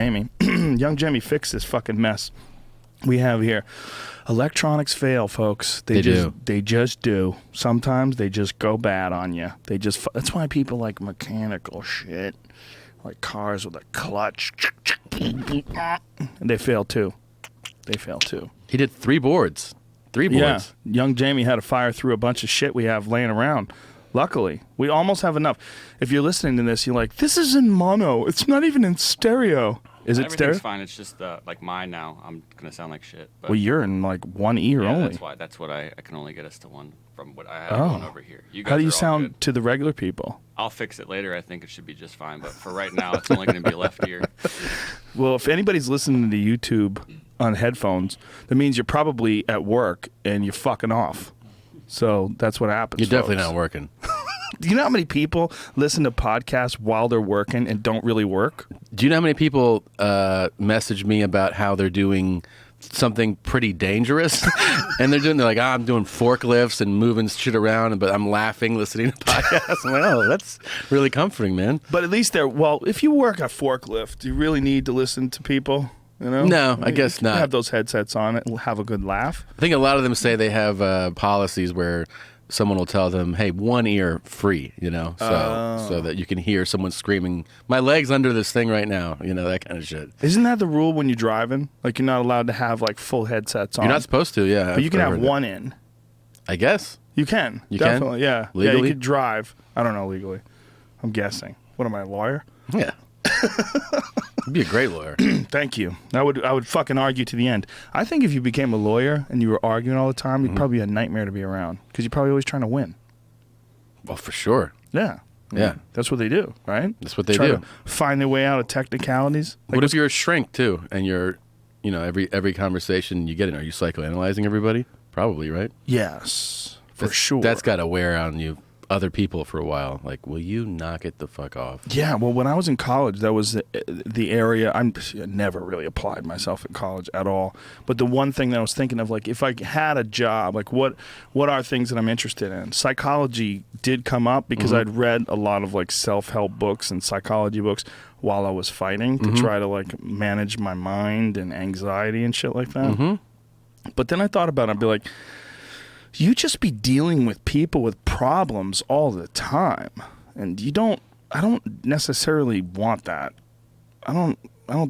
Jamie. Young Jamie fixed this fucking mess we have here. Electronics fail, folks. They just do. Sometimes they just go bad on you. That's why people like mechanical shit, like cars with a clutch, and they fail too. He did 3 boards. 3 boards. Yeah. Young Jamie had to fire through a bunch of shit we have laying around. Luckily, we almost have enough. If you're listening to this, you're like, this is in mono. It's not even in stereo. Is it stereo? Everything's fine. It's just like mine now. I'm gonna sound like shit. But Well, you're in like one ear only. That's what I can only get us to one from what I have going over here. You guys How do you are all sound good. to the regular people? I'll fix it later. I think it should be just fine. But for right now, it's only gonna be left ear. Well, if anybody's listening to YouTube on headphones, that means you're probably at work and you're fucking off. So that's what happens. You're definitely not working. Do you know how many people listen to podcasts while they're working and don't really work? Do you know how many people message me about how they're doing something pretty dangerous? And they're like, I'm doing forklifts and moving shit around, but I'm laughing listening to podcasts. I'm like, oh, that's really comforting, man. But at least if you work a forklift, do you really need to listen to people? You know? No, I guess not. Have those headsets on and have a good laugh. I think a lot of them say they have policies where someone will tell them, hey, one ear free, so that you can hear someone screaming, my leg's under this thing right now, that kind of shit. Isn't that the rule when you're driving? Like, you're not allowed to have, like, full headsets on. You're not supposed to, yeah. But you can have one in. I guess. You can. You definitely, can? Yeah. Legally? Yeah, you could drive. I don't know legally. I'm guessing. What am I, a lawyer? Yeah. You'd be a great lawyer. Thank you. I would fucking argue to the end. I think if you became a lawyer and you were arguing all the time, you'd probably be a nightmare to be around because you're probably always trying to win. Well, for sure. Yeah. Yeah. That's what they do, right? That's what they Try do. To find their way out of technicalities. Like, what if you're a shrink, too, and you're, every conversation you get in, are you psychoanalyzing everybody? Probably, right? Yes, for sure. That's got to wear on you. Other people for a while, like, will you knock it the fuck off? Yeah, well, when I was in college, that was the area. I never really applied myself in college at all. But the one thing that I was thinking of, like, if I had a job, like, what are things that I'm interested in? Psychology did come up because I'd read a lot of, like, self-help books and psychology books while I was fighting to try to, like, manage my mind and anxiety and shit like that. But then I thought about it, I'd be like, you just be dealing with people with problems all the time, and I don't necessarily want that. I don't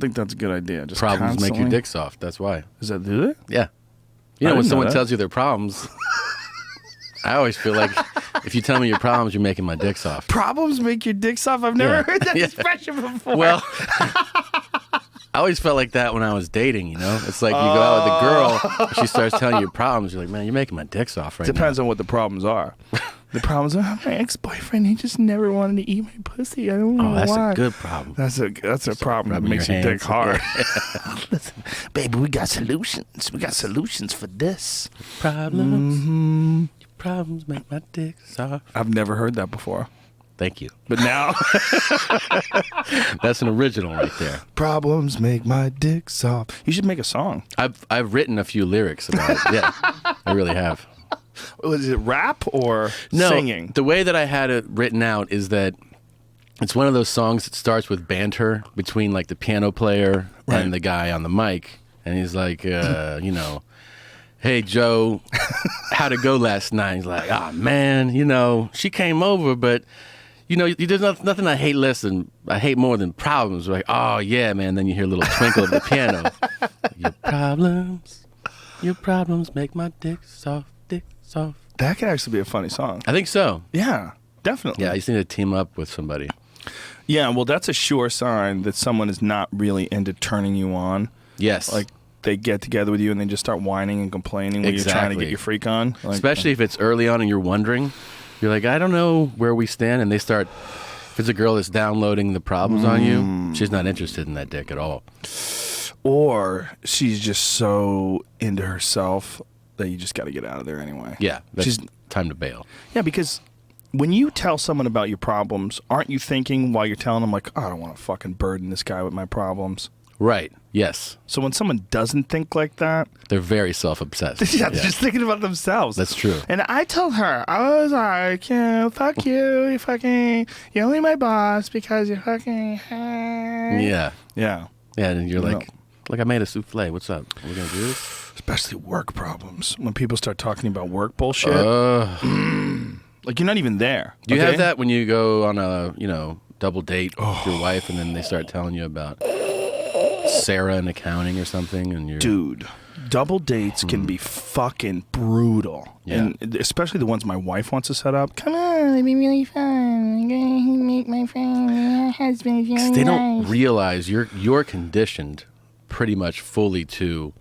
think that's a good idea. Just problems constantly. make your dick soft. That's why. Is that do it? Yeah. When someone tells you their problems, I always feel like if you tell me your problems, you're making my dick soft. Problems make your dick soft? I've never heard that expression before. Well, I always felt like that when I was dating, It's like you go out with a girl, and she starts telling you your problems. You're like, man, you're making my dick soft right now. Depends on what the problems are. The problems are, my ex-boyfriend, he just never wanted to eat my pussy. I don't know why. Oh, that's a good problem. That's a problem that makes your dick hard. Listen, baby, we got solutions. We got solutions for this. Problems. Your problems make my dick soft. I've never heard that before. Thank you. But now... That's an original right there. Problems make my dick soft. You should make a song. I've written a few lyrics about it. Yeah, I really have. Was it rap or singing? The way that I had it written out is that it's one of those songs that starts with banter between like the piano player and the guy on the mic. And he's like, hey, Joe, how'd it go last night? He's like, man, she came over, but... there's nothing I hate less than, I hate more than problems. Like, oh, yeah, man. Then you hear a little twinkle of the piano. Your problems make my dick soft. That could actually be a funny song. I think so. Yeah, definitely. Yeah, you just need to team up with somebody. Yeah, well, that's a sure sign that someone is not really into turning you on. Yes. Like, they get together with you and they just start whining and complaining when you're trying to get your freak on. Like, especially if it's early on and you're wondering. You're like, I don't know where we stand. And they start, if it's a girl that's downloading the problems on you, she's not interested in that dick at all. Or she's just so into herself that you just got to get out of there anyway. Yeah, that's time to bail. Yeah, because when you tell someone about your problems, aren't you thinking while you're telling them, like, oh, I don't want to fucking burden this guy with my problems? Right, yes. So when someone doesn't think like that... They're very self-obsessed. Yeah, they're just thinking about themselves. That's true. And I told her, I was like, fuck you're only my boss because you're fucking... Yeah. Yeah. Yeah, and you're like I made a souffle. What's up? We're going to do this? Especially work problems. When people start talking about work bullshit. Like, you're not even there. Do you have that when you go on a, double date with your wife and then they start telling you about Sarah in accounting or something? And you're... Dude, double dates can be fucking brutal. Yeah. And especially the ones my wife wants to set up. Come on, it'd be really fun. I'm going to make my friend, my husband. Because they don't realize you're conditioned pretty much fully to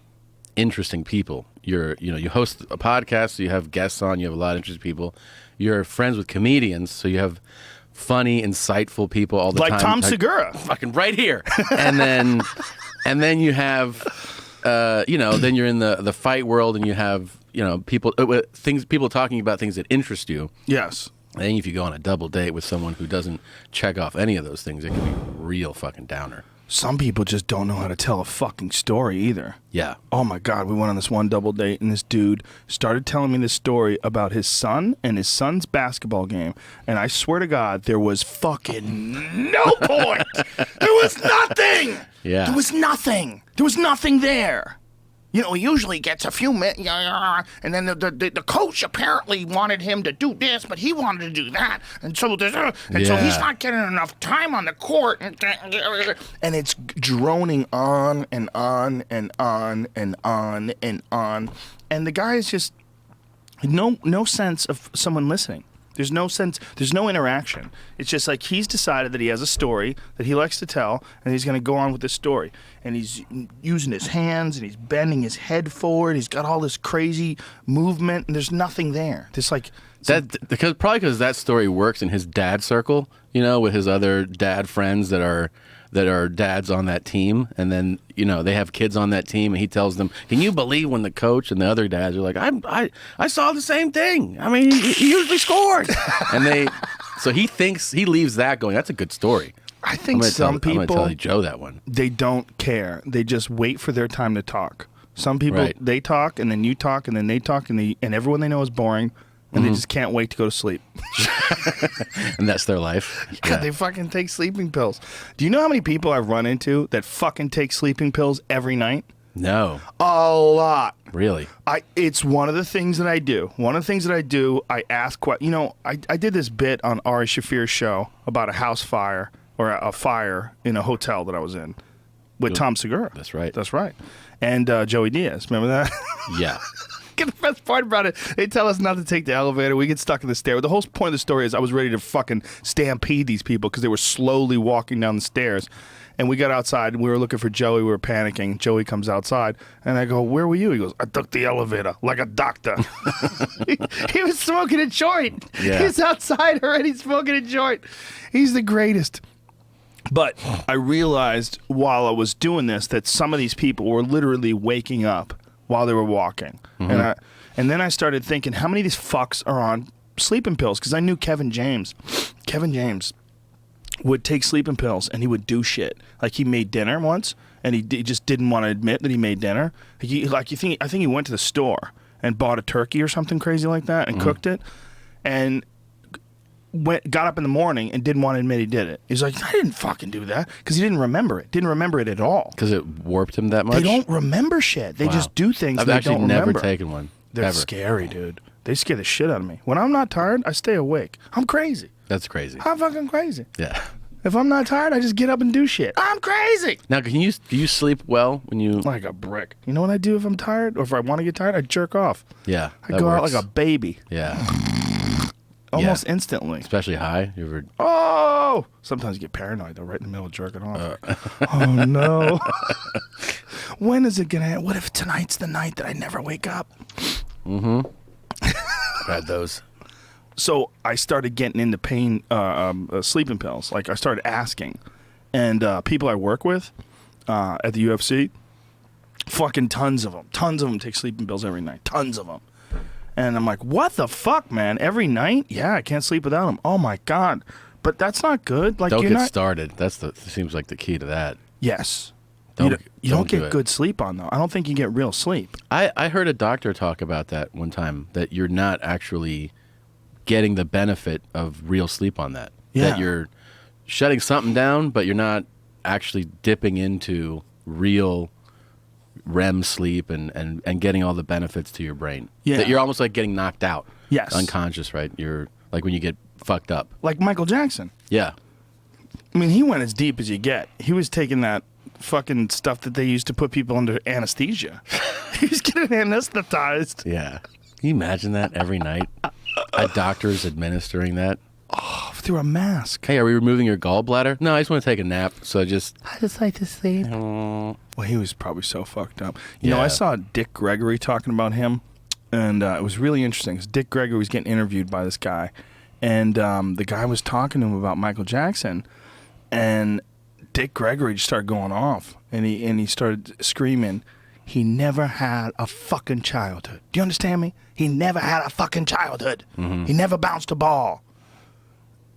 interesting people. You host a podcast, so you have guests on, you have a lot of interesting people. You're friends with comedians, so you have funny, insightful people all the time. Like Tom Segura. Fucking right here. and then you have then you're in the fight world and you have, people talking about things that interest you. Yes. And then if you go on a double date with someone who doesn't check off any of those things, it can be real fucking downer. Some people just don't know how to tell a fucking story either. Yeah. Oh my God, we went on this one double date and this dude started telling me this story about his son and his son's basketball game. And I swear to God, there was fucking no point. There was nothing. Yeah. There was nothing. There was nothing there. He usually gets a few minutes, and then the coach apparently wanted him to do this, but he wanted to do that, and so so he's not getting enough time on the court, and it's droning on and on and on and on and on, and the guy is just no sense of someone listening. There's no sense. There's no interaction. It's just like he's decided that he has a story that he likes to tell, and he's going to go on with this story. And he's using his hands, and he's bending his head forward. He's got all this crazy movement, and there's nothing there. There's like because that story works in his dad circle, with his other dad friends that are dads on that team, and then they have kids on that team, and he tells them, "Can you believe when the coach and the other dads are like, I saw the same thing. I mean, he usually scores," and so he leaves that going. That's a good story. I think I'm going to tell Joe that one. They don't care. They just wait for their time to talk. Some people They talk, and then you talk, and then they talk, and everyone they know is boring. And they just can't wait to go to sleep. And that's their life. Yeah, they fucking take sleeping pills. Do you know how many people I've run into that fucking take sleeping pills every night? No. A lot. Really? It's one of the things that I do. I ask I did this bit on Ari Shaffir's show about a house fire or a fire in a hotel that I was in with Tom Segura. That's right. That's right. And Joey Diaz. Remember that? Yeah. The best part about it, they tell us not to take the elevator. We get stuck in the stair. The whole point of the story is I was ready to fucking stampede these people because they were slowly walking down the stairs. And we got outside, and we were looking for Joey. We were panicking. Joey comes outside, and I go, "Where were you?" He goes, "I took the elevator like a doctor." He was smoking a joint. Yeah. He's outside already smoking a joint. He's the greatest. But I realized while I was doing this that some of these people were literally waking up while they were walking. Mm-hmm. And then I started thinking, how many of these fucks are on sleeping pills? Because I knew Kevin James. Kevin James would take sleeping pills, and he would do shit. Like, he made dinner once, and he just didn't want to admit that he made dinner. I think he went to the store and bought a turkey or something crazy like that and cooked it, and got up in the morning and didn't want to admit he did it. He's like, I didn't fucking do that, because he didn't remember it. Didn't remember it at all. Because it warped him that much? They don't remember shit. They just do things I've they actually don't remember. never taken one. They're ever. Scary, dude. They scare the shit out of me. When I'm not tired, I stay awake. I'm crazy. That's crazy. I'm fucking crazy. Yeah. If I'm not tired, I just get up and do shit. I'm crazy. Now, do you sleep well when you... Like a brick. You know what I do if I'm tired? Or if I want to get tired, I jerk off. Yeah, I go out like a baby. Yeah. Almost instantly. Especially high? You ever... Oh! Sometimes you get paranoid, though, right in the middle of jerking off. Oh, no. When is it going to end? What if tonight's the night that I never wake up? Mm-hmm. Had those. So I started getting into pain, sleeping pills. Like, I started asking. And people I work with at the UFC, fucking tons of them take sleeping pills every night. Tons of them. And I'm like, what the fuck, man? Every night? Yeah, I can't sleep without them. Oh, my God. But that's not good. Like, don't get started. Seems like the key to that. Yes. You don't get good sleep on, though. I don't think you get real sleep. I heard a doctor talk about that one time, that you're not actually getting the benefit of real sleep on that. Yeah. That you're shutting something down, but you're not actually dipping into real REM sleep and getting all the benefits to your brain. Yeah. That you're almost like getting knocked out. Yes. Unconscious, right? You're like when you get fucked up. Like Michael Jackson. Yeah. I mean, he went as deep as you get. He was taking that fucking stuff that they used to put people under anesthesia. He was getting anesthetized. Yeah. Can you imagine that every night? A doctor's administering that. Oh, through a mask. Hey, are we removing your gallbladder? No, I just want to take a nap. So I just like to sleep. Well, he was probably so fucked up. You know, Yeah. I saw Dick Gregory talking about him, and it was really interesting. 'Cause Dick Gregory was getting interviewed by this guy, and the guy was talking to him about Michael Jackson, and Dick Gregory just started going off, and he started screaming, "He never had a fucking childhood. Do you understand me? He never had a fucking childhood. He never bounced a ball."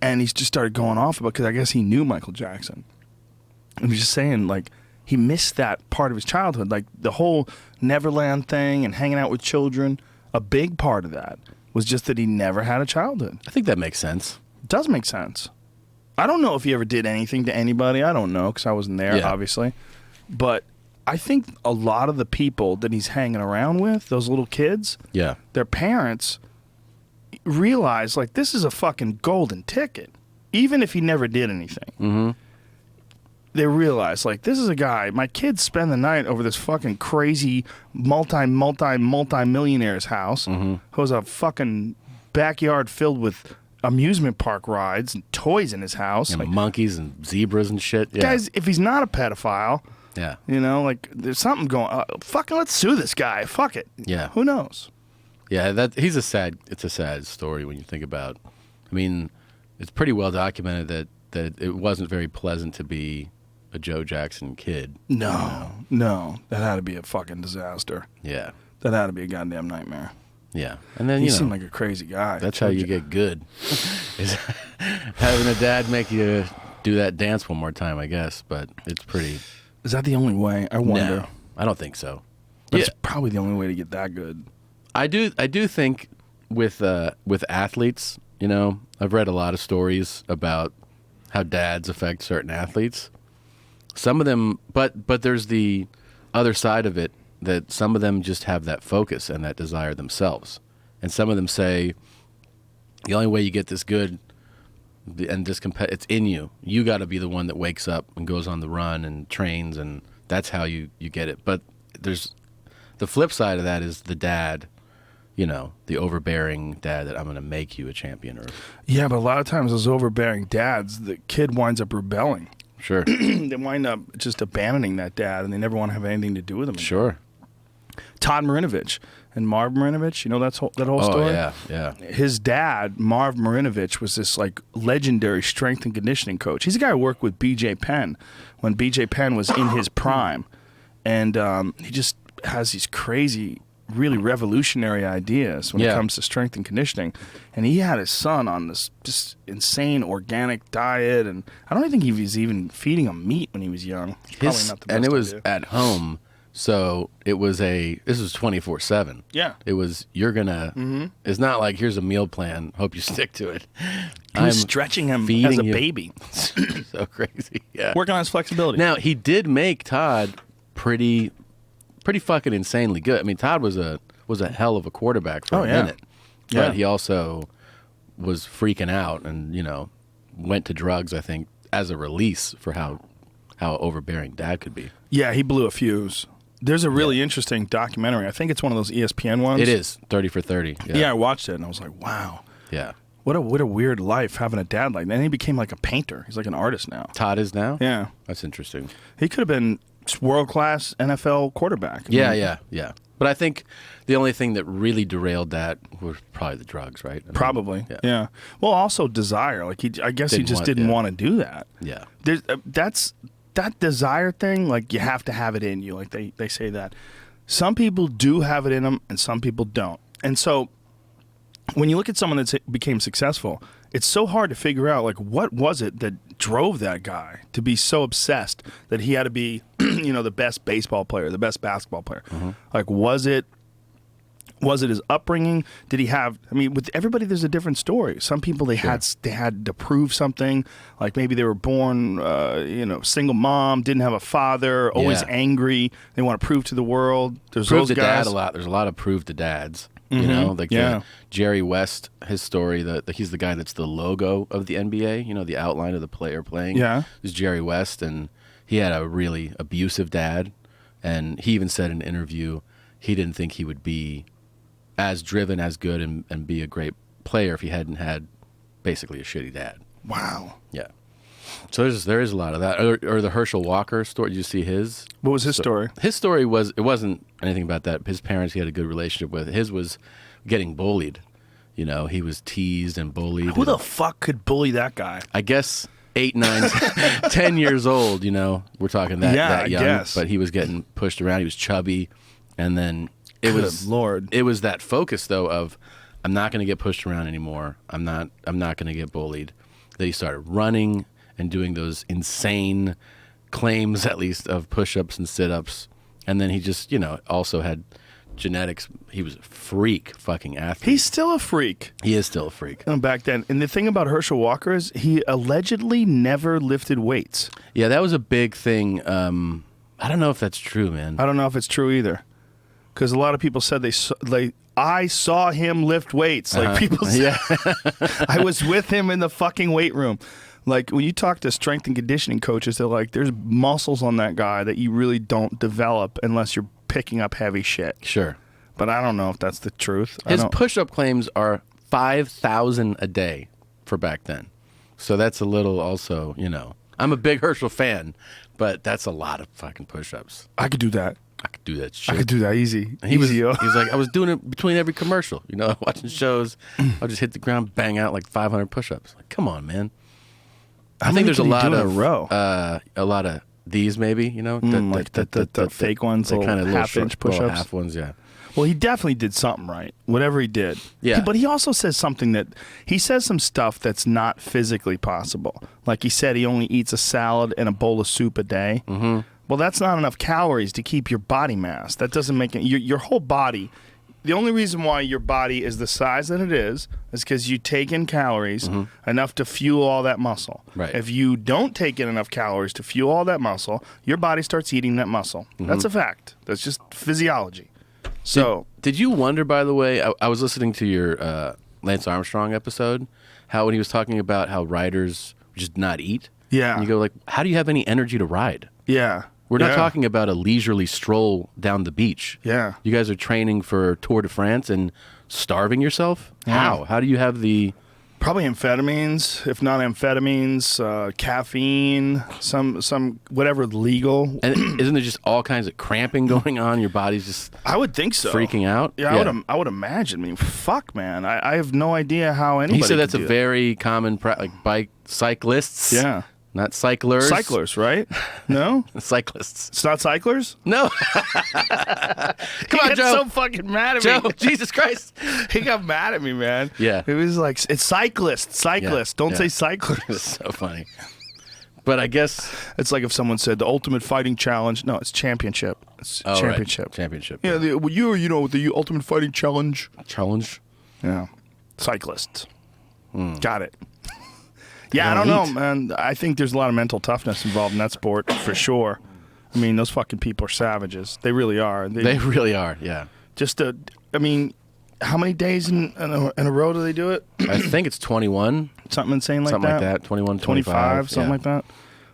And he just started going off because I guess he knew Michael Jackson. And he was just saying, like, he missed that part of his childhood. Like, the whole Neverland thing and hanging out with children, a big part of that was just that he never had a childhood. I think that makes sense. It does make sense. I don't know if he ever did anything to anybody. I don't know because I wasn't there, Yeah. obviously. But I think a lot of the people that he's hanging around with, those little kids, Yeah. their parents realize, like, this is a fucking golden ticket. Even if he never did anything. They realize, like, this is a guy, my kids spend the night over this fucking crazy multi-millionaire's house who has a fucking backyard filled with amusement park rides and toys in his house. And Like, monkeys and zebras and shit. Yeah. guys, if he's not a pedophile, Yeah. you know, like, there's something going fucking let's sue this guy. Fuck it. Yeah. Who knows? Yeah, it's a sad story when you think about. I mean, it's pretty well documented that it wasn't very pleasant to be a Joe Jackson kid. No. That had to be a fucking disaster. Yeah. That had to be a goddamn nightmare. Yeah. And then, He you know, seemed like a crazy guy. that's how you get good. Is having a dad make you do that dance one more time, I guess, but it's pretty. Is that the only way? I wonder. No, I don't think so. That's Yeah. probably the only way to get that good. I do think with athletes, you know, I've read a lot of stories about how dads affect certain athletes. Some of them, but there's the other side of it that some of them just have that focus and that desire themselves. And some of them say the only way you get this good and this it's in you. You got to be the one that wakes up and goes on the run and trains, and that's how you get it. But there's the flip side of that is the dad, you know, the overbearing dad that I'm going to make you a champion. Or Yeah, but a lot of times those overbearing dads, the kid winds up rebelling. sure, They wind up just abandoning that dad, and they never want to have anything to do with him. sure. Todd Marinovich and Marv Marinovich, you know that whole Oh story? yeah. His dad, Marv Marinovich, was this like legendary strength and conditioning coach. He's a guy who worked with BJ Penn when BJ Penn was in his prime. And he just has these crazy, really revolutionary ideas when it Yeah. comes to strength and conditioning. And he had his son on this just insane organic diet. And I don't think he was even feeding him meat when he was young. Probably not the best and it was idea. at home, so it was this was 24/7. Yeah. It was you're gonna. It's not like here's a meal plan. Hope you stick to it. He was stretching him as feeding a you. baby. So crazy. Yeah. Working on his flexibility. Now he did make Todd pretty fucking insanely good. I mean, Todd was a hell of a quarterback for Oh, a yeah. minute, Yeah. but he also was freaking out and went to drugs. I think as a release for how overbearing dad could be. Yeah, he blew a fuse. There's a really interesting documentary. I think it's one of those ESPN ones. It is 30 for 30. Yeah, I watched it and I was like, wow. Yeah. What a weird life having a dad like that. And he became like a painter. He's like an artist now. Todd is now? Yeah. That's interesting. He could have been world-class NFL quarterback. I mean, Yeah. But I think the only thing that really derailed that was probably the drugs, right? I mean, Probably. Yeah. Well, also desire. Like I guess he just didn't want to do that. Yeah. There's that desire thing, like you have to have it in you. Like they say that. Some people do have it in them and some people don't. And so when you look at someone that became successful, it's so hard to figure out, like, what was it that drove that guy to be so obsessed that he had to be, the best baseball player, the best basketball player? Like, was it Was it his upbringing? Did he have? I mean, with everybody, there's a different story. Some people they had to prove something. Like maybe they were born, single mom, didn't have a father, always angry. They want to prove to the world. There's Prove those to guys. dad a lot. There's a lot of prove to dads. You know, like Jerry West, his story. He's the guy that's the logo of the NBA. You know, the outline of the player playing. Yeah, is Jerry West, and he had a really abusive dad. And he even said in an interview he didn't think he would be as driven, as good, and be a great player if he hadn't had basically a shitty dad. Wow. Yeah. So there is a lot of that. Or the Herschel Walker story. Did you see his? What was his story? His story wasn't anything about that. His parents he had a good relationship with. His was getting bullied. You know, he was teased and bullied. Who the fuck could bully that guy? I guess 8, 9, 10 years old, you know. We're talking that young. I guess. But he was getting pushed around. He was chubby. And then it was that focus though of I'm not going to get pushed around anymore. I'm not going to get bullied. That he started running and doing those insane claims, at least, of push-ups and sit-ups. And then he just, also had genetics. He was a freak fucking athlete. He's still a freak. He is still a freak. Back then. And the thing about Herschel Walker is he allegedly never lifted weights. Yeah, that was a big thing. I don't know if that's true, man. I don't know if it's true either. Because a lot of people said I saw him lift weights. Like people said, I was with him in the fucking weight room. Like when you talk to strength and conditioning coaches, they're like, there's muscles on that guy that you really don't develop unless you're picking up heavy shit. Sure. But I don't know if that's the truth. His push-up claims are 5,000 a day for back then. So that's a little also, I'm a big Herschel fan, but that's a lot of fucking push-ups. I could do that. I could do that shit. I could do that easy. He was like, I was doing it between every commercial. Watching shows. I'll just hit the ground, bang out like 500 push-ups. Like, come on, man. I think there's a lot of these maybe, the fake ones, the kind of half-inch push-ups. Half ones, yeah. Well, he definitely did something right, whatever he did. Yeah. But he also says something that he says some stuff that's not physically possible. Like he said, he only eats a salad and a bowl of soup a day. Mm-hmm. Well, that's not enough calories to keep your body mass. That doesn't make it. Your whole body. The only reason why your body is the size that it is because you take in calories enough to fuel all that muscle. Right. If you don't take in enough calories to fuel all that muscle, your body starts eating that muscle. That's a fact. That's just physiology. So, did you wonder, by the way, I was listening to your Lance Armstrong episode, how when he was talking about how riders just not eat. Yeah. And you go like, how do you have any energy to ride? Yeah. We're not talking about a leisurely stroll down the beach. Yeah. You guys are training for Tour de France and starving yourself? Yeah. How? How do you have the... Probably amphetamines, if not amphetamines, caffeine, some whatever legal. And isn't there just all kinds of cramping going on? Your body's just... I would think so. Freaking out? Yeah. I would imagine. I mean, fuck, man. I have no idea how anybody He said that's a that. very common... like bike cyclists. Yeah. Not cyclers. Cyclers, right? No? Cyclists. It's not cyclers? No. Come on, Joe. So fucking mad at Joe, me. Jesus Christ. He got mad at me, man. Yeah. It was like, it's cyclists. Don't say cyclers. It's so funny. But I guess... It's like if someone said the Ultimate Fighting Challenge. No, it's championship. It's championship. Right. Championship. Yeah, the Ultimate Fighting Challenge. Challenge? Yeah. Cyclists. Got it. Yeah, I don't know, man. I think there's a lot of mental toughness involved in that sport, for sure. I mean, those fucking people are savages. They really are. They really are, yeah. I mean, how many days in a row do they do it? I think it's 21. Something insane like that? Something like that. 21, 25, something like that?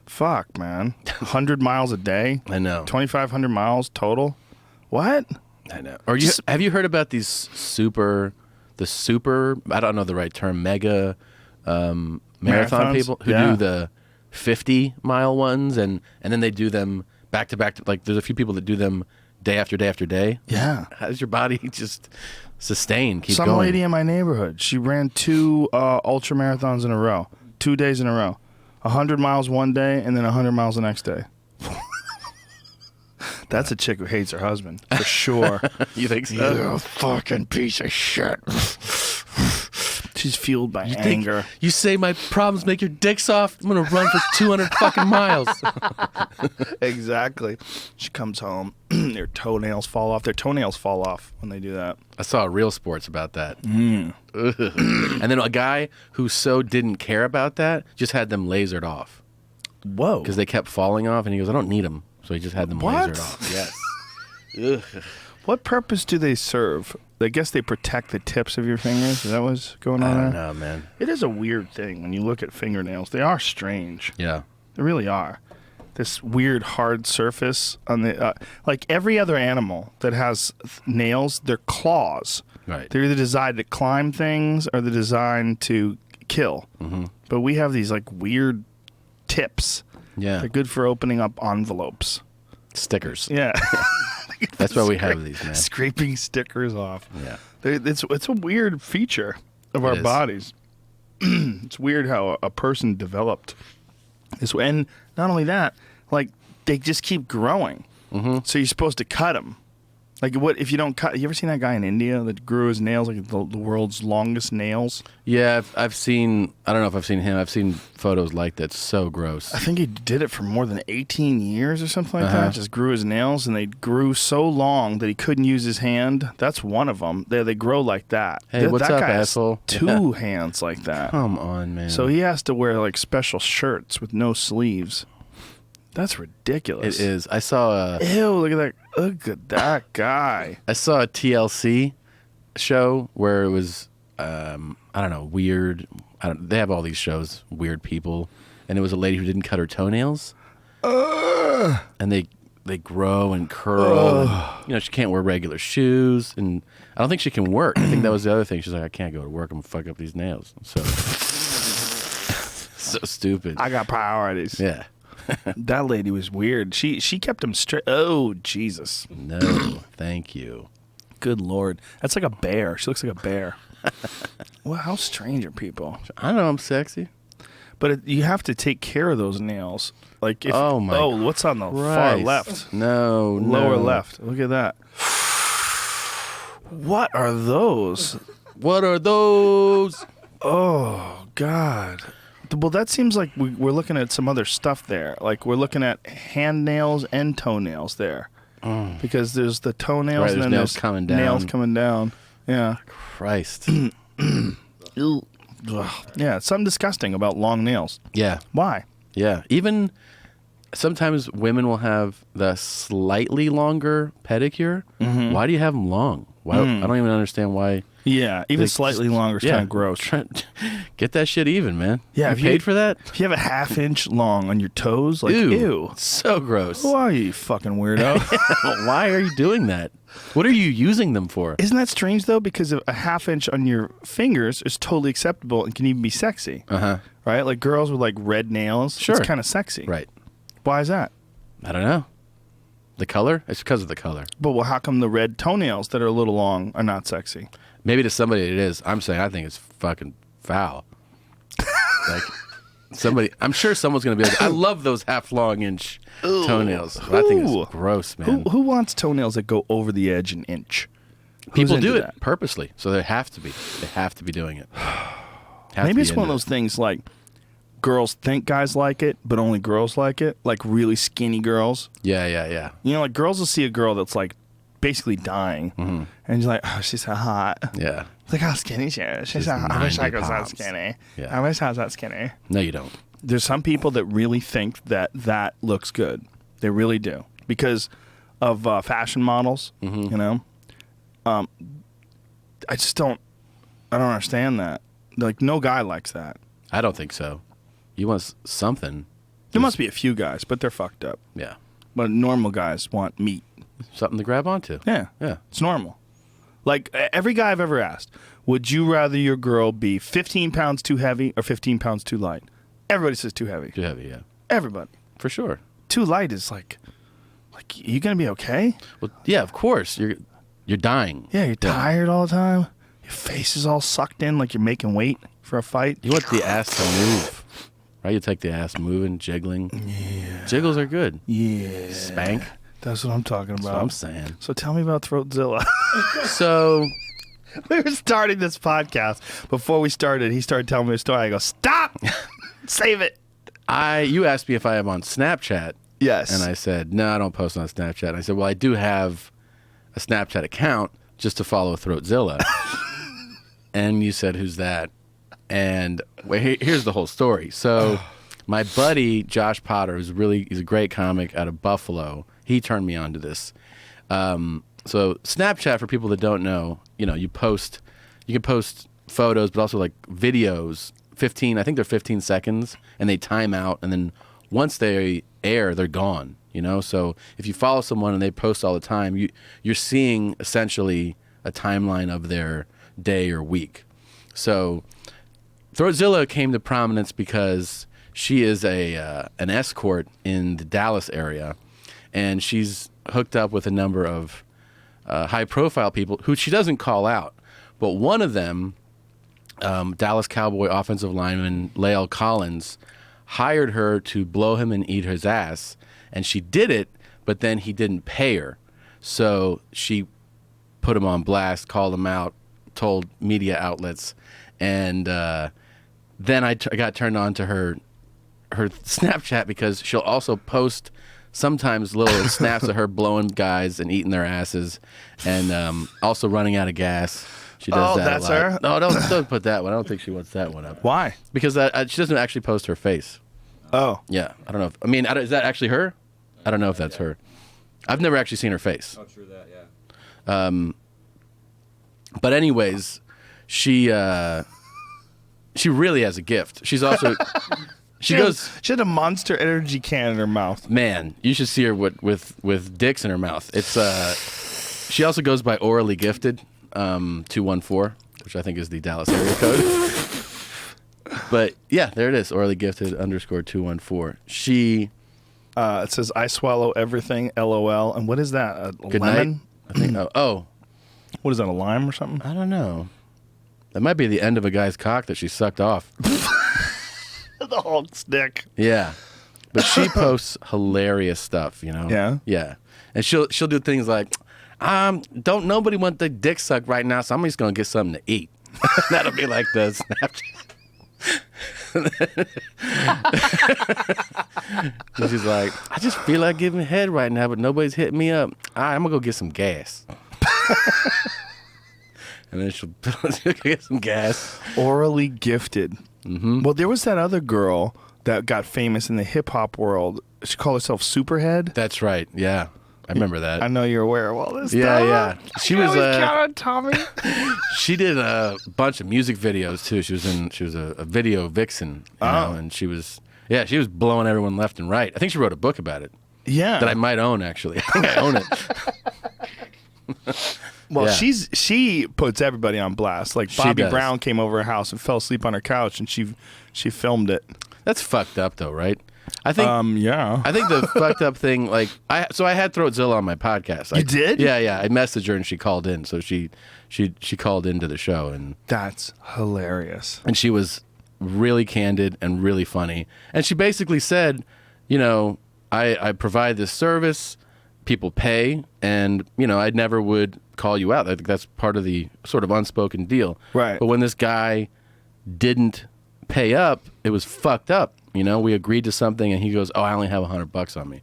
Fuck, man. 100 miles a day? I know. 2,500 miles total? What? I know. Or have you heard about these super, I don't know the right term, mega... marathon people who do the 50-mile ones and then they do them back to back. Like there's a few people that do them day after day after day. Yeah. How does your body just sustain, keep Some going? lady in my neighborhood, she ran 2 ultra marathons in a row, 2 days in a row. 100 miles one day and then 100 miles the next day. That's a chick who hates her husband, for sure. You think so? You fucking piece of shit. She's fueled by anger. You say my problems make your dick soft? I'm gonna run for 200 fucking miles. Exactly. She comes home, their toenails fall off. Their toenails fall off when they do that. I saw Real Sports about that. And then a guy who so didn't care about that just had them lasered off. Whoa. Because they kept falling off, and he goes, I don't need them. So he just had them What? lasered off. Yes. Ugh. What purpose do they serve? I guess they protect the tips of your fingers. Is that what's going on I don't there? know, man. It is a weird thing when you look at fingernails. They are strange. Yeah. They really are. This weird hard surface on the like every other animal that has nails, they're claws. Right. They're either designed to climb things or they're designed to kill. Mm-hmm. But we have these like weird tips. Yeah. They're good for opening up envelopes. Stickers. Yeah. That's why we have these, man. Scraping stickers off. Yeah. It's a weird feature of our is. bodies. It's weird how a person developed this way. And not only that, like, they just keep growing. Mm-hmm. So you're supposed to cut them. Like, what if you don't cut? You ever seen that guy in India that grew his nails like the world's longest nails? Yeah, I've seen, I don't know if I've seen him. I've seen photos like that. It's so gross. I think he did it for more than 18 years or something like that. Just grew his nails, and they grew so long that he couldn't use his hand. That's one of them. They grow like that. Hey, what's that up, guy has asshole? two hands like that. Come on, man. So he has to wear like special shirts with no sleeves. That's ridiculous. It is. I saw Ew, look at that. Look at that guy. a TLC show where it was, I don't know, weird. They have all these shows, weird people. And it was a lady who didn't cut her toenails. And they grow and curl. And, she can't wear regular shoes. And I don't think she can work. I think that was the other thing. She's like, I can't go to work. I'm going to fuck up these nails. So, so stupid. I got priorities. Yeah. That lady was weird. She kept him straight. Oh, Jesus. No, thank you. Good Lord. That's like a bear. She looks like a bear. Well, how strange are people? I know I'm sexy. But you have to take care of those nails. Like if, what's on the far Christ. left? No, Lower no. left. Look at that. What are those? What are those? Oh, God. Well, that seems like we're looking at some other stuff there. Like we're looking at hand nails and toenails there. Because there's the toenails Right, and there's then nails there's coming down. nails coming down. Yeah. Christ. Ugh. Yeah, it's something disgusting about long nails. Yeah. Why? Yeah. Even sometimes women will have the slightly longer pedicure. Mm-hmm. Why do you have them long? Why? I don't even understand why. Yeah, even slightly longer is kind of gross. Get that shit even, man. Yeah, you paid for that? If you have a half-inch long on your toes, like, ew. So gross. Who are you, you fucking weirdo? Why are you doing that? What are you using them for? Isn't that strange, though? Because a half-inch on your fingers is totally acceptable and can even be sexy. Uh-huh. Right? Like, girls with, like, red nails. Sure. It's kind of sexy. Right. Why is that? I don't know. The color? It's because of the color. But well, how come the red toenails that are a little long are not sexy? Maybe to somebody it is. I'm saying I think it's fucking foul. Like somebody, I'm sure someone's gonna be like, I love those half-long inch toenails. But I think it's gross, man. Who wants toenails that go over the edge an inch? People do it purposely, so they have to be. They have to be doing it. Maybe it's one of those things like girls think guys like it, but only girls like it. Like really skinny girls. Yeah. You know, like girls will see a girl that's like basically dying, and you're like, oh, she's so hot. Yeah. Look how skinny she is. She's so hot. I wish I was that skinny. Yeah. I wish I was that skinny. No, you don't. There's some people that really think that looks good. They really do. Because of fashion models, you know? I don't understand that. Like, no guy likes that. I don't think so. You want something. There must be a few guys, but they're fucked up. Yeah. But normal guys want meat. Something to grab onto. Yeah. It's normal. Like, every guy I've ever asked, would you rather your girl be 15 pounds too heavy or 15 pounds too light? Everybody says too heavy. Too heavy, yeah. Everybody. For sure. Too light is like, you gonna be okay? Well, yeah, of course. You're dying. Yeah, you're tired all the time. Your face is all sucked in like you're making weight for a fight. You want the ass to move. Right? You take the ass moving, jiggling. Yeah. Jiggles are good. Yeah. Spank. That's what I'm talking about. That's what I'm saying. So tell me about Throatzilla. So, We were starting this podcast. Before we started, he started telling me a story. I go, stop! Save it! You asked me if I am on Snapchat. Yes. And I said, no, I don't post on Snapchat. I said, well, I do have a Snapchat account just to follow Throatzilla. And you said, who's that? And here's the whole story. So my buddy, Josh Potter, he's a great comic out of Buffalo. He turned me on to this. So Snapchat, for people that don't know, you can post photos, but also like videos, I think they're 15 seconds, and they time out, and then once they air, they're gone, So if you follow someone and they post all the time, you're seeing essentially a timeline of their day or week. So Throatzilla came to prominence because she is an escort in the Dallas area, and she's hooked up with a number of high-profile people who she doesn't call out. But one of them, Dallas Cowboy offensive lineman Lael Collins, hired her to blow him and eat his ass, and she did it, but then he didn't pay her. So she put him on blast, called him out, told media outlets, and then I got turned on to her Snapchat because she'll also post sometimes little snaps of her blowing guys and eating their asses, and also running out of gas. She does that that's a lot. her? No, don't put that one. I don't think she wants that one up. Why? Because she doesn't actually post her face. Oh. Yeah, I don't know. Is that actually her? I don't know if that's her. I've never actually seen her face. Oh, true that, yeah. But anyways, she really has a gift. She's also she had a Monster Energy can in her mouth. Man, you should see her with dicks in her mouth. It's she also goes by Orally Gifted 214, which I think is the Dallas area code. But yeah, there it is, Orally Gifted _214. She it says I swallow everything, LOL. And what is that? A good lemon? night. I think What is that, a lime or something? I don't know. That might be the end of a guy's cock that she sucked off. The whole stick. Yeah. But she posts hilarious stuff, Yeah? Yeah. And she'll do things like, don't nobody want the dick sucked right now, so I'm just going to get something to eat. That'll be like the Snapchat. And she's like, I just feel like giving head right now, but nobody's hitting me up. All right, I'm going to go get some gas. And then she'll get some gas. Orally Gifted. Mm-hmm. Well, there was that other girl that got famous in the hip-hop world. She called herself Superhead. That's right, yeah. I remember that. I know you're aware of all this yeah, stuff. Yeah. She was count on Tommy. She did a bunch of music videos too. She was a video vixen, and she was blowing everyone left and right. I think she wrote a book about it. Yeah. That I might own, actually. I think I own it. Well, Yeah. she puts everybody on blast. Like She Bobby does. Brown came over her house and fell asleep on her couch, and she filmed it. That's fucked up though, right? I think Yeah. I think the fucked up thing, like I had Throatzilla on my podcast. You did? Yeah. I messaged her and she called in. So she called into the show, and That's hilarious. she was really candid and really funny. And she basically said, I provide this service, people pay, and I never would call you out. I think that's part of the sort of unspoken deal. Right. But when this guy didn't pay up, it was fucked up. We agreed to something, and he goes, "Oh, I only have $100 on me."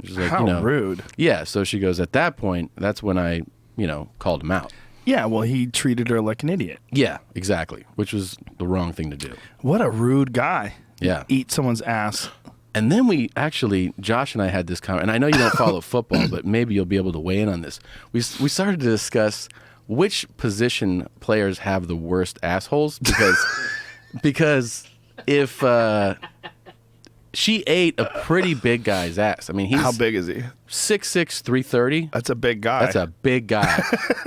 She's like, How rude. Yeah. So she goes, at that point, that's when I, called him out. Yeah, well, he treated her like an idiot. Yeah, exactly. Which was the wrong thing to do. What a rude guy. Yeah. Eat someone's ass. And then Josh and I had this comment, and I know you don't follow football, but maybe you'll be able to weigh in on this. We started to discuss which position players have the worst assholes, because if she ate a pretty big guy's ass. I mean, he's How big is he? 6'6", 330. That's a big guy. That's a big guy.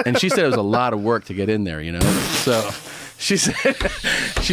And she said it was a lot of work to get in there, So she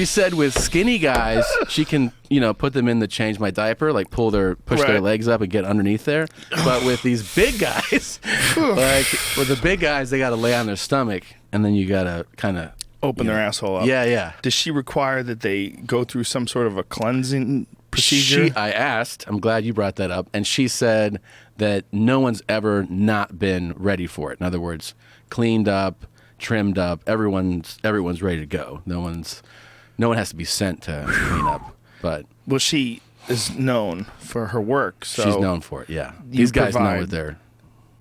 said with skinny guys, she can, put them in the change my diaper, like push their Right. legs up and get underneath there. But with these big guys, like with the big guys, they got to lay on their stomach, and then you got to kind of Open their asshole up. Yeah. Does she require that they go through some sort of a cleansing procedure? I asked, I'm glad you brought that up, and she said that no one's ever not been ready for it. In other words, cleaned up, trimmed up. Everyone's ready to go. No one has to be sent to clean up. But well, she is known for her work, so she's known for it. Yeah, you these guys know provide what they're.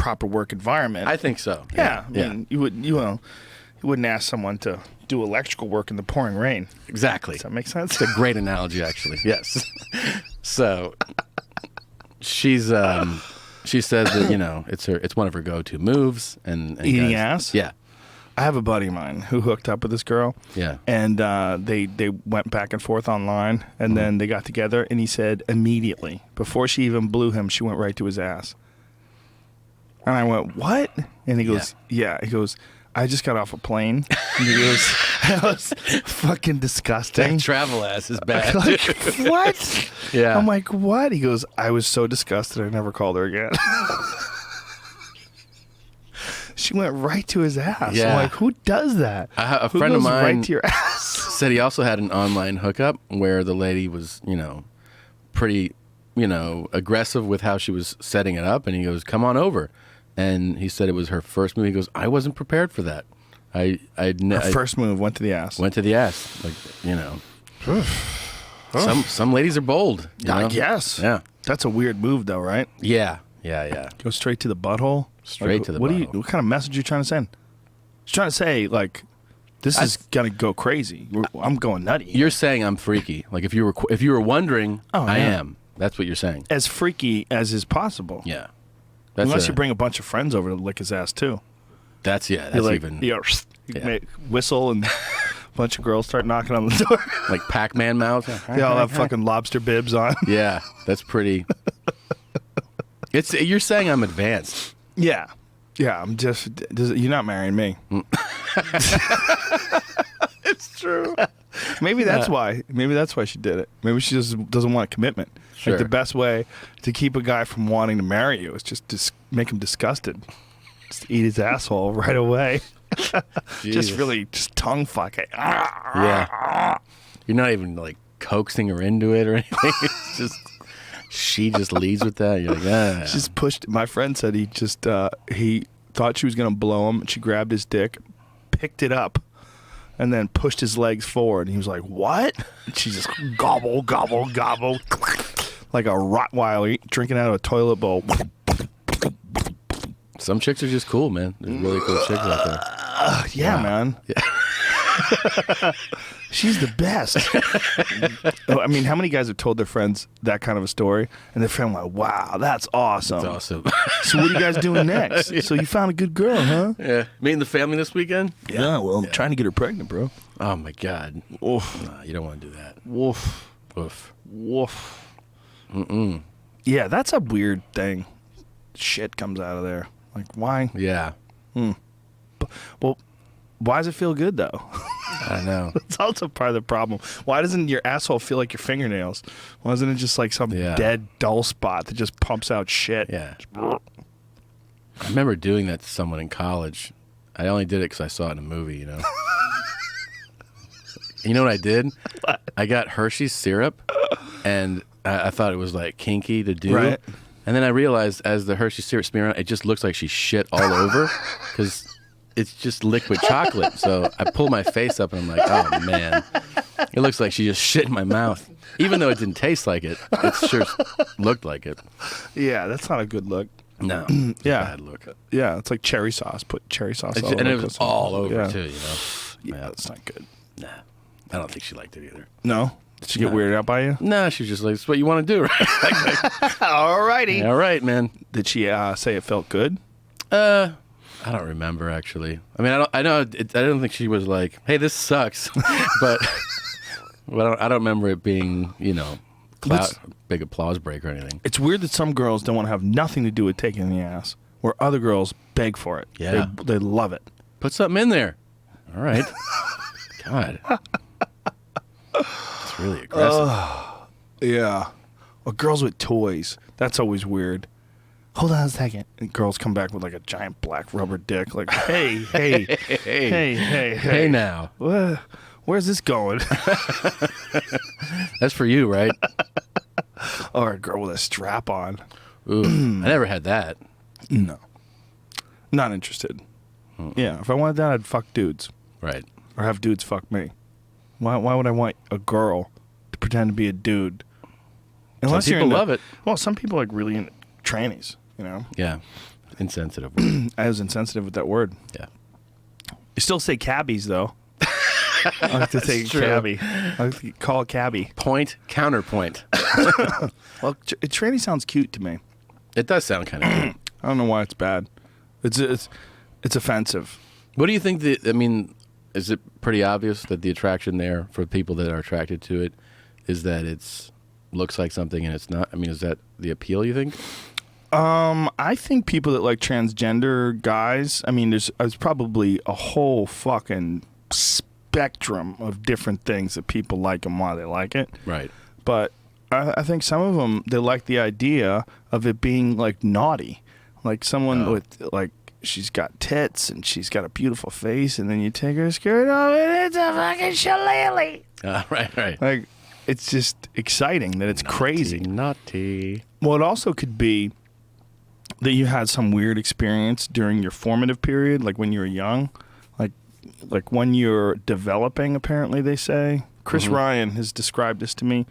proper work environment. I think so. Yeah, I mean, you wouldn't ask someone to do electrical work in the pouring rain. Exactly. Does that make sense? It's a great analogy, actually. Yes. So she says that it's one of her go-to moves and Eating guys, ass. Yeah. I have a buddy of mine who hooked up with this girl. Yeah. And they went back and forth online, and then they got together, and he said immediately, before she even blew him, she went right to his ass. And I went, what? And he goes, yeah. He goes, I just got off a plane. And he goes, that was fucking disgusting. That travel ass is bad. Like, what? Yeah. I'm like, what? He goes, I was so disgusted, I never called her again. She went right to his ass. Yeah. I'm like, who does that? A Who friend of goes mine right to your ass. said he also had an online hookup where the lady was, pretty, aggressive with how she was setting it up. And he goes, come on over. And he said it was her first move. He goes, I wasn't prepared for that. Her first move went to the ass. Went to the ass. Like, some ladies are bold. I guess. Yeah. That's a weird move, though, right? Yeah. Go straight to the butthole. Straight to the butthole. What kind of message are you trying to send? She's trying to say, like, this is gonna go crazy. I'm going nutty. You're saying I'm freaky. Like if you were wondering, I am. That's what you're saying. As freaky as is possible. Yeah. Unless you bring a bunch of friends over to lick his ass too. That's like, even. You whistle and a bunch of girls start knocking on the door. Like Pac-Man mouth. They all have fucking lobster bibs on. Yeah, that's pretty. You're saying I'm advanced. Yeah. I'm just. You're not marrying me. It's true. Maybe that's why. Maybe that's why she did it. Maybe she just doesn't want commitment. Sure. Like the best way to keep a guy from wanting to marry you is just make him disgusted. Just eat his asshole right away. Just really just tongue fuck it. Yeah. You're not even like coaxing her into it or anything. It's just she just leads with that. You're like, ah. She's pushed. My friend said he thought she was gonna blow him, and she grabbed his dick, picked it up, and then pushed his legs forward. And he was like, "What?" And she just gobble, gobble, gobble, like a Rottweiler drinking out of a toilet bowl. Some chicks are just cool, man. There's really cool chicks out there. Yeah, man. Yeah. She's the best. I mean, how many guys have told their friends that kind of a story, and their friend went, "Wow, that's awesome." That's awesome. So what are you guys doing next? Yeah. So you found a good girl, huh? Yeah. Meeting the family this weekend? Yeah. Well, I'm trying to get her pregnant, bro. Oh my God. Oof. Nah, you don't want to do that. Woof. Woof. Woof. Mm-mm. Yeah, that's a weird thing. Shit comes out of there. Like, why? Yeah. Well, why does it feel good, though? I know. That's also part of the problem. Why doesn't your asshole feel like your fingernails? Why isn't it just like some dead, dull spot that just pumps out shit? Yeah. I remember doing that to someone in college. I only did it because I saw it in a movie, You know what I did? What? I got Hershey's syrup, and I thought it was like kinky to do. Right. And then I realized as the Hershey syrup smear on, it just looks like she shit all over because it's just liquid chocolate. So I pull my face up and I'm like, oh man, it looks like she just shit in my mouth. Even though it didn't taste like it, it sure looked like it. Yeah, that's not a good look. No. It's a bad look. Yeah, it's like cherry sauce. Put cherry sauce all over. And it was all over too, Yeah, that's not good. Nah. I don't think she liked it either. No? Did she get weirded out by you? No, she was just like, it's what you want to do, right? All righty. All right, man. Did she say it felt good? I don't remember, actually. I mean, I don't think she was like, hey, this sucks. but I don't remember it being, big applause break or anything. It's weird that some girls don't want to have nothing to do with taking the ass, where other girls beg for it. Yeah. They love it. Put something in there. All right. God. It's really aggressive. Yeah. Or girls with toys. That's always weird. Hold on a second. And girls come back with like a giant black rubber dick. Like, hey. Hey now. Where's this going? That's for you, right? Or a girl with a strap on. Ooh, I never had that. No. Not interested. Yeah, if I wanted that, I'd fuck dudes. Right. Or have dudes fuck me. Why would I want a girl to pretend to be a dude? Unless some people love it. Well, some people like really into trannies, Yeah. Insensitive. I was insensitive with that word. Yeah. You still say cabbies, though. I like to say cabbie. I like to call it cabbie. Point, counterpoint. Well, tranny sounds cute to me. It does sound kind of cute. I don't know why it's bad. It's offensive. What do you think is it pretty obvious that the attraction there for people that are attracted to it is that it's looks like something and it's not? I mean, is that the appeal, you think? I think people that like transgender guys, I mean, there's probably a whole fucking spectrum of different things that people like and why they like it. Right. But I think some of them, they like the idea of it being like naughty. Like someone with like, she's got tits and she's got a beautiful face, and then you take her skirt off and it's a fucking shillelagh. Right. Like, it's just exciting that it's crazy. Naughty. Well, it also could be that you had some weird experience during your formative period, like when you were young, like when you're developing. Apparently, they say Chris Ryan has described this to me.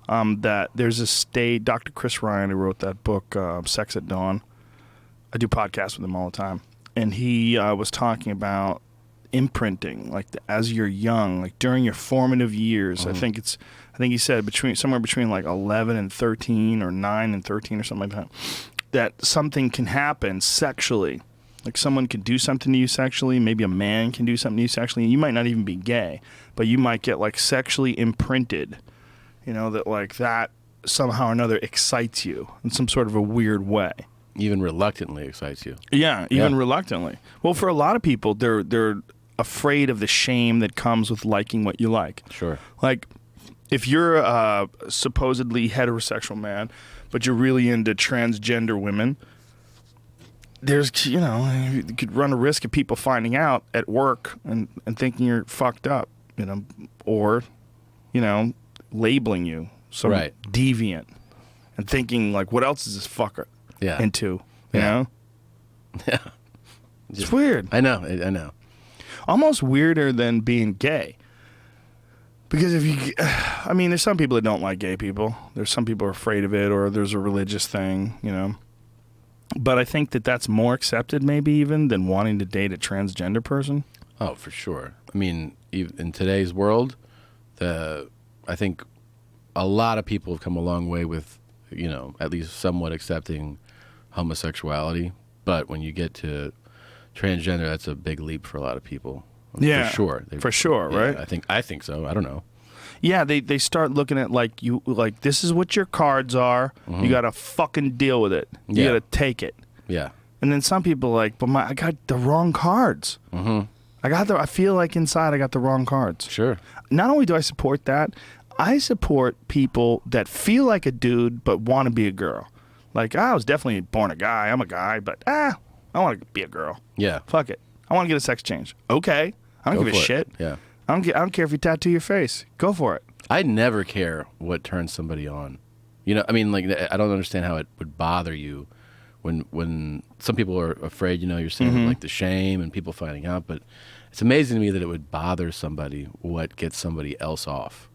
That there's a state. Dr. Chris Ryan, who wrote that book, Sex at Dawn. I do podcasts with him all the time, and he was talking about imprinting, like as you're young, like during your formative years. I think he said somewhere between like 11 and 13, or 9 and 13, or something like that something can happen sexually. Like someone can do something to you sexually, maybe a man can do something to you sexually, and you might not even be gay, but you might get like sexually imprinted. That like that somehow or another excites you in some sort of a weird way. Even reluctantly excites you. Yeah, even reluctantly. Well, for a lot of people, they're afraid of the shame that comes with liking what you like. Sure. Like, if you're a supposedly heterosexual man, but you're really into transgender women, there's, you could run a risk of people finding out at work and thinking you're fucked up, or, labeling you some deviant and thinking, like, what else is this fucker into, you know? Yeah. It's weird. I know. Almost weirder than being gay. Because there's some people that don't like gay people. There's some people who are afraid of it, or there's a religious thing, But I think that that's more accepted, maybe even, than wanting to date a transgender person. Oh, for sure. I mean, in today's world, I think a lot of people have come a long way with, at least somewhat accepting homosexuality. But when you get to transgender, that's a big leap for a lot of people. Yeah, for sure, right? I think so. I don't know. Yeah, they start looking at this is what your cards are. Mm-hmm. You got to fucking deal with it. You got to take it. Yeah. And then some people are like, but I got the wrong cards. Mm-hmm. I feel like inside I got the wrong cards. Sure. Not only do I support that, I support people that feel like a dude but want to be a girl. Like, I was definitely born a guy. I'm a guy, but I want to be a girl. Yeah. Fuck it. I want to get a sex change. Okay. I don't give a shit. Yeah. I don't care if you tattoo your face. Go for it. I never care what turns somebody on. I don't understand how it would bother you when some people are afraid, you're saying like the shame and people finding out, but it's amazing to me that it would bother somebody what gets somebody else off,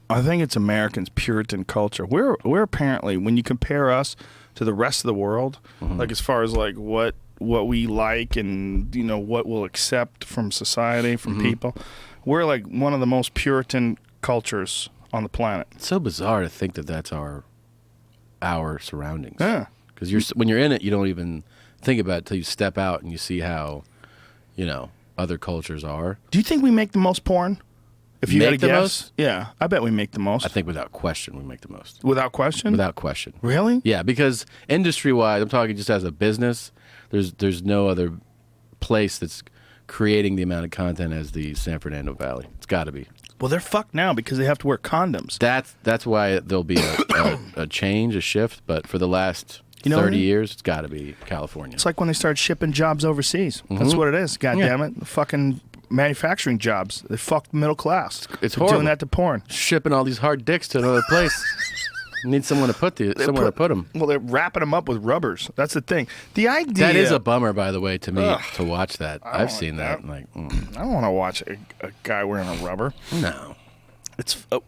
I think it's Americans' Puritan culture. We're apparently, when you compare us to the rest of the world, like as far as like what we like and what we'll accept from society, from people, we're like one of the most Puritan cultures on the planet. It's so bizarre to think that that's our surroundings. Yeah, because when you're in it, you don't even think about it until you step out and you see how other cultures are. Do you think we make the most porn? If you make got to the guess, most? Yeah, I bet we make the most. I think without question we make the most. Without question? Without question. Really? Yeah, because industry-wise, I'm talking just as a business, there's no other place that's creating the amount of content as the San Fernando Valley. It's got to be. Well, they're fucked now because they have to wear condoms. That's why there'll be a change, a shift, but for the last 30 years, it's got to be California. It's like when they started shipping jobs overseas. That's what it is. God damn it. The fucking manufacturing jobs. They fucked middle class. It's horrible. Doing that to porn. Shipping all these hard dicks to another place. Need someone to put them. Well, they're wrapping them up with rubbers. That's the thing. The idea That is a bummer, by the way, to me to watch that. I've seen that. Like, I don't want to watch a guy wearing a rubber. No.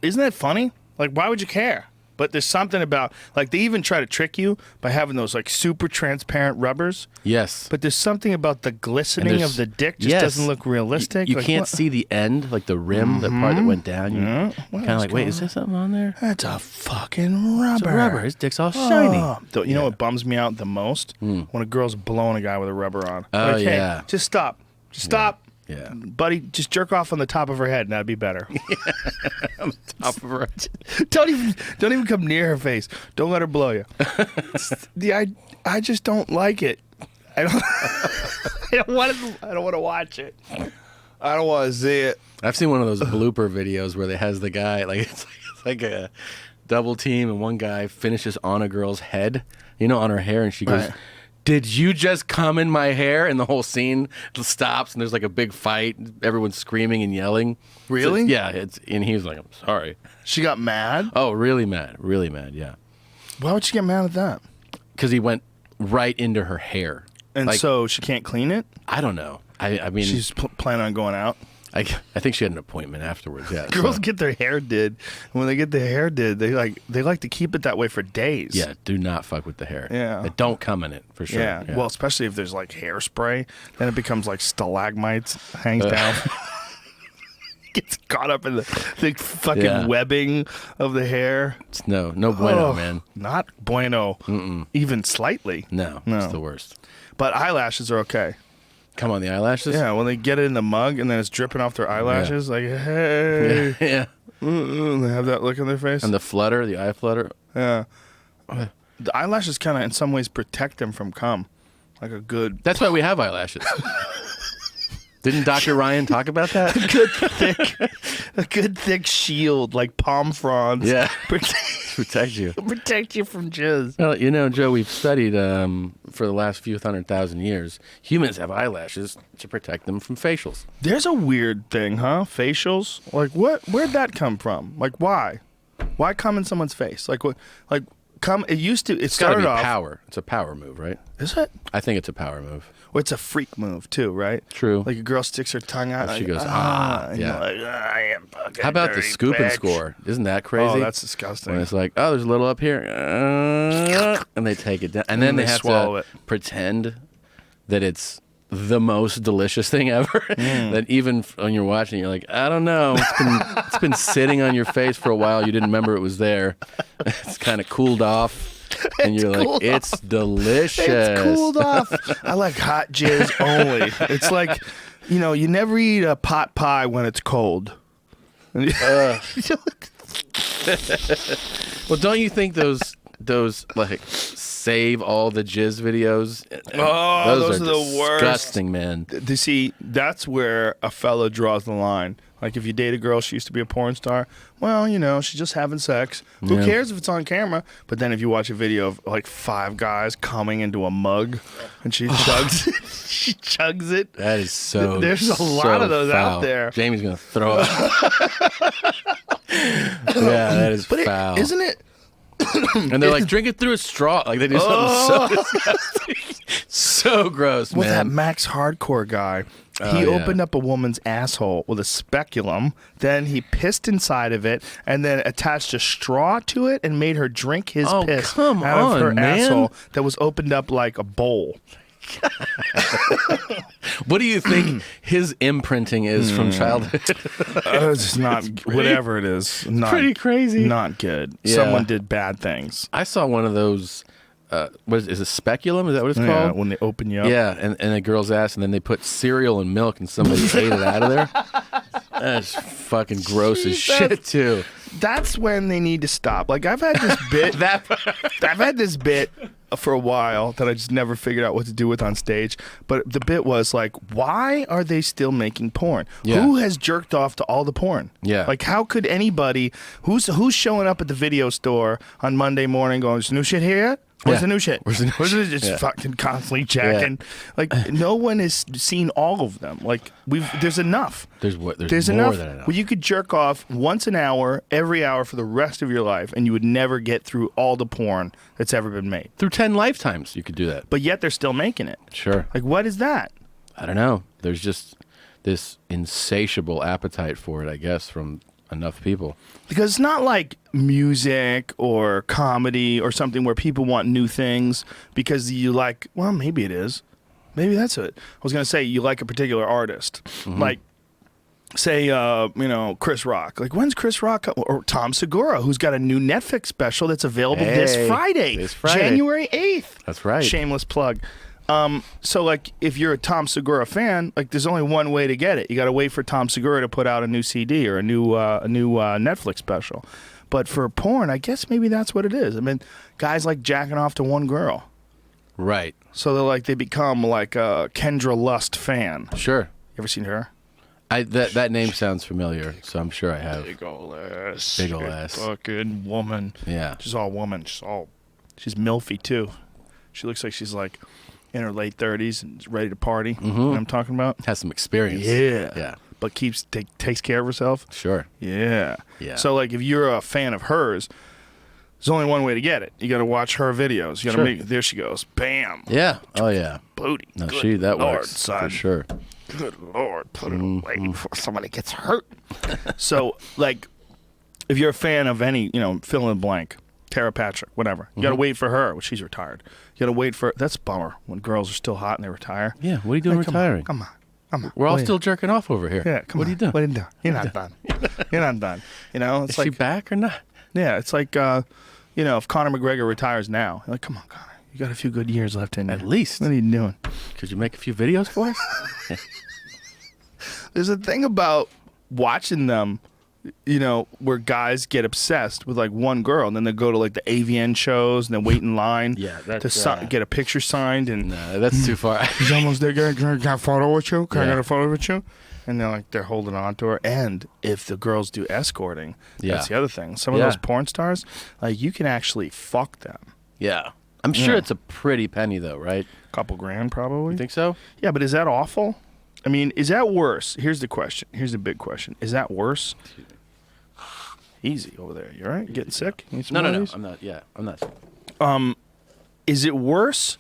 Isn't that funny? Like, why would you care? But there's something about, like, they even try to trick you by having those, like, super transparent rubbers. Yes. But there's something about the glistening of the dick just doesn't look realistic. You like, can't see the end, like the rim, the part that went down. You're kind of like, wait, is there something on there? That's a fucking rubber. It's a rubber. His dick's all shiny. You know what bums me out the most? When a girl's blowing a guy with a rubber on. Oh, like, yeah. Hey, just stop. Just stop. Yeah. Buddy, just jerk off on the top of her head and that'd be better. On the top of her. Don't even come near her face. Don't let her blow you. I just don't like it. I don't want to watch it. I don't want to see it. I've seen one of those blooper videos where they has the guy it's like a double team and one guy finishes on a girl's head, on her hair, and she goes, "Did you just come in my hair?" And the whole scene stops, and there's like a big fight. Everyone's screaming and yelling. Really? Yeah. And he was like, "I'm sorry." She got mad? Oh, really mad. Really mad, yeah. Why would she get mad at that? Because he went right into her hair. And so she can't clean it? I don't know. I mean... She's planning on going out? I think she had an appointment afterwards, yeah. Girls get their hair did. When they get their hair did, they like to keep it that way for days. Yeah, do not fuck with the hair. Yeah. But don't come in it, for sure. Yeah. Well, especially if there's like hairspray, then it becomes like stalagmites, hangs down. Gets caught up in the fucking webbing of the hair. It's no bueno, man. Not bueno. Even slightly. No, it's the worst. But eyelashes are okay. Come on, the eyelashes? Yeah, when they get it in the mug and then it's dripping off their eyelashes, like, hey. Yeah. They have that look on their face. And the flutter, the eye flutter. Yeah. The eyelashes kind of, in some ways, protect them from cum. Like a good... That's why we have eyelashes. Didn't Dr. Ryan talk about that? a good thick shield, like palm fronds. Yeah. Protect you. Protect you from jizz. Well, Joe, we've studied for the last few 100,000 years, humans have eyelashes to protect them from facials. There's a weird thing, huh? Facials? Like, where'd that come from? Like, why? Why cum in someone's face? Like, what? Like, cum, it started off... power. It's a power move, right? Is it? I think it's a power move. Well, it's a freak move, too, right? True. Like a girl sticks her tongue out. She goes, and yeah. you're like, I am fucking How about the dirty scoop and bitch. score? Isn't that crazy? Oh, that's disgusting. When it's like, oh, there's a little up here. And they take it down. And then they have to pretend that it's the most delicious thing ever. That even when you're watching, you're like, I don't know. It's been sitting on your face for a while. You didn't remember it was there. It's kind of cooled off. And you're like, it's delicious. It's cooled off. I like hot jizz only. It's like, you never eat a pot pie when it's cold. Well, don't you think those like save all the jizz videos? Oh, those are the worst. Disgusting, man. See, that's where a fella draws the line. Like, if you date a girl, she used to be a porn star, well, she's just having sex. Who cares if it's on camera? But then if you watch a video of, like, 5 guys coming into a mug, and she chugs it, she chugs it. That is so There's a lot of those foul. out there. Jamie's going to throw up. Yeah, that is foul. Isn't it? And they're like, drink it through a straw. Like, they do something so disgusting. So gross, man. Well, that Max Hardcore guy, he opened up a woman's asshole with a speculum, then he pissed inside of it, and then attached a straw to it and made her drink his piss out of her asshole that was opened up like a bowl. What do you think his imprinting is from childhood? It's not, whatever it is. Not, pretty crazy. Not good. Yeah. Someone did bad things. I saw one of those, what is it, speculum? Is that what it's Yeah, called? when they open you up. Yeah, and a girl's ass, and then they put cereal and milk, and somebody ate it out of there. That's fucking gross as shit, too. That's when they need to stop. Like, I've had this bit. I've had this bit for a while that I just never figured out what to do with on stage. But the bit was like, why are they still making porn? Yeah. Who has jerked off to all the porn? Yeah. Like, how could anybody who's showing up at the video store on Monday morning going, is new shit here yet? Where's Yeah. the new shit? Where's the new Where's it? shit? Just Yeah. fucking constantly checking. Like no one has seen all of them. Like there's enough. There's There's more enough. than enough. Well, you could jerk off once an hour, every hour for the rest of your life, and you would never get through all the porn that's ever been made. Through 10 lifetimes, you could do that. But yet they're still making it. Sure. Like what is that? I don't know. There's just this insatiable appetite for it, I guess, from enough people. Because it's not like music or comedy or something where people want new things because you like, well, maybe it is. Maybe that's it. I was going to say you like a particular artist. Like, say, Chris Rock. Like, when's Chris Rock? Or Tom Segura, who's got a new Netflix special that's available this Friday. January 8th. That's right. Shameless plug. So, like, if you're a Tom Segura fan, like, there's only one way to get it. You got to wait for Tom Segura to put out a new CD or a new Netflix special. But for porn, I guess maybe that's what it is. I mean, guys like jacking off to one girl. Right. So they become like a Kendra Lust fan. Sure. You ever seen her? That name sounds familiar, so I'm sure I have. Big ol' ass. Big ol' ass. Fucking woman. Yeah. She's all woman. She's milfy too. She looks like she's like in her late 30s and ready to party. You know what I'm talking about? Has some experience. Yeah. Yeah. But takes care of herself. Sure. Yeah. Yeah. So like if you're a fan of hers, there's only one way to get it. You got to watch her videos. You got to there she goes. Bam. Yeah. Oh yeah. Booty. No, Good that Lord, works son. for sure. Good Lord, put it away before somebody gets hurt. So, like, if you're a fan of any, fill in the blank, Tara Patrick, whatever, you got to wait for her when she's retired. You got to wait for, that's a bummer when girls are still hot and they retire. Yeah. What are you doing Hey, retiring? Come on. We're all What are still jerking off over here. Yeah, come on. What are you doing? What are you doing? You're not done. You're not done. It's Is like, she back or not? yeah, it's like, if Conor McGregor retires now, you're like, come on, Conor. You got a few good years left in you. At least. What are you doing? Could you make a few videos for us? There's a thing about watching them, where guys get obsessed with like one girl and then they go to like the AVN shows and then wait in line to get a picture signed and No, that's too far. he's almost there. Can I photo with you? Can I get a photo with you? And they're holding on to her. And if the girls do escorting, that's the other thing. Some of those porn stars, like you can actually fuck them. Yeah. I'm sure it's a pretty penny though, right? Couple grand probably. You think so? Yeah, but is that awful? I mean, is that worse? Here's the question. Here's the big question. Is that worse? Easy over there. You all right? Getting sick? Need some No. more of these? I'm not. Yeah, I'm not. Is it worse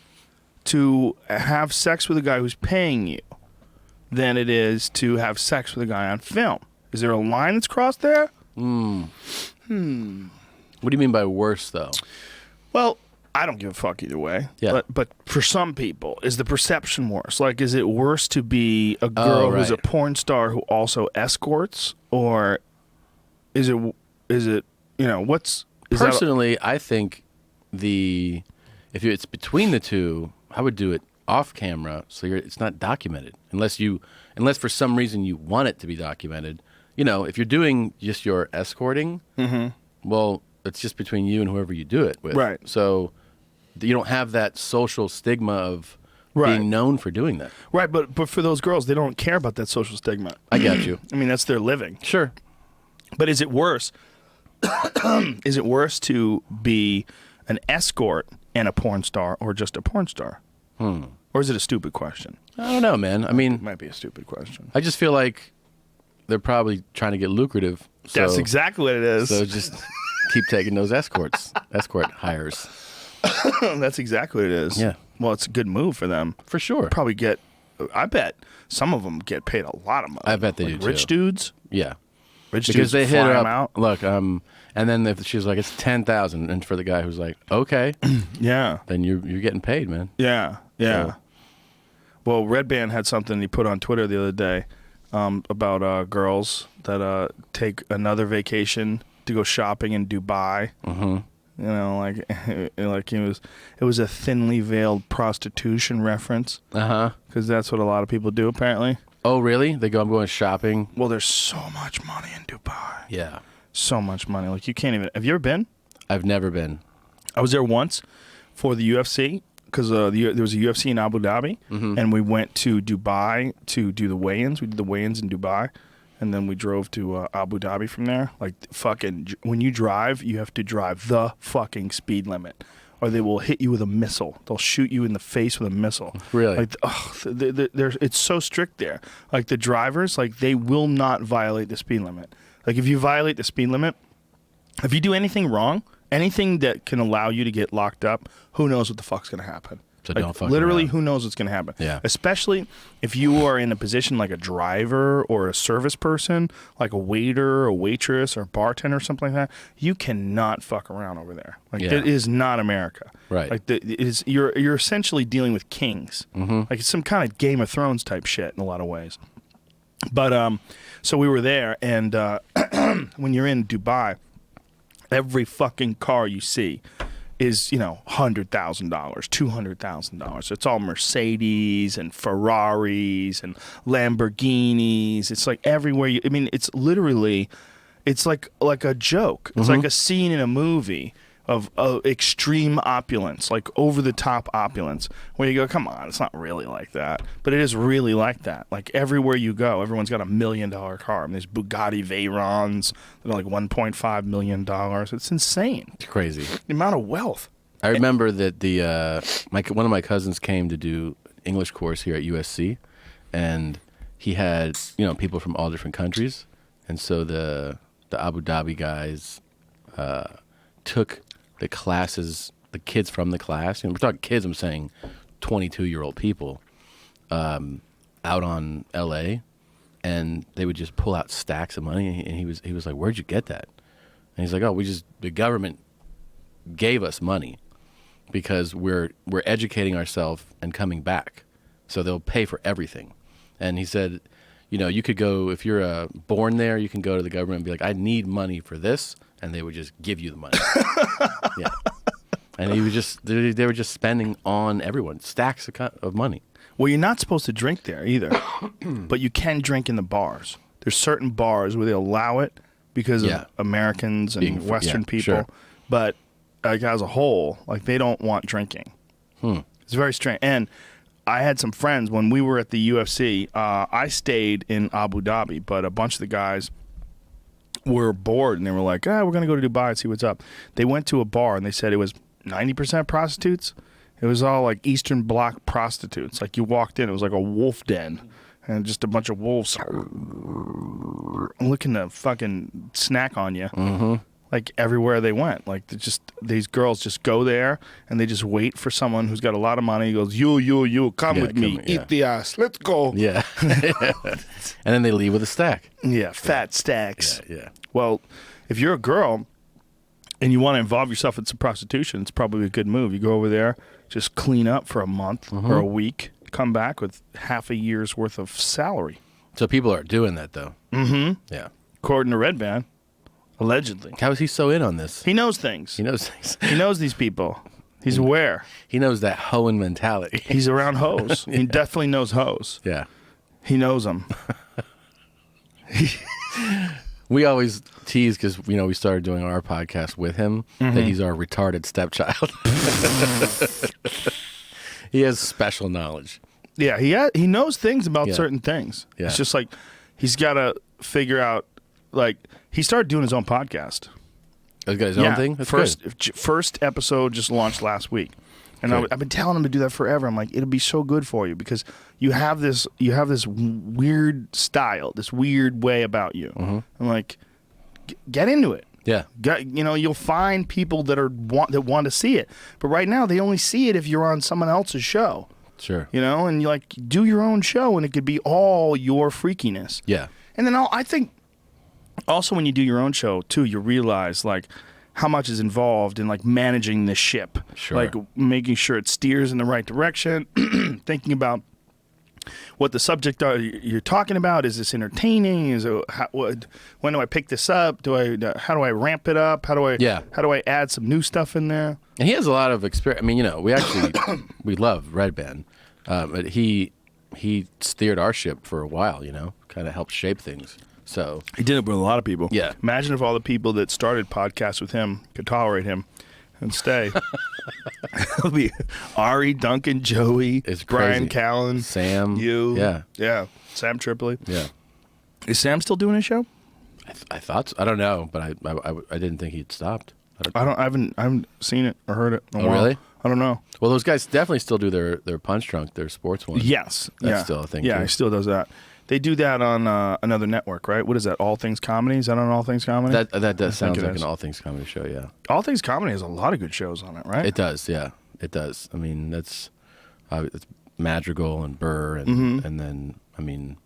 to have sex with a guy who's paying you than it is to have sex with a guy on film? Is there a line that's crossed there? What do you mean by worse though? Well, I don't give a fuck either way. Yeah. But for some people, is the perception worse? Like, is it worse to be a girl who's a porn star who also escorts, or is it what's Personally, I think if it's between the two, I would do it off camera so it's not documented unless for some reason you want it to be documented. If you're doing just your escorting, well, it's just between you and whoever you do it with. Right. So you don't have that social stigma of being known for doing that. Right, but for those girls, they don't care about that social stigma. I got you. I mean, that's their living. Sure. But is it worse? Is it worse to be an escort and a porn star, or just a porn star? Or is it a stupid question? I don't know, man. I mean, It might be a stupid question. I just feel like they're probably trying to get lucrative. So, That's exactly what it is. So just keep taking those escort hires. That's exactly what it is. Yeah. Well, it's a good move for them. For sure. Probably I bet some of them get paid a lot of money. I bet they do, Rich too. dudes. Yeah. Rich Because dudes they hit fly her them up. out. Look, and then if she's like, it's 10,000, and for the guy who's like, okay, Yeah. then you're getting paid, man. Yeah. Yeah. Well, Red Band had something he put on Twitter the other day about girls that take another vacation to go shopping in Dubai. Mm-hmm. It was a thinly veiled prostitution reference. Because that's what a lot of people do, apparently. Oh, really? They go, I'm going shopping. Well, there's so much money in Dubai. Yeah. So much money. Like, you can't even... Have you ever been? I've never been. I was there once for the UFC, because there was a UFC in Abu Dhabi, and we went to Dubai to do the weigh-ins. We did the weigh-ins in Dubai, and then we drove to Abu Dhabi from there. Like, fucking... When you drive, you have to drive the fucking speed limit. or they will hit you with a missile. They'll shoot you in the face with a missile. Really? Like, it's so strict there. Like the drivers, like they will not violate the speed limit. Like if you violate the speed limit, if you do anything wrong, anything that can allow you to get locked up, who knows what the fuck's going to happen. So like, don't fuck literally, around. who knows what's going to happen? Yeah. Especially if you are in a position like a driver or a service person, like a waiter, a waitress, or a bartender, or something like that. You cannot fuck around over there. Like Yeah. it is not America. Right. Like you're essentially dealing with kings. Mm-hmm. Like it's some kind of Game of Thrones type shit in a lot of ways. But so we were there, and when you're in Dubai, every fucking car you see is, $100,000, $200,000. It's all Mercedes and Ferraris and Lamborghinis. It's like everywhere it's literally, it's like a joke. It's like a scene in a movie of extreme opulence, like over the top opulence, where you go, come on, it's not really like that. But it is really like that. Like everywhere you go, everyone's got $1 million car. I mean, there's Bugatti Veyrons that are like $1.5 million. It's insane. It's crazy. The amount of wealth. I remember that one of my cousins came to do English course here at USC, and he had people from all different countries, and so the Abu Dhabi guys took the kids from the class. We're talking kids. I'm saying 22-year-old people out on LA, and they would just pull out stacks of money. And he was like, "Where'd you get that?" And he's like, "Oh, the government gave us money because we're educating ourselves and coming back, so they'll pay for everything." And he said, you could go, if you're born there, you can go to the government and be like, "I need money for this," and they would just give you the money. Yeah. And they were just spending on everyone stacks of money. Well, you're not supposed to drink there either, but you can drink in the bars. There's certain bars where they allow it because of Americans and Western people, sure. But like as a whole, like they don't want drinking. It's very strange. And I had some friends when we were at the UFC. I stayed in Abu Dhabi, but a bunch of the guys were bored and they were like, we're going to go to Dubai and see what's up. They went to a bar and they said it was 90% prostitutes. It was all like Eastern Bloc prostitutes. Like you walked in, it was like a wolf den and just a bunch of wolves looking to fucking snack on you. Mm-hmm. Like everywhere they went. Like these girls just go there and they just wait for someone who's got a lot of money. He goes, you, come with me, eat the ass, let's go. Yeah. And then they leave with a stack. Yeah, fat stacks. Yeah. Well, if you're a girl and you want to involve yourself in some prostitution, it's probably a good move. You go over there, just clean up for a month or a week, come back with half a year's worth of salary. So people are doing that, though. Mm-hmm. Yeah. According to Red Band, allegedly. How is he so in on this? He knows things. He knows things. He knows these people. He's aware. He knows that hoeing mentality. He's around hoes. He definitely knows hoes. Yeah. He knows them. We always tease because, we started doing our podcast with him, that he's our retarded stepchild. He has special knowledge. Yeah, he knows things about certain things. Yeah. It's just like he's got to figure out, like, he started doing his own podcast. He's got his own thing? That's First episode just launched last week. And I've been telling him to do that forever. I'm like, it'll be so good for you because you have this weird style, this weird way about you. I'm like, get into it. Yeah. You'll find people that want to see it. But right now, they only see it if you're on someone else's show. Sure. And you do your own show, and it could be all your freakiness. Yeah. And then I think also when you do your own show too, you realize how much is involved in managing the ship. Sure. Making sure it steers in the right direction, thinking about what the subject you're talking about. Is this entertaining? When do I pick this up? How do I ramp it up? How do I add some new stuff in there? And he has a lot of experience. I mean, we actually we love Red Band, but he steered our ship for a while. Kind of helped shape things. So he did it with a lot of people. Yeah. Imagine if all the people that started podcasts with him could tolerate him and stay. It'll be Ari, Duncan, Joey, Brian Callen, Sam, you. Yeah. Sam Tripoli. Yeah. Is Sam still doing his show? I thought so. I don't know, but I didn't think he'd stopped. I haven't seen it or heard it. In a while. Really? I don't know. Well, those guys definitely still do their Punch Drunk, their sports one. Yes. That's still a thing, Yeah, too. he still does that. They do that on another network, right? What is that? All Things Comedy? Is that on All Things Comedy? That does sound like is. an All Things Comedy show, yeah. All Things Comedy has a lot of good shows on it, right? It does, yeah. It does. I mean, it's Madrigal and Burr, and Mm-hmm. and then I mean,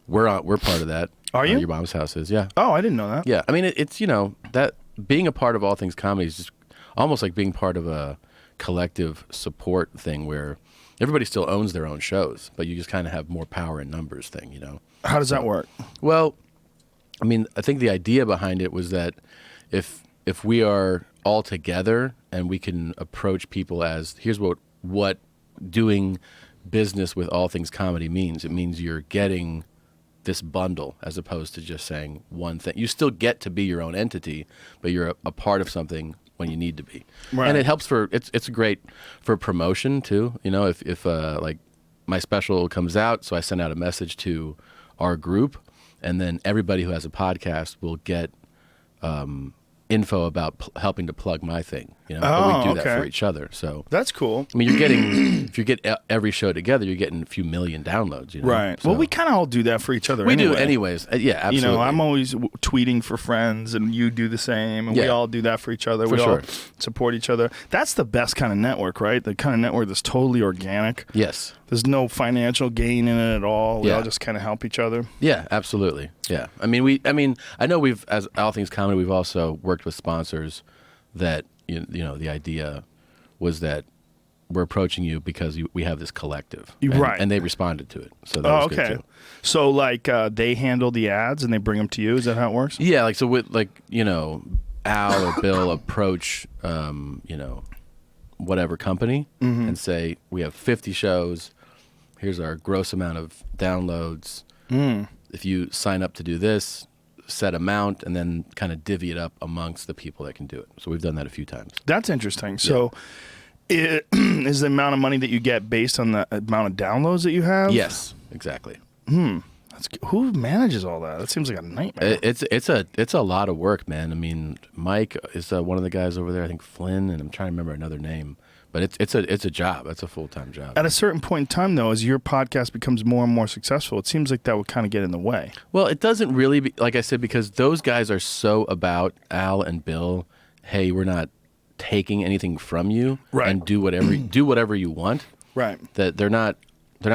we're part of that. Are you? Your Mom's House is, yeah. Oh, I didn't know that. Yeah, I mean, it's that being a part of All Things Comedy is just almost like being part of a collective support thing where everybody still owns their own shows, but you just kind of have more power in numbers thing, How does that work? Well, I mean, I think the idea behind it was that if we are all together and we can approach people as here's what doing business with All Things Comedy means. It means you're getting this bundle as opposed to just saying one thing. You still get to be your own entity, but you're a part of something when you need to be. Right. And it helps it's great for promotion too. If like my special comes out, so I send out a message to our group, and then everybody who has a podcast will get info about helping to plug my thing. But we do that for each other. So That's cool. I mean, you're getting if you get every show together, you're getting a few million downloads. Right. So Well, we kind of all do that for each other we anyway. do anyways. Yeah, absolutely. I'm always tweeting for friends, and you do the same, and we Yeah. all do that for each other. For we all sure. support each other. That's the best kind of network, right? The kind of network that's totally organic. Yes. There's no financial gain in it at all. We Yeah. all just kind of help each other. Yeah, absolutely. Yeah. I mean, I know we've, as All Things Comedy, we've also worked with sponsors that, the idea was that we're approaching you because we have this collective. Right. And they responded to it. So that was good too. So, they handle the ads and they bring them to you? Is that how it works? Yeah, like, so with, Al or Bill approach, whatever company and say, we have 50 shows. Here's our gross amount of downloads. If you sign up to do this, set amount, and then kind of divvy it up amongst the people that can do it. So we've done that a few times. That's interesting. So, is the amount of money that you get based on the amount of downloads that you have? Yes, exactly. Who manages all that? That seems like a nightmare. It's a lot of work, man. I mean, Mike is one of the guys over there. I think Flynn, and I'm trying to remember another name. But it's a job. It's a full-time job. At a certain point in time, though, as your podcast becomes more and more successful, it seems like that would kind of get in the way. Well, it doesn't really, like I said, because those guys are so about Al and Bill. Hey, we're not taking anything from you, Right. and do whatever you want. Right. That they're not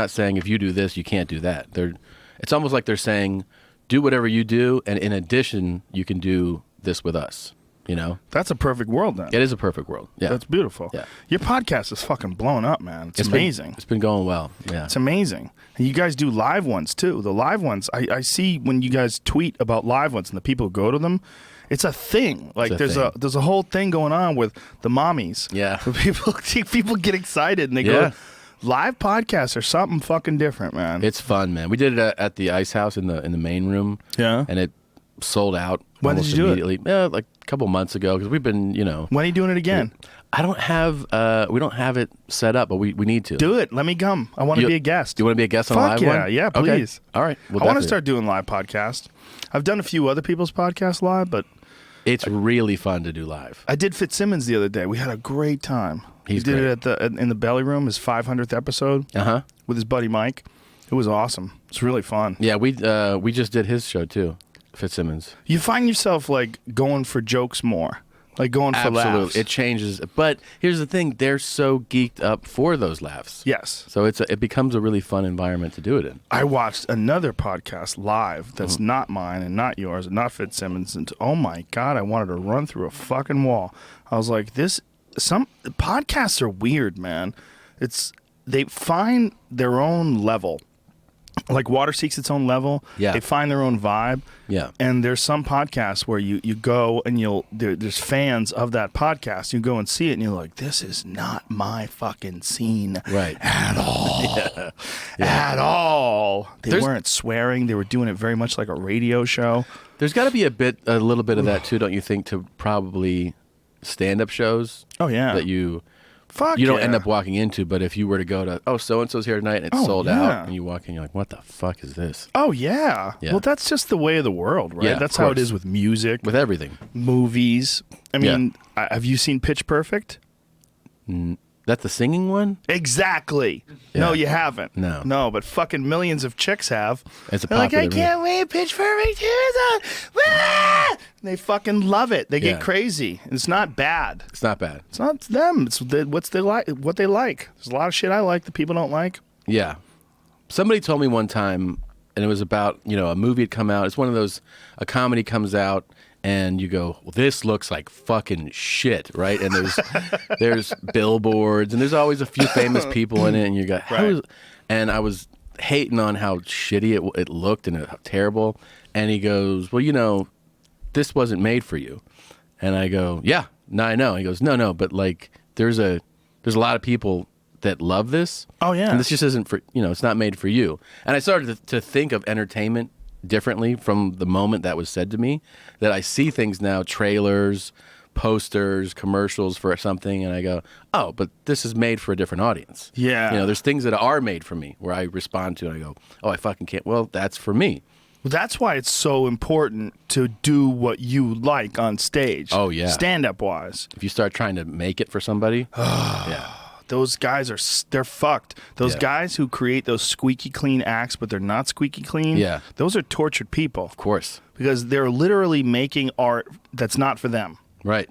saying if you do this, you can't do that. It's almost like they're saying, do whatever you do, and in addition, you can do this with us. That's a perfect world, then. It is a perfect world. Yeah, That's beautiful. Yeah. Your podcast is fucking blowing up, man. It's amazing. It's been going well. Yeah, It's amazing. And you guys do live ones, too. The live ones, I see when you guys tweet about live ones and the people who go to them, it's a thing. Like, there's a whole thing going on with the mommies. Yeah. Where people get excited and they go, live podcasts are something fucking different, man. it's fun, man. We did it at the Ice House in the main room. Yeah. and it sold out. When did almost you do it? immediately. Yeah, like a couple months ago, because we've been, When are you doing it again? I don't have, we don't have it set up, but we need to. Do it. Let me come. I want to be a guest. Do you want to be a guest on a Fuck live yeah. one? Yeah, Okay. please. All right. Well, I want to definitely. start doing live podcasts. I've done a few other people's podcasts live, but It's really fun to do live. I did Fitzsimmons the other day. We had a great time. He's he did great. it in the Belly Room, his 500th episode with his buddy Mike. It was awesome. It's really fun. Yeah, we just did his show too, Fitzsimmons. You find yourself going for jokes more, going for laughs. Absolutely, it changes. But here's the thing: they're so geeked up for those laughs. Yes. So it becomes a really fun environment to do it in. I watched another podcast live that's not mine and not yours and not Fitzsimmons, and oh my God, I wanted to run through a fucking wall. I was like, some podcasts are weird, man. They find their own level. Like Water Seeks its own level. Yeah. They find their own vibe. Yeah. And there's some podcasts where you go and there's fans of that podcast. You go and see it and you're like, this is not my fucking scene Right. at all. At all. They weren't swearing. They were doing it very much like a radio show. There's got to be a little bit of that too, don't you think? To probably stand-up shows. Oh, yeah. That you Fuck you don't yeah. end up walking into. But if you were to go to, so and so's here tonight, and it's sold out, and you walk in, you're like, what the fuck is this? Oh yeah. Well, that's just the way of the world, right? Yeah, That's of how it course. is with music, With everything. movies. I mean, have you seen Pitch Perfect? That's the singing one? Exactly. Yeah. No, you haven't. No. But fucking millions of chicks have. It's a They're like, popular I can't wait, Pitch Perfect 2 is on. Ah! They fucking love it. They get crazy. It's not bad. It's not bad. It's not them. It's what they like. There's a lot of shit I like that people don't like. Yeah. Somebody told me one time, and it was about, a movie had come out. It's one of those, a comedy comes out, and you go, well, this looks like fucking shit, right? And there's billboards, and there's always a few famous people in it, and you go, and I was hating on how shitty it looked and how terrible. And he goes, well, this wasn't made for you. And I go, yeah, no, I know. He goes, no, but like there's a lot of people that love this. Oh yeah. And this just isn't for, it's not made for you. And I started to think of entertainment differently from the moment that was said to me, that I see things now, trailers, posters, commercials for something, and I go, oh, but this is made for a different audience. Yeah. There's things that are made for me where I respond to and I go, oh, I fucking can't. Well, that's for me. Well, that's why it's so important to do what you like on stage. Oh, yeah. Stand-up wise. If you start trying to make it for somebody, yeah. Those guys they're fucked. Those guys who create those squeaky clean acts, but they're not squeaky clean. Yeah. Those are tortured people. Of course. Because they're literally making art that's not for them. Right.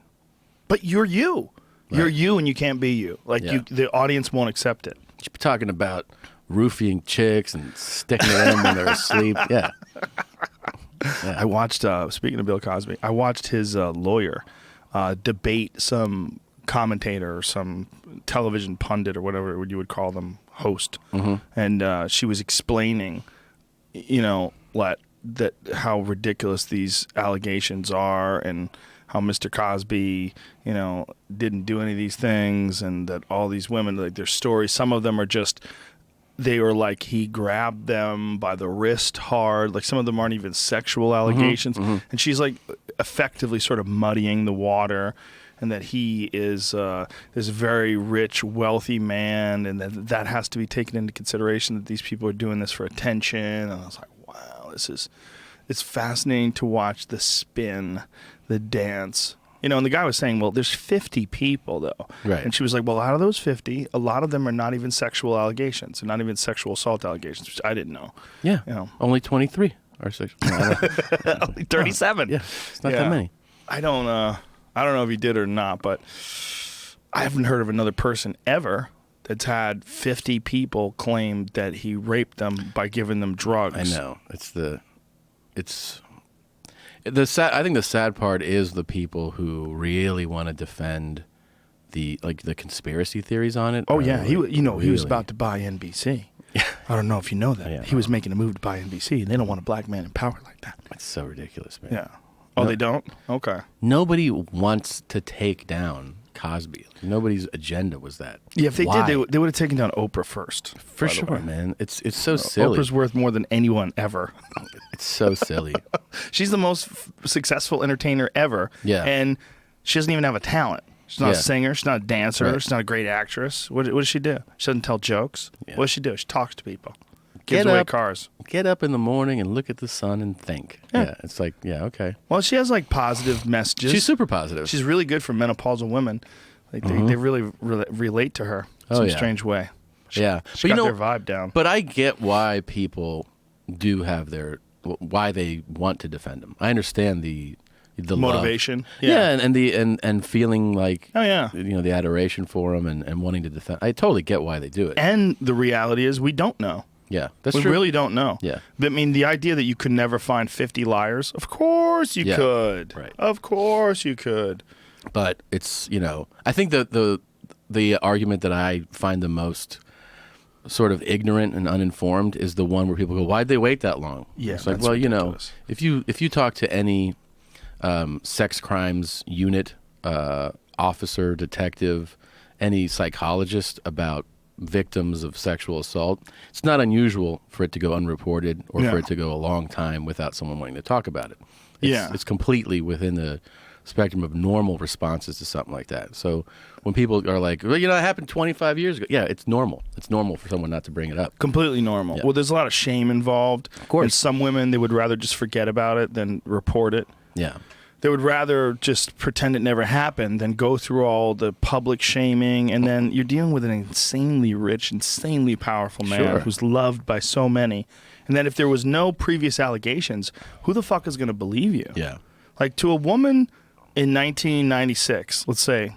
But you're you. Right. You're you, and you can't be you. Like the audience won't accept it. You should be talking about roofing chicks and sticking to them when they're asleep. Yeah. I watched, speaking of Bill Cosby, I watched his lawyer debate some commentator or some television pundit or whatever you would call them, host. Mm-hmm. And she was explaining, that how ridiculous these allegations are and how Mr. Cosby, didn't do any of these things, and that all these women, like their stories, some of them are just, they were like he grabbed them by the wrist hard. Like some of them aren't even sexual allegations. Mm-hmm. And she's like effectively sort of muddying the water, and that he is this very rich, wealthy man, and that has to be taken into consideration, that these people are doing this for attention. And I was like, wow, it's fascinating to watch the spin, the dance. And the guy was saying, well, there's 50 people, though. Right. And she was like, well, out of those 50, a lot of them are not even sexual allegations, and not even sexual assault allegations, which I didn't know. Yeah. Only 23 are sexual. Only 37. Yeah. It's not that many. I don't know if he did or not, but I haven't heard of another person ever that's had 50 people claim that he raped them by giving them drugs. I know. I think the sad part is the people who really want to defend the conspiracy theories on it. Oh yeah, he was really about to buy NBC. I don't know if you know that. Yeah, he was making a move to buy NBC, and they don't want a black man in power like that. It's so ridiculous, man. Yeah. Oh, they don't? Okay. Nobody wants to take down Cosby. Nobody's agenda was that. Yeah, if they Why? did, they would have taken down Oprah first. For by the sure, way. man. It's so silly. Oprah's worth more than anyone ever. It's so silly. She's the most successful entertainer ever. Yeah. And she doesn't even have a talent. She's not a Yeah. singer. She's not a dancer. Right. She's not a great actress. What does she do? She doesn't tell jokes. Yeah. What does she do? She talks to people. Gives Get away up. cars. Get up in the morning and look at the sun and think. Yeah, it's like, okay. Well, she has like positive messages. She's super positive. She's really good for menopausal women. Like they really relate to her in some strange way. Yeah. She got their vibe down. But I get why people do have why they want to defend him. I understand the motivation. Love. Yeah, and feeling like the the adoration for him and wanting to defend. I totally get why they do it. And the reality is we don't know. Yeah, that's we true. really don't know. Yeah. But, I mean, the idea that you could never find 50 liars, of course you could. Right. Of course you could. But it's, I think the argument that I find the most sort of ignorant and uninformed is the one where people go, why'd they wait that long? Yeah, it's like, that's well, ridiculous. if you talk to any sex crimes unit, officer, detective, any psychologist about victims of sexual assault, it's not unusual for it to go unreported or for it to go a long time without someone wanting to talk about it. It's completely within spectrum of normal responses to something like that. So when people are like, well, it happened 25 years ago. Yeah, it's normal. It's normal for someone not to bring it up. Completely normal. Yeah. Well, there's a lot of shame involved. Of course. And some women, they would rather just forget about it than report it. Yeah. They would rather just pretend it never happened than go through all the public shaming. And then you're dealing with an insanely rich, insanely powerful man who's loved by so many. And then if there was no previous allegations, who the fuck is going to believe you? Yeah. Like, to a woman in 1996, let's say,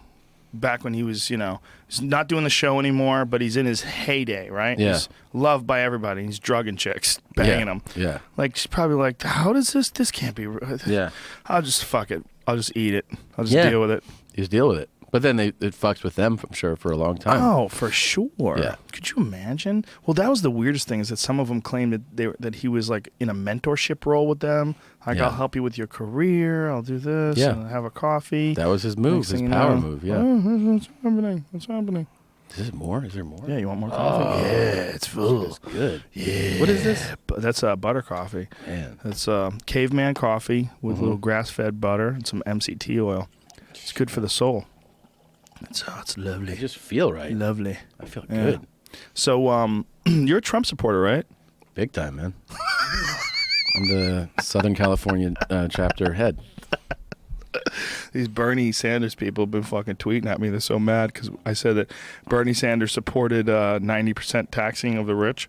back when he was, he's not doing the show anymore, but he's in his heyday, right? Yeah. He's loved by everybody. He's drugging chicks, banging them. Yeah. Like, she's probably like, how does this can't be. Yeah. I'll just fuck it. I'll just eat it. I'll just deal with it. You just deal with it. But then it fucks with them, I'm sure, for a long time. Oh, for sure. Yeah. Could you imagine? Well, that was the weirdest thing, is that some of them claimed that he was like in a mentorship role with them. Like, I'll help you with your career. I'll do this. Yeah. And have a coffee. That was his move, his power move. Yeah. Oh, what's happening? What's happening? Is there more? Is there more? Yeah, you want more coffee? Yeah, it's full. That's good. Yeah. What is this? That's butter coffee. Man. That's caveman coffee with a little grass-fed butter and some MCT oil. It's good for the soul. It's lovely. I just feel right. Lovely. I feel good. So, you're a Trump supporter, right? Big time, man. I'm the Southern California chapter head. These Bernie Sanders people have been fucking tweeting at me. They're so mad because I said that Bernie Sanders supported 90% taxing of the rich.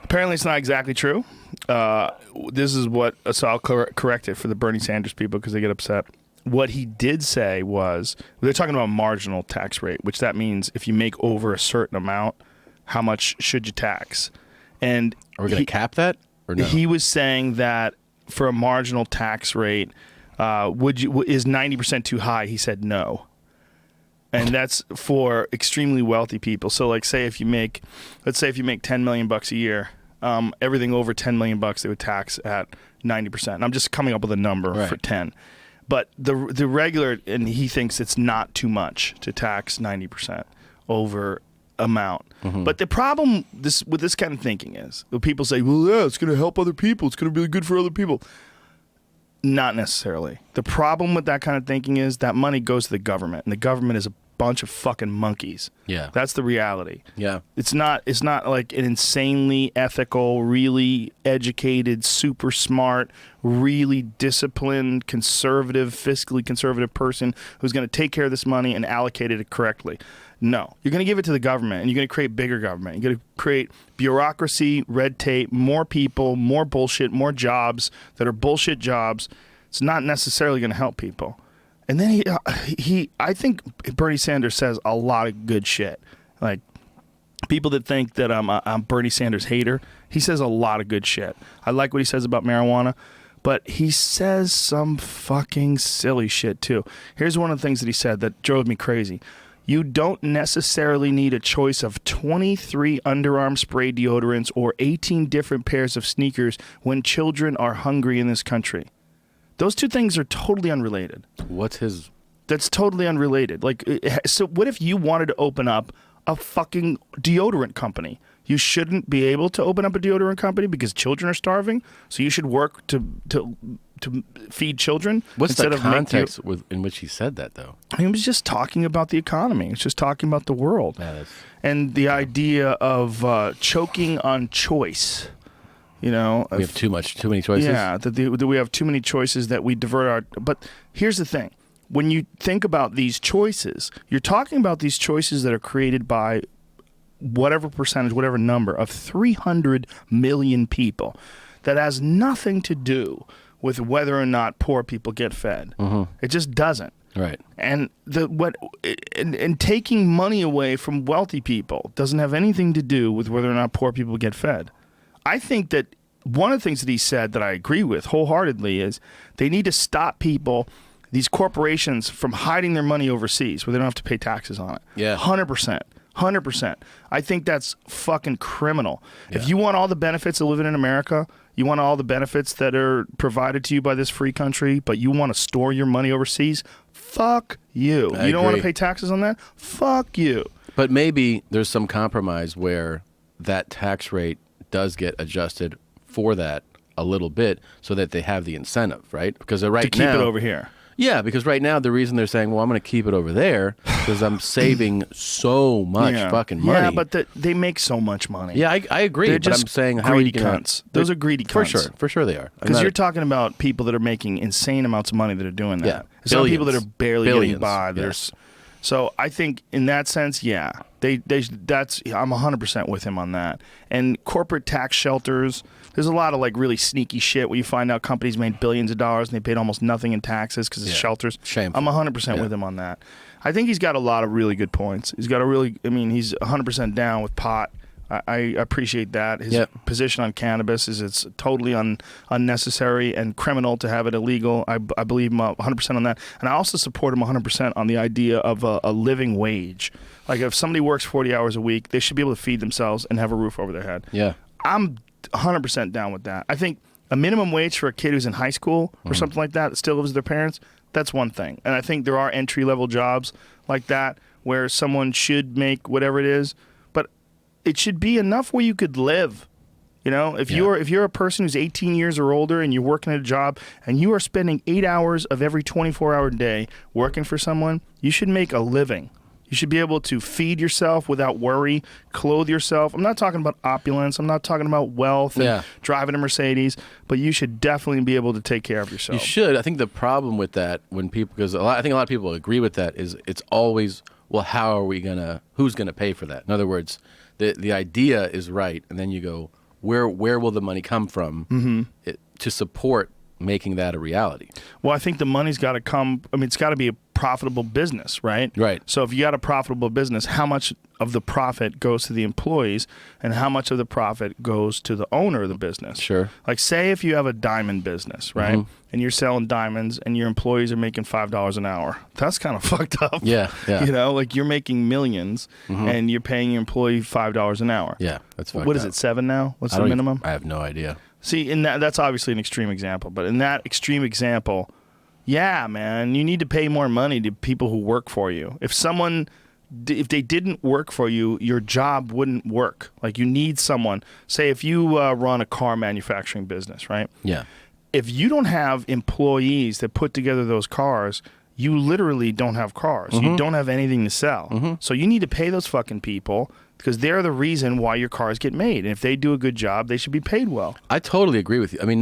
Apparently, it's not exactly true. This is what, so I'll correct it for the Bernie Sanders people because they get upset. What he did say was, they're talking about marginal tax rate, which that means if you make over a certain amount, how much should you tax? And are we going to cap that or no? He was saying that for a marginal tax rate, is 90% too high? He said no. And that's for extremely wealthy people. So like, let's say if you make $10 million a year, everything over $10 million they would tax at 90%. And I'm just coming up with a number for 10. But the regular, and he thinks it's not too much to tax 90% over amount. Mm-hmm. But the problem with this kind of thinking is, people say, well, yeah, it's going to help other people. It's going to be good for other people. Not necessarily. The problem with that kind of thinking is that money goes to the government, and the government is a bunch of fucking monkeys. Yeah. That's the reality. Yeah. It's not like an insanely ethical, really educated, super smart, really disciplined, conservative, fiscally conservative person who's going to take care of this money and allocate it correctly. No. You're going to give it to the government, and you're going to create bigger government. You're going to create bureaucracy, red tape, more people, more bullshit, more jobs that are bullshit jobs. It's not necessarily going to help people. And then I think Bernie Sanders says a lot of good shit. Like, people that think that I'm Bernie Sanders hater, he says a lot of good shit. I like what he says about marijuana, but he says some fucking silly shit too. Here's one of the things that he said that drove me crazy. You don't necessarily need a choice of 23 underarm spray deodorants or 18 different pairs of sneakers when children are hungry in this country. Those two things are totally unrelated. That's totally unrelated. Like, so what if you wanted to open up a fucking deodorant company? You shouldn't be able to open up a deodorant company because children are starving. So you should work to feed children. What's the context in which he said that, though? He was just talking about the economy. He was just talking about the world. And the idea of choking on choice. We have too many choices. Yeah, that we have too many choices that we divert our. But here's the thing: when you think about these choices, you're talking about these choices that are created by whatever percentage, whatever number of 300 million people. That has nothing to do with whether or not poor people get fed. Mm-hmm. It just doesn't. Right. And and taking money away from wealthy people doesn't have anything to do with whether or not poor people get fed. I think that one of the things that he said that I agree with wholeheartedly is they need to stop people, these corporations, from hiding their money overseas where they don't have to pay taxes on it. Yeah. 100%. 100%. I think that's fucking criminal. Yeah. If you want all the benefits of living in America, you want all the benefits that are provided to you by this free country, but you want to store your money overseas, fuck you. You don't want to pay taxes on that? Fuck you. But maybe there's some compromise where that tax rate does get adjusted for that a little bit so that they have the incentive, right? Because right now, to keep it over here. Yeah, because right now the reason they're saying, well, I'm going to keep it over there because I'm saving so much fucking money. Yeah, but they make so much money. Yeah, I agree. They're But just I'm saying, how are you greedy gonna, cunts. Those are greedy cunts. For sure they are. Because you're talking about people that are making insane amounts of money that are doing that. Yeah. It's not people that Billions. are barely Billions. getting by. Yes. So I think in that sense, yeah, I'm 100% with him on that. And corporate tax shelters, there's a lot of like really sneaky shit where you find out companies made billions of dollars and they paid almost nothing in taxes because of shelters. Shameful. I'm 100% with him on that. I think he's got a lot of really good points. He's 100% down with pot. I appreciate that. His position on cannabis is it's totally unnecessary and criminal to have it illegal. I believe him 100% on that. And I also support him 100% on the idea of a living wage. Like if somebody works 40 hours a week, they should be able to feed themselves and have a roof over their head. Yeah. I'm 100% down with that. I think a minimum wage for a kid who's in high school or something like that still lives with their parents, that's one thing. And I think there are entry-level jobs like that where someone should make whatever it is, it should be enough where you could live. You know, if you're a person who's 18 years or older and you're working at a job and you are spending 8 hours of every 24-hour day working for someone, you should make a living. You should be able to feed yourself without worry, clothe yourself. I'm not talking about opulence. I'm not talking about wealth and driving a Mercedes, but you should definitely be able to take care of yourself. You should. I think the problem with that when people, because I think a lot of people agree with that, is it's always, well, who's gonna pay for that? In other words, the idea is right, and then you go, where will the money come from to support making that a reality? Well, I think the money's got to come. I mean, it's got to be a profitable business, right? Right. So if you got a profitable business, how much of the profit goes to the employees and how much of the profit goes to the owner of the business? Sure. Like say if you have a diamond business, right? And you're selling diamonds and your employees are making $5 an hour. That's kind of fucked up. Yeah. You know, like you're making millions and you're paying your employee $5 an hour. Yeah, that's fucked What up. is it, 7 now? What's the don't minimum? I have no idea. See, that's obviously an extreme example, but in that extreme example, yeah, man, you need to pay more money to people who work for you. If they didn't work for you, your job wouldn't work. Like you need someone. Say if you run a car manufacturing business, right? Yeah. If you don't have employees that put together those cars, you literally don't have cars. You don't have anything to sell. So you need to pay those fucking people because they're the reason why your cars get made. And if they do a good job, they should be paid well. I totally agree with you. I mean,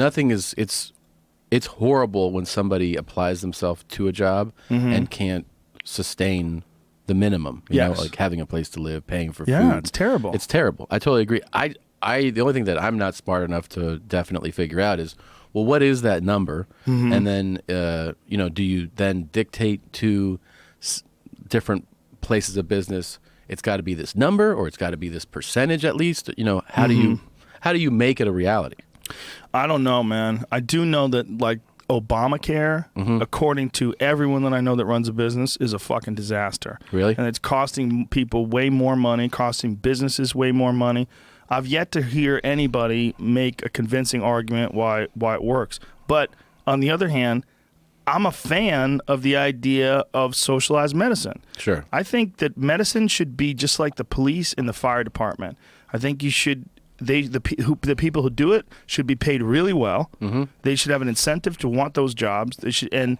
it's horrible when somebody applies themselves to a job and can't sustain the minimum. You know, like having a place to live, paying for food. Yeah, it's terrible. It's terrible. I totally agree. The only thing that I'm not smart enough to definitely figure out is, well, what is that number? And then, do you then dictate to different places of business, it's got to be this number or it's got to be this percentage at least? You know, how do you make it a reality? I don't know, man. I do know that, like, Obamacare, according to everyone that I know that runs a business, is a fucking disaster. Really? And it's costing people way more money, costing businesses way more money. I've yet to hear anybody make a convincing argument why it works. But on the other hand, I'm a fan of the idea of socialized medicine. Sure. I think that medicine should be just like the police and the fire department. I think you should. The people who do it should be paid really well. They should have an incentive to want those jobs. And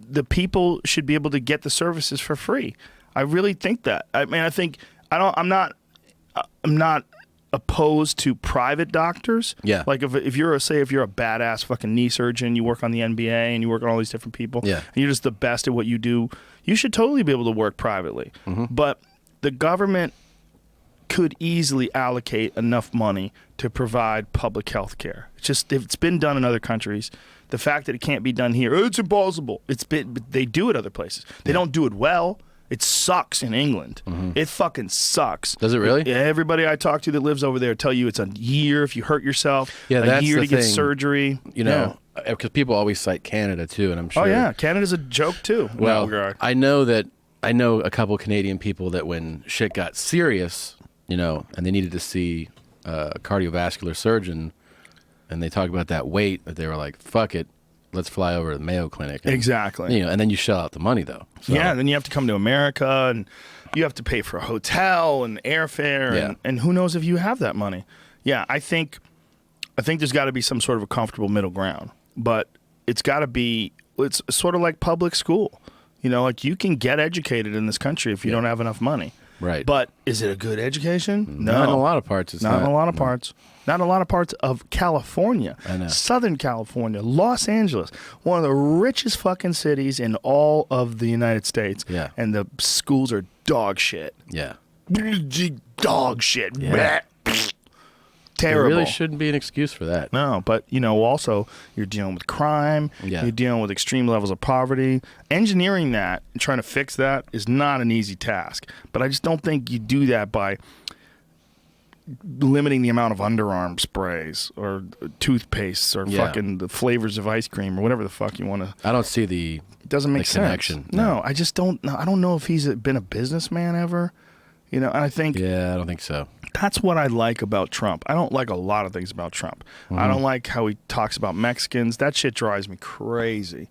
the people should be able to get the services for free. I really think that. I mean, I'm not opposed to private doctors. Yeah. Like if you're a badass fucking knee surgeon, you work on the NBA and you work on all these different people. Yeah. And you're just the best at what you do. You should totally be able to work privately. But the government could easily allocate enough money to provide public health care. It's been done in other countries. The fact that it can't be done here, it's impossible. They do it other places. They don't do it well. It sucks in England. It fucking sucks. Does it really? Everybody I talk to that lives over there tell you it's a year if you hurt yourself. Yeah, a that's year the to get thing. surgery. You know, because people always cite Canada too, and I'm sure. Oh yeah, Canada's a joke too. Well, in that regard. I know a couple Canadian people that when shit got serious, you know, and they needed to see a cardiovascular surgeon, and they talk about that weight, that they were like, fuck it, let's fly over to the Mayo Clinic. And, exactly. You know, and then you shell out the money, though. So, yeah, and then you have to come to America, and you have to pay for a hotel and airfare, and who knows if you have that money. Yeah, I think there's got to be some sort of a comfortable middle ground, but it's got to be it's sort of like public school. You know, like you can get educated in this country if you don't have enough money. Right. But is it a good education? No. Not in a lot of parts. It's not in a lot of no. parts. Not in a lot of parts of California. I know. Southern California, Los Angeles, one of the richest fucking cities in all of the United States. Yeah. And the schools are dog shit. Yeah. Dog shit. Yeah. Terrible. There really shouldn't be an excuse for that. No, but you know, also you're dealing with crime. Yeah. You're dealing with extreme levels of poverty. Engineering that and trying to fix that is not an easy task. But I just don't think you do that by limiting the amount of underarm sprays or toothpastes or fucking the flavors of ice cream or whatever the fuck you want to. I don't see the. It doesn't make the sense. connection. No, I just don't know. I don't know if he's been a businessman ever. You know, and I think Yeah, I don't think so. that's what I like about Trump. I don't like a lot of things about Trump. I don't like how he talks about Mexicans. That shit drives me crazy.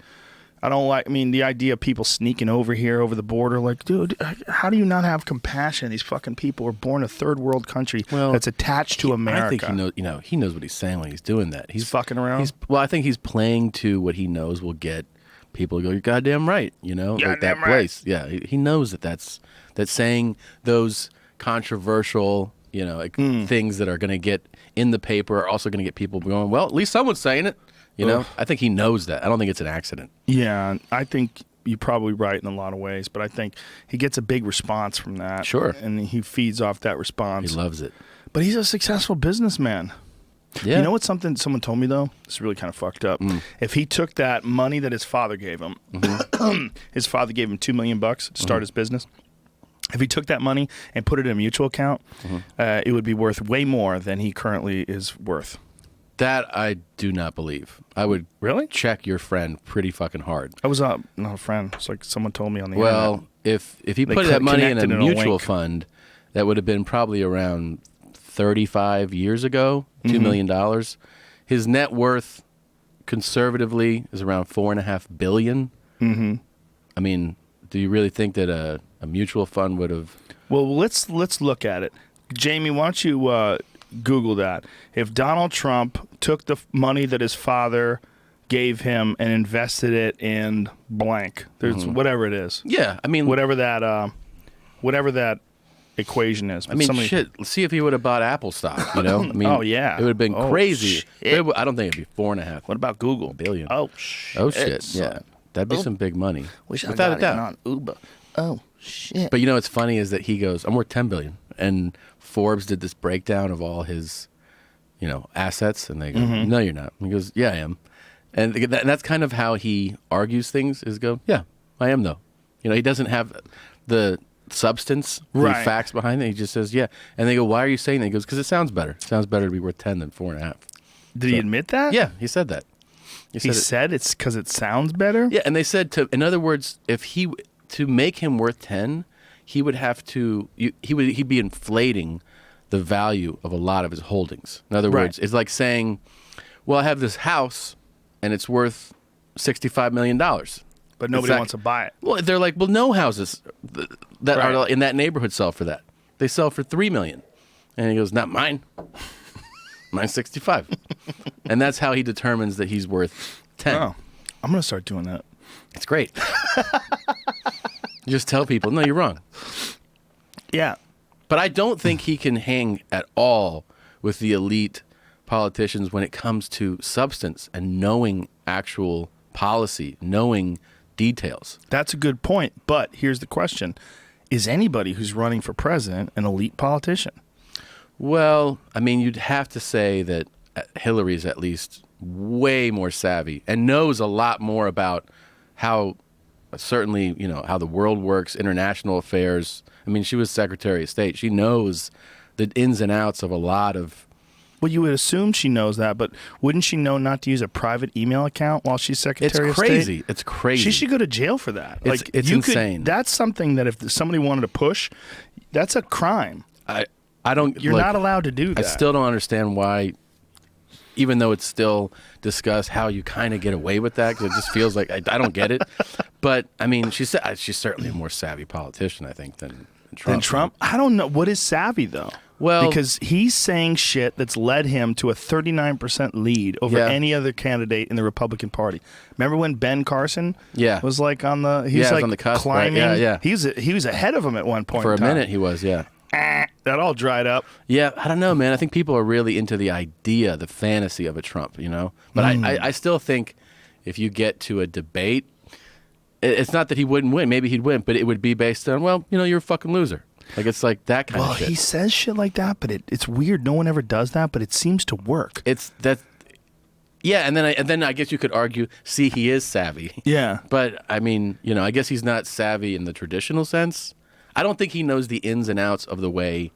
I don't like, I mean, the idea of people sneaking over here, over the border. Like, dude, how do you not have compassion? These fucking people are born in a third world country that's attached to America. I think he knows. You know, he knows what he's saying when he's doing that. He's fucking around. Well, I think he's playing to what he knows will get people to go. You're goddamn right. You know, like that Goddamn right. place. Yeah, he knows that's saying those controversial, you know, like things that are going to get in the paper are also going to get people going. Well, at least someone's saying it. You know, I think he knows that. I don't think it's an accident. Yeah, I think you're probably right in a lot of ways, but I think he gets a big response from that. Sure. And he feeds off that response. He loves it. But he's a successful businessman. Yeah. You know what someone told me, though? It's really kind of fucked up. If he took that money that his father gave him, his father gave him $2 million to start his business. If he took that money and put it in a mutual account, it would be worth way more than he currently is worth. That I do not believe. I would Really? check your friend pretty fucking hard. I was not a friend. It's like someone told me on the Well, internet. if he They put that money in a connected in a mutual link. fund, that would have been probably around 35 years ago, $2 million. His net worth, conservatively, is around $4.5 billion. Mm-hmm. I mean, do you really think that a mutual fund would have? Well, let's look at it. Jamie, why don't you Google that? If Donald Trump took the money that his father gave him and invested it in blank, there's whatever it is. Yeah, I mean, Whatever that equation is. I mean, shit. Let's see if he would have bought Apple stock. You know, I mean, Oh, yeah. it would have been Oh, crazy. shit. I don't think it'd be $4.5 What about Google? billion. Oh shit. Oh shit! son. Yeah, that'd be some big money. Wish I without got a doubt. it on Uber. Oh shit. But you know what's funny is that he goes, "I'm worth $10 billion," and Forbes did this breakdown of all his, you know, assets, and they go, "No, you're not." And he goes, "Yeah, I am," and that's kind of how he argues things. Is go, "Yeah, I am though." You know, he doesn't have the substance, the Right. facts behind it. He just says, "Yeah," and they go, "Why are you saying that?" He goes, "Because it sounds better. It sounds better to be worth 10 than 4.5." Did he admit that? Yeah, he said that. He it. said it's because it sounds better. Yeah, and they said in other words, to make him worth 10, he would have to he'd be inflating the value of a lot of his holdings. In other Right. words, it's like saying, "Well, I have this house and it's worth $65 million." But nobody wants to buy it. Well, they're like, "Well, no houses that Right. are in that neighborhood sell for that. They sell for $3 million." And he goes, "Not mine. Mine's 65." And that's how he determines that he's worth 10. Oh, I'm gonna start doing that. It's great. You just tell people, "No, you're wrong." Yeah. But I don't think he can hang at all with the elite politicians when it comes to substance and knowing actual policy, knowing details. That's a good point. But here's the question. Is anybody who's running for president an elite politician? Well, I mean, you'd have to say that Hillary's at least way more savvy and knows a lot more about how, certainly, you know, how the world works, international affairs. I mean, she was Secretary of State. She knows the ins and outs of a lot of. Well, you would assume she knows that, but wouldn't she know not to use a private email account while she's Secretary of State? It's crazy. It's crazy. She should go to jail for that. It's insane. That's something that if somebody wanted to push, that's a crime. I don't. You're not allowed to do that. I still don't understand why, even though it's still discussed, how you kind of get away with that, because it just feels like I don't get it. But I mean, she's certainly a more savvy politician, I think, than Trump. Than Trump? I don't know. What is savvy, though? Well, because he's saying shit that's led him to a 39% lead over any other candidate in the Republican Party. Remember when Ben Carson was like on the he was like on the cusp, climbing? right? Yeah. He was ahead of him at one point. For in a time. minute, he was. Yeah. That all dried up. Yeah, I don't know, man. I think people are really into the idea, the fantasy of a Trump, you know? But I still think if you get to a debate, it's not that he wouldn't win. Maybe he'd win, but it would be based on, well, you know, you're a fucking loser. Like, it's like that kind of shit. Well, he says shit like that, but it's weird. No one ever does that, but it seems to work. It's that... Yeah, and then I guess you could argue, see, he is savvy. Yeah. But, I mean, you know, I guess he's not savvy in the traditional sense. I don't think he knows the ins and outs of the way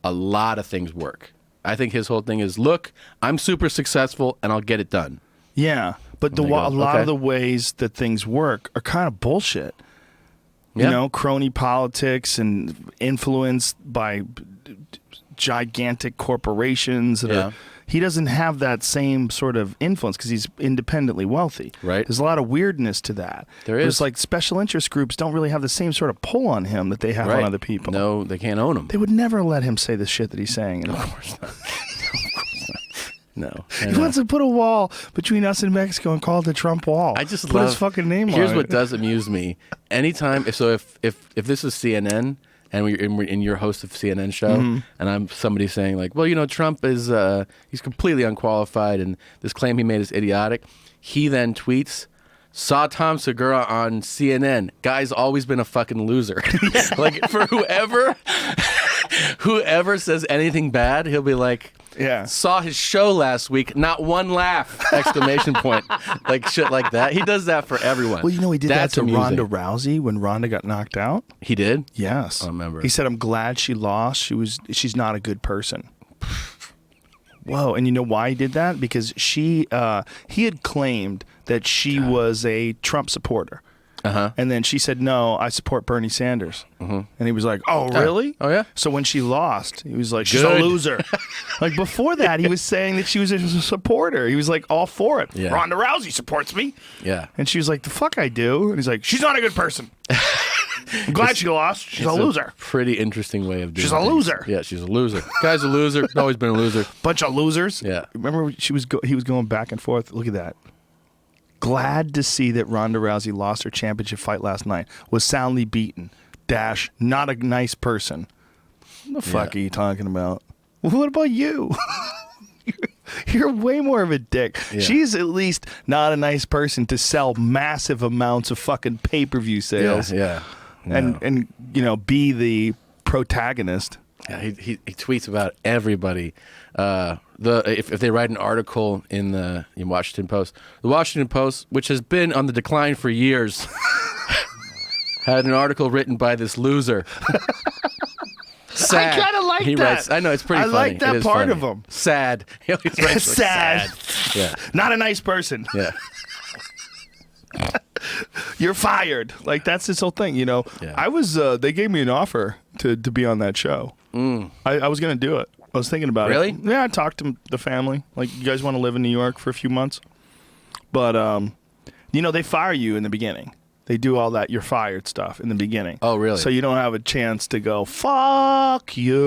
a lot of things work. I think his whole thing is, look, I'm super successful, and I'll get it done. Yeah, but a lot of the ways that things work are kind of bullshit. You know, crony politics and influenced by gigantic corporations. He doesn't have that same sort of influence because he's independently wealthy. Right. There's a lot of weirdness to that. There is. It's like special interest groups don't really have the same sort of pull on him that they have on other people. No, they can't own him. They would never let him say the shit that he's saying. Of course not. No. He wants to put a wall between us and Mexico and call it the Trump wall. I just put his fucking name on it. Here's what does amuse me. Anytime, if this is CNN and you're host of CNN show, and I'm somebody saying like, well, you know, Trump is he's completely unqualified, and this claim he made is idiotic. He then tweets, saw Tom Segura on CNN. Guy's always been a fucking loser. Like for whoever says anything bad, he'll be like, saw his show last week, not one laugh! Exclamation point. Like shit like that. He does that for everyone. Well, you know, he did that to amusing. Ronda Rousey when Ronda got knocked out. He did? Yes. I remember. He said, I'm glad she lost. She's not a good person. Whoa, and you know why he did that? Because he had claimed that she was a Trump supporter. And then she said, no, I support Bernie Sanders. And he was like, oh, really? Oh, yeah? So when she lost, he was like, she's a loser. Like before that, he was saying that she was a supporter. He was like all for it. Yeah. Ronda Rousey supports me. Yeah. And she was like, the fuck I do? And he's like, she's not a good person. I'm glad she lost. She's a loser. Pretty interesting way of doing it. She's a loser. Yeah, she's a loser. Guy's a loser. Always been a loser. Bunch of losers. Yeah. Remember he was going back and forth. Look at that. Glad to see that Ronda Rousey lost her championship fight last night. Was soundly beaten. Dash, not a nice person. What the fuck are you talking about? What about you? You're way more of a dick. Yeah. She's at least not a nice person to sell massive amounts of fucking pay-per-view sales. Yeah. And you know, be the protagonist. Yeah, he tweets about everybody. If they write an article in Washington Post, the Washington Post, which has been on the decline for years, had an article written by this loser. Sad. I kind of like he that. Writes, I know it's pretty funny. I like that it is part funny. of him. Sad. He always writes like sad. Yeah. Not a nice person. Yeah. You're fired. Like that's his whole thing, you know. Yeah. I was they gave me an offer to be on that show. I was gonna do it. I was thinking about it. Really? Yeah, I talked to the family. Like, you guys want to live in New York for a few months? But you know, they fire you in the beginning. They do all that you're fired stuff in the beginning. Oh, really? So you don't have a chance to go, fuck you.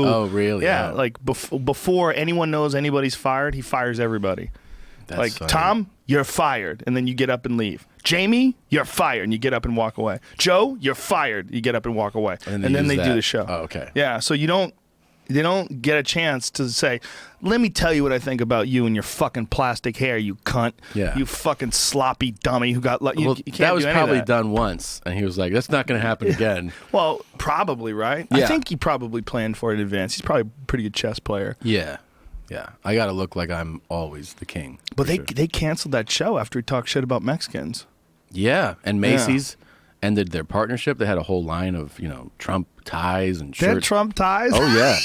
Oh, really? Yeah, Oh. like before anyone knows anybody's fired, he fires everybody. That's like, funny. Tom, you're fired, and then you get up and leave. Jamie, you're fired, and you get up and walk away. Joe, you're fired, you get up and walk away. And then they use do that. the show. Oh, okay. Yeah, so they don't get a chance to say, let me tell you what I think about you and your fucking plastic hair, you cunt. Yeah. You fucking sloppy dummy who got... you can't that was do any of probably that. done once, and he was like, that's not going to happen again. Well, probably, right? Yeah. I think he probably planned for it in advance. He's probably a pretty good chess player. Yeah. Yeah. I got to look like I'm always the king. But for sure. they canceled that show after he talked shit about Mexicans. Yeah, and Macy's ended their partnership. They had a whole line of, you know, Trump ties and They had shirts. Trump ties? Oh, yeah.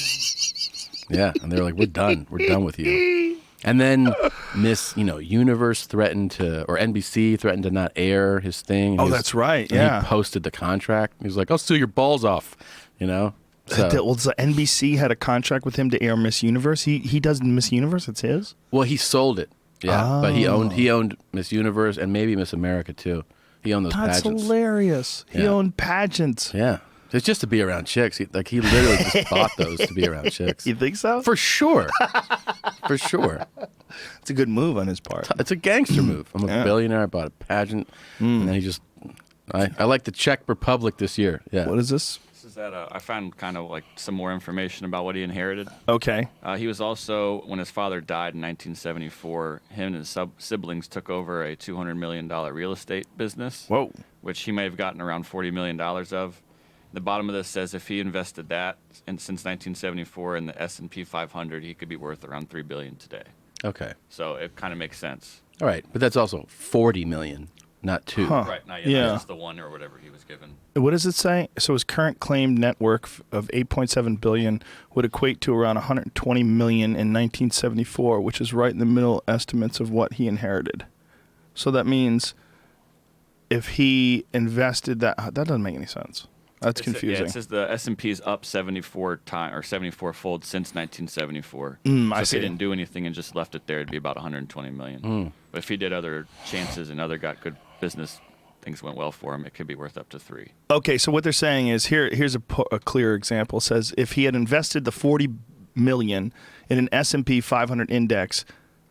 Yeah, and they're like, we're done. We're done with you. And then Miss, Universe threatened to, or NBC threatened to not air his thing. And Oh, he was- that's right, and yeah. He posted the contract. He was like, I'll sue your balls off, So, So NBC had a contract with him to air Miss Universe. He does Miss Universe. It's his. well, he sold it. Yeah, but he owned Miss Universe and maybe Miss America too. He owned those That's pageants. hilarious. He Yeah. owned pageants. Yeah. It's just to be around chicks. He literally just bought those to be around chicks. You think so? For sure. For sure. It's a good move on his part. It's a gangster move. I'm a billionaire. I bought a pageant. And then he just... I like the Czech Republic this year. Yeah. What is this? This is that I found kind of like some more information about what he inherited. Okay. He was also, when his father died in 1974, him and his siblings took over a $200 million real estate business. Whoa. Which he may have gotten around $40 million of. The bottom of this says if he invested that since 1974 in the S&P 500, he could be worth around $3 billion today. Okay. So it kind of makes sense. All right. But that's also $40 million, not $2. Huh. Right. Not Yeah. just the one or whatever he was given. What does it say? So his current claimed net worth of $8.7 billion would equate to around $120 million in 1974, which is right in the middle estimates of what he inherited. So that means if he invested that doesn't make any sense. That's confusing. Yeah, it says the S&P is up 74-fold since 1974. I so if see. he didn't do anything and just left it there, it'd be about 120 million. But if he did other chances and got good business, things went well for him, it could be worth up to 3. Okay, so what they're saying is here's a clear example. It says if he had invested the $40 million in an S&P 500 index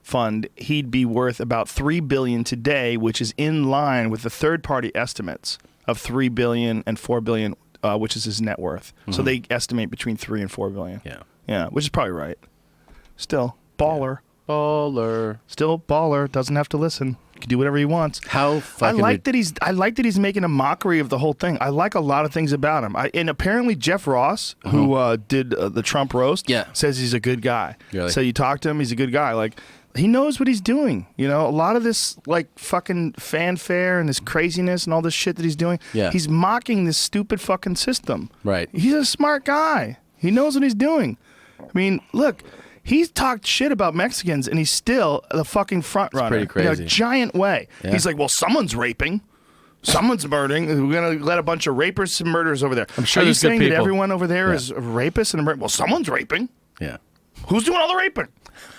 fund, he'd be worth about $3 billion today, which is in line with the third-party estimates of $3 billion and $4 billion, which is his net worth. So they estimate between $3 and $4 billion. Yeah, which is probably right. Still, baller. Yeah. Baller. Still, baller. Doesn't have to listen. He can do whatever he wants. How fucking... I like that he's making a mockery of the whole thing. I like a lot of things about him. And apparently Jeff Ross, who did the Trump roast, says he's a good guy. Really? So you talk to him, he's a good guy. Like, he knows what he's doing. You know, a lot of this like fucking fanfare and this craziness and all this shit that he's doing. Yeah. He's mocking this stupid fucking system. Right. He's a smart guy. He knows what he's doing. I mean, look, he's talked shit about Mexicans and he's still the fucking front runner. pretty crazy. In a giant way. Yeah. He's like, well, someone's raping. Someone's murdering. We're going to let a bunch of rapists and murderers over there. I'm sure Are you there's good saying that people. everyone over there is a rapist and a murderer? Well, someone's raping. Yeah. Who's doing all the raping?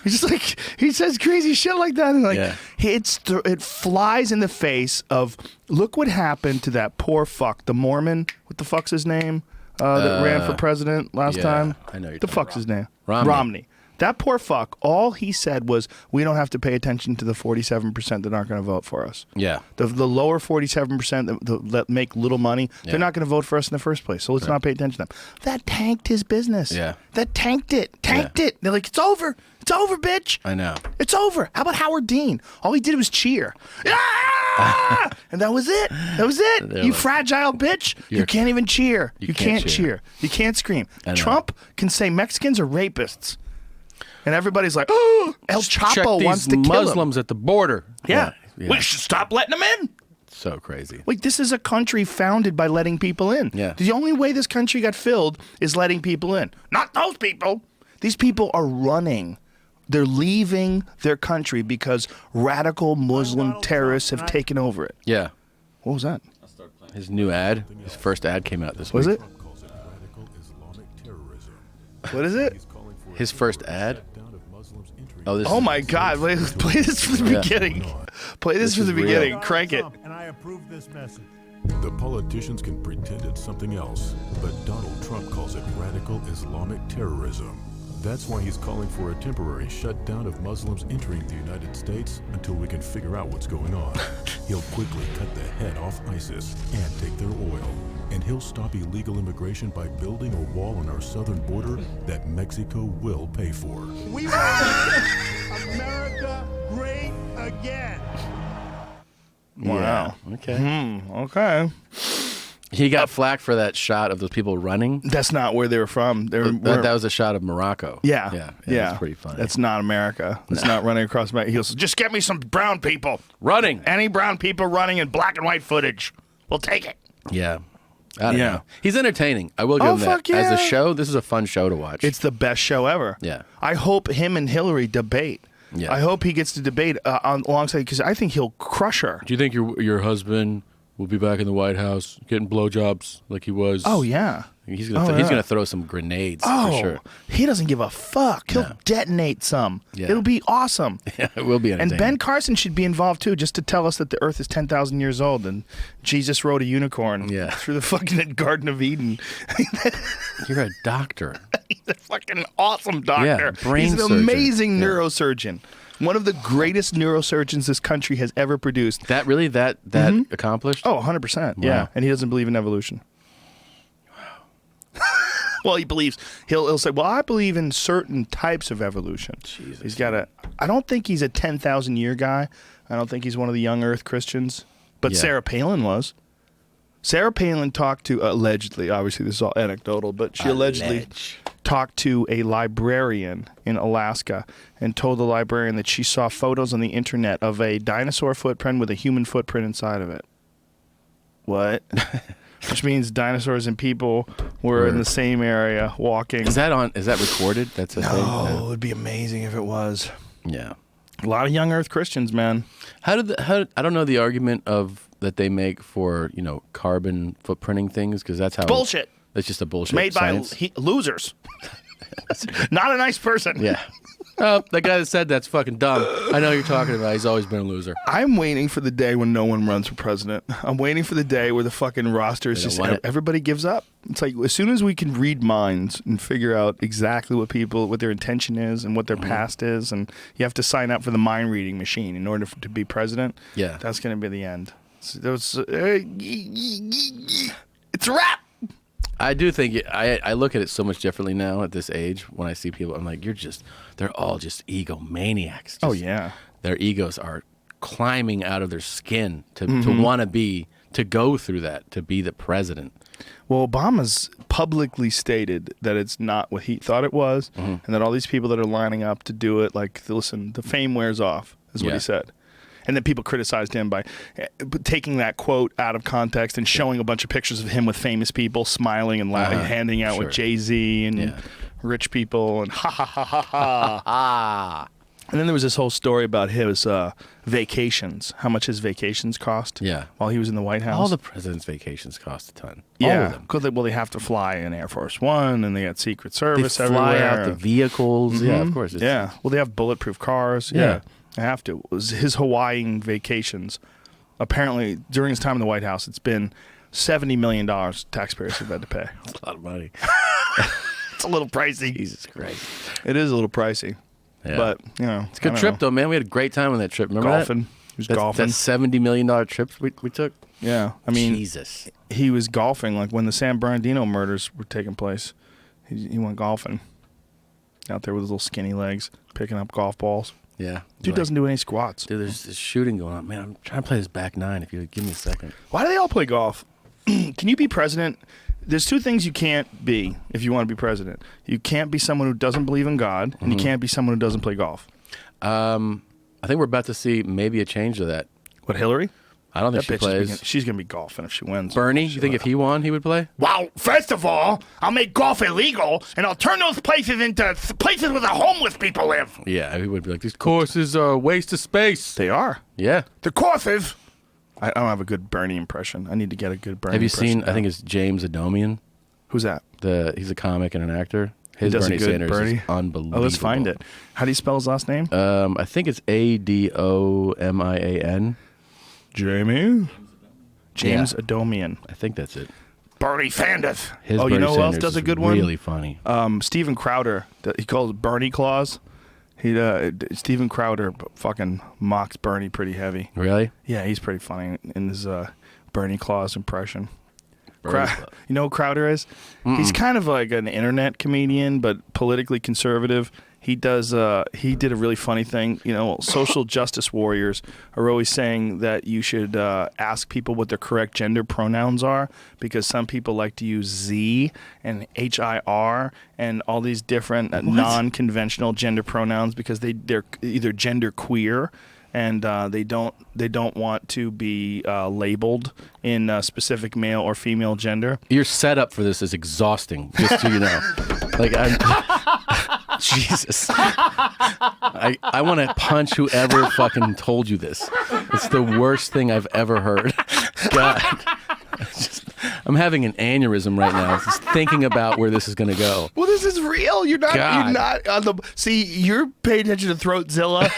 He's just like, he says crazy shit like that, and like it flies in the face of, look what happened to that poor fuck, the Mormon. What the fuck's his name? That ran for president last time. I know you're the talking fuck's his name? Romney. That poor fuck. All he said was, we don't have to pay attention to the 47% that aren't going to vote for us. Yeah. The lower 47% that make little money, they're not going to vote for us in the first place. So let's not pay attention to them. That tanked his business. Yeah. That tanked it. It. They're like, it's over. It's over, bitch. I know. It's over. How about Howard Dean? All he did was cheer. Ah! And that was it. That was it. You fragile bitch. You can't even cheer. You can't cheer. You can't scream. Trump can say Mexicans are rapists. And everybody's like, oh, El Chapo wants to kill Muslims him. at the border. Yeah. We should stop letting them in. So crazy. Like, this is a country founded by letting people in. Yeah. The only way this country got filled is letting people in. Not those people. These people are running. They're leaving their country because radical Muslim terrorists have taken over it. Yeah. What was that? His new ad, his first ad came out this week. Was it? What is it? His first ad? Oh my God. Play this from the beginning. Play this from the beginning. Crank it. And I approve this message. The politicians can pretend it's something else, but Donald Trump calls it radical Islamic terrorism. That's why he's calling for a temporary shutdown of Muslims entering the United States until we can figure out what's going on. He'll quickly cut the head off ISIS and take their oil. And he'll stop illegal immigration by building a wall on our southern border that Mexico will pay for. We will make America great again. Wow. Yeah. Okay. Okay. He got flack for that shot of those people running. That's not where they were from. That was a shot of Morocco. Yeah. That's pretty funny. That's not America. It's not running across America. He goes, just get me some brown people. Running. Any brown people running in black and white footage. We'll take it. Yeah. I don't know. He's entertaining. I will give him that. Fuck yeah. As a show, this is a fun show to watch. It's the best show ever. Yeah. I hope him and Hillary debate. Yeah. I hope he gets to debate alongside, because I think he'll crush her. Do you think your husband will be back in the White House getting blowjobs like he was? Oh, yeah. He's gonna throw some grenades for sure. He doesn't give a fuck. He'll detonate some. Yeah. It'll be awesome. Yeah, it will be entertaining. And Ben Carson should be involved too, just to tell us that the Earth is 10,000 years old and Jesus rode a unicorn through the fucking Garden of Eden. You're a doctor. He's a fucking awesome doctor. Yeah, brain He's an surgeon. amazing neurosurgeon. One of the greatest neurosurgeons this country has ever produced. That accomplished? Oh, 100%. Yeah. And he doesn't believe in evolution. Well, he believes he'll say, "Well, I believe in certain types of evolution." Jesus. He's got I don't think he's a 10,000 year guy. I don't think he's one of the young Earth Christians. But Sarah Palin was. Sarah Palin talked to allegedly. Obviously, this is all anecdotal, but she allegedly talked to a librarian in Alaska and told the librarian that she saw photos on the internet of a dinosaur footprint with a human footprint inside of it. What? Which means dinosaurs and people were in the same area walking. Is that recorded? That's a thing? Oh, it would be amazing if it was. Yeah. A lot of young Earth Christians, man. I don't know the argument that they make for, carbon footprinting things, because that's how Bullshit. That's just a bullshit Made science. by losers. Not a nice person. Yeah. Oh, that guy that said that's fucking dumb. I know who you're talking about. He's always been a loser. I'm waiting for the day when no one runs for president. I'm waiting for the day where the fucking roster is just everybody gives up. It's like as soon as we can read minds and figure out exactly what their intention is and what their past is, and you have to sign up for the mind reading machine in order to be president. Yeah, that's going to be the end. It's a wrap. I do think I look at it so much differently now at this age. When I see people, I'm like, they're all just egomaniacs. Oh yeah, their egos are climbing out of their skin to want to go through that, to be the president. Well, Obama's publicly stated that it's not what he thought it was, and that all these people that are lining up to do it, listen, the fame wears off, is what he said. And then people criticized him by taking that quote out of context and showing a bunch of pictures of him with famous people smiling and handing out with Jay-Z and rich people and ha ha ha ha ha. And then there was this whole story about his vacations, how much his vacations cost while he was in the White House. All the president's vacations cost a ton. Yeah, all of them. Because they have to fly in Air Force One, and they got Secret Service they fly everywhere. out the vehicles. Yeah, of course. Well, they have bulletproof cars. Yeah. I have to. It was his Hawaiian vacations. Apparently, during his time in the White House, it's been $70 million taxpayers have had to pay. That's a lot of money. It's a little pricey. Jesus Christ. It is a little pricey. Yeah. But, it's a good trip, though, man. We had a great time on that trip. Remember golfing. That? He was golfing. That $70 million trip we took? Yeah. I mean, Jesus. He was golfing when the San Bernardino murders were taking place. He went golfing out there with his little skinny legs, picking up golf balls. Yeah. Dude doesn't do any squats. Dude, there's this shooting going on. Man, I'm trying to play this back nine if you would give me a second. Why do they all play golf? Can you be president? There's two things you can't be if you want to be president. You can't be someone who doesn't believe in God, and you can't be someone who doesn't play golf. I think we're about to see maybe a change to that. What, Hillary? I don't think she plays. She's going to be golfing if she wins. Bernie, you think if he won, he would play? Well, first of all, I'll make golf illegal, and I'll turn those places into places where the homeless people live. Yeah, he would be like, these courses are a waste of space. They are. Yeah. The courses. I don't have a good Bernie impression. I need to get a good Bernie impression. Have you impression seen, I think it's James Adomian. Who's that? He's a comic and an actor. His Bernie Sanders Bernie? is unbelievable. Oh, let's find it. How do you spell his last name? I think it's Adomian. James Adomian. I think that's it. Bernie Sanders. You know who else does a good one? Really funny. Steven Crowder. He calls it Bernie Claus. Steven Crowder fucking mocks Bernie pretty heavy. Really? Yeah, he's pretty funny in his Bernie Claus impression. You know who Crowder is? He's kind of like an internet comedian, but politically conservative. He did a really funny thing. Social justice warriors are always saying that you should ask people what their correct gender pronouns are, because some people like to use Z and HIR and all these different non-conventional gender pronouns because they're either gender queer and they don't want to be labeled in a specific male or female gender. Your setup for this is exhausting, just so you know. Jesus. I want to punch whoever fucking told you this. It's the worst thing I've ever heard. God. I'm having an aneurysm right now, just thinking about where this is going to go. Well, this is real. You're not. God. You're not on the. See, you're paying attention to Throatzilla.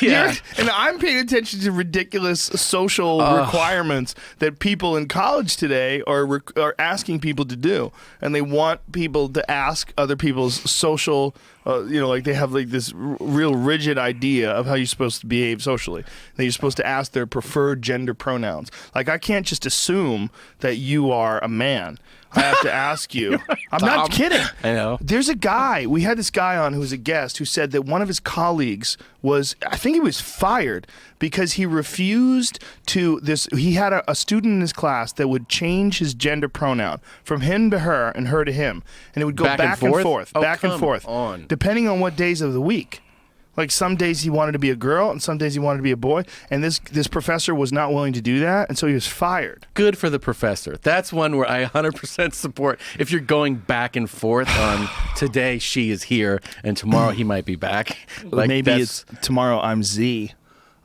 Yeah. And I'm paying attention to ridiculous social requirements that people in college today are asking people to do, and they want people to ask other people's social. Like they have like this real rigid idea of how you're supposed to behave socially. That you're supposed to ask their preferred gender pronouns. Like I can't just assume that you are a man. I have to ask you. I'm not kidding. I know. There's a guy. We had this guy on who was a guest who said that one of his colleagues I think he was fired because he refused to he had a student in his class that would change his gender pronoun from him to her and her to him. And it would go back and forth, Oh, back and forth, on. depending on what days of the week. Like some days he wanted to be a girl and some days he wanted to be a boy. And this professor was not willing to do that. And so he was fired. Good for the professor. That's one where I 100% support. If you're going back and forth on today she is here and tomorrow he might be back. Like Maybe it's tomorrow I'm Z.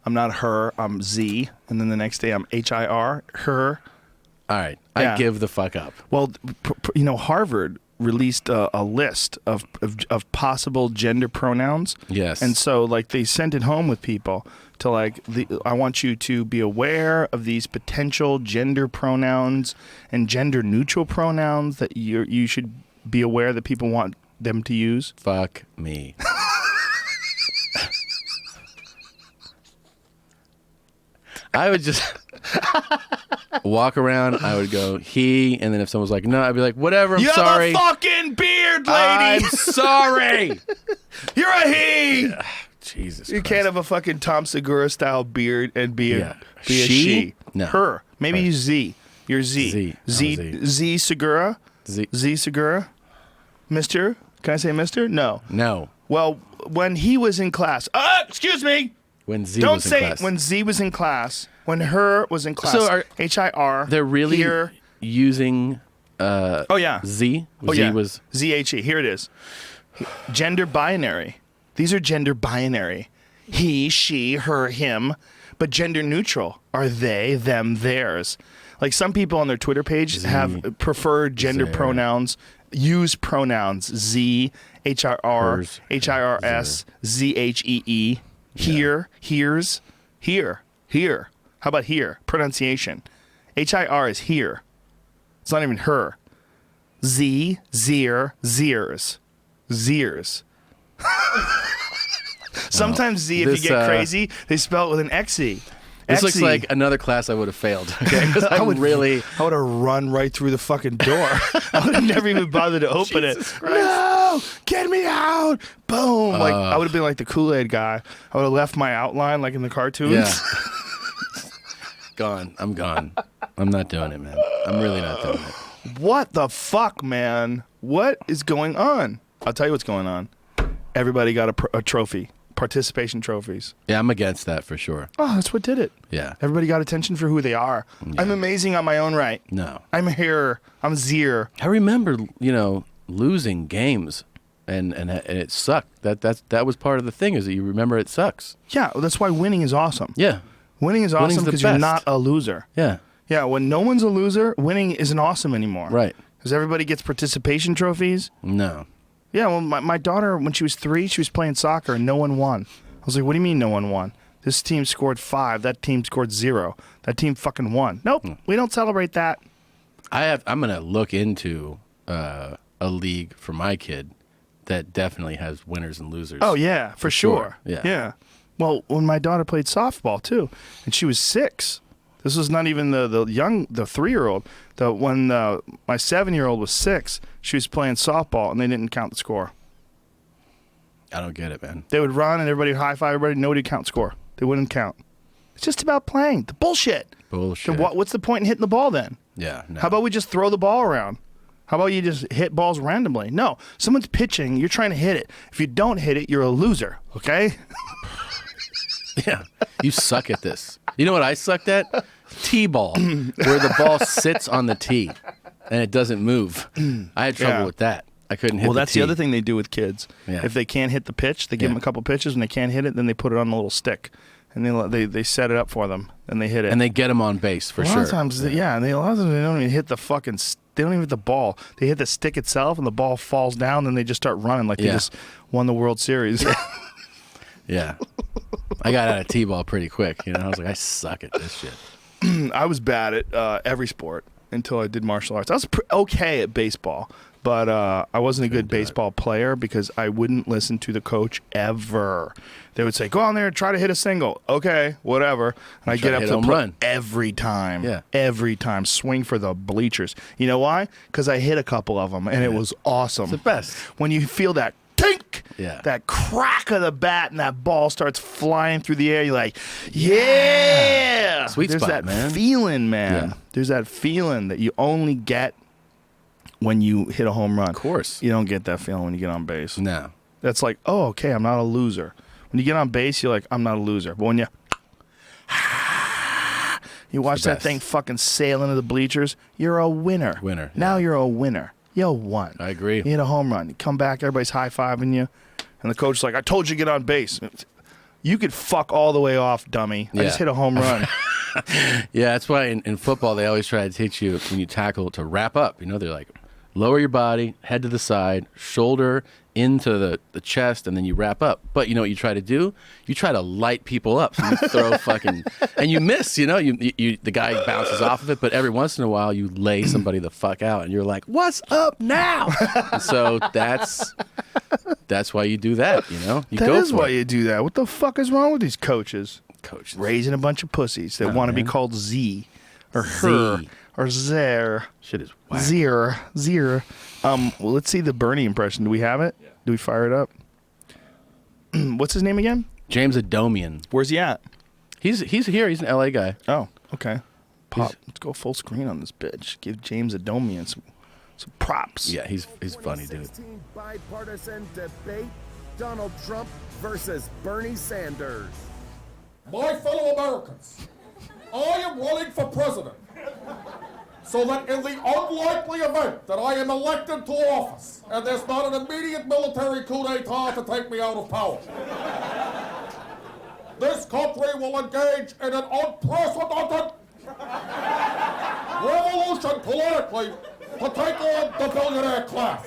I'm not her, I'm Z. And then the next day I'm HIR, her. All right. Yeah. I give the fuck up. Well, Harvard released a list of possible gender pronouns. Yes. And so like they sent it home with people to like I want you to be aware of these potential gender pronouns and gender neutral pronouns that you should be aware that people want them to use. Fuck me. I would just walk around. I would go he, and then if someone's like no, I'd be like whatever. I'm You sorry. have a fucking beard, lady. I'm sorry. You're a he. Jesus. You Christ. can't have a fucking Tom Segura style beard and be a She? she. No. Her. Maybe you Z. You're Z. Z. Z Segura. Z. Segura. Mister. Can I say Mister? No. No. Well, when he was in class. Excuse me. When Z Don't was in say class. when Z was in class. When her was in class. So are- HIR. They're really Here. using Oh yeah. Z. Oh Z yeah. was ZHE. Here it is. Gender binary. These are gender binary. He, she, her, him. But gender neutral are they, them, theirs. Like some people on their Twitter page have preferred gender There. pronouns, use pronouns Z, HIR, Hers. HIRS, ZHEE, here, here's, here, here. How about here? Pronunciation. HIR is here. It's not even her. Z, Zier, Ziers. Ziers. Sometimes Z, if this, you get crazy, they spell it with an XE. This looks XE. like another class I would have failed. Okay, because I would really. I would have run right through the fucking door. I would have never even bothered to open it. Jesus Christ. No, get me out! Boom! Like I would have been like the Kool-Aid guy. I would have left my outline like in the cartoons. Yeah. Gone. I'm gone. I'm not doing it, man. I'm really not doing it. What the fuck, man? What is going on? I'll tell you what's going on. Everybody got a trophy. Participation trophies. Yeah, I'm against that for sure. Oh, that's what did it. Yeah. Everybody got attention for who they are. Yeah. I'm amazing on my own right. No. I'm here. I'm Zier. I remember, losing games, and it sucked. That was part of the thing, is that you remember it sucks. Yeah, well, that's why winning is awesome. Yeah. Winning is Winning's awesome the because you're best. not a loser. Yeah. Yeah, when no one's a loser, winning isn't awesome anymore. Right. Because everybody gets participation trophies. No. Yeah, well, my daughter, when she was 3, she was playing soccer and no one won. I was like, what do you mean no one won? This team scored 5. That team scored 0. That team fucking won. Nope, we don't celebrate that. I'm gonna look into a league for my kid that definitely has winners and losers. Oh, yeah, for sure. Yeah. Well, when my daughter played softball, too, and she was 6. This was not even the 3-year-old. When my 7-year-old was 6, she was playing softball, and they didn't count the score. I don't get it, man. They would run, and everybody would high-five everybody. Nobody would count score. They wouldn't count. It's just about playing. The bullshit. Bullshit. Then what's the point in hitting the ball then? Yeah. No. How about we just throw the ball around? How about you just hit balls randomly? No, someone's pitching. You're trying to hit it. If you don't hit it, you're a loser, okay? Yeah. You suck at this. You know what I sucked at? T-ball, where the ball sits on the tee and it doesn't move. I had trouble Yeah. with that. I couldn't hit Well, the that's tee. the other thing they do with kids. Yeah. If they can't hit the pitch, they give Yeah. them a couple pitches. When they can't hit it, then they put it on a little stick. and they set it up for them and they hit it. And they get them on base for a lot sure. of times, yeah, and a lot of times they don't even hit the fucking. They don't even hit the ball. They hit the stick itself, and the ball falls down. And then they just start running like they just won the World Series. Yeah. I got out of T-ball pretty quick. You know, I was like, I suck at this shit. I was bad at every sport until I did martial arts. I was okay at baseball, but I wasn't a good baseball player because I wouldn't listen to the coach ever. They would say, go on there and try to hit a single. Okay, whatever. And I get up to the run every time. Yeah. Every time. Swing for the bleachers. You know why? Because I hit a couple of them, and it was awesome. It's the best. When you feel that tink, that crack of the bat, and that ball starts flying through the air, you're like, yeah! Sweet There's spot, that man. feeling, man. Yeah. There's that feeling that you only get when you hit a home run. Of course. You don't get that feeling when you get on base. No. That's like, oh, okay, I'm not a loser. When you get on base, you're like, I'm not a loser. But when you watch that thing fucking sail into the bleachers, you're a winner. Winner. Now you're a winner. You won. I agree. You hit a home run. You come back, everybody's high-fiving you. And the coach's like, I told you to get on base. You could fuck all the way off, dummy. I just hit a home run. Yeah, that's why in football they always try to teach you when you tackle to wrap up. You know, they're like, lower your body, head to the side, shoulder into the chest, and then you wrap up. But you know what you try to do? You try to light people up. So you throw fucking, and you miss. You know, you the guy bounces off of it, but every once in a while you lay somebody the fuck out, and you're like, "What's up now?" And so that's why you do that. You know, That is why you do that. What the fuck is wrong with these coaches? Coaches Raising a bunch of pussies that want to be called Z or her Z. or Zer. Shit is whack. Zir. Well, let's see the Bernie impression. Do we have it? Yeah. Do we fire it up? What's his name again? James Adomian. Where's he at? He's here. He's an LA guy. Oh, okay. Let's go full screen on this bitch. Give James Adomian some props. Yeah, he's funny, dude. 2016 bipartisan debate, Donald Trump versus Bernie Sanders. My fellow Americans, I am running for president so that in the unlikely event that I am elected to office and there's not an immediate military coup d'etat to take me out of power, this country will engage in an unprecedented revolution politically to take on the billionaire class.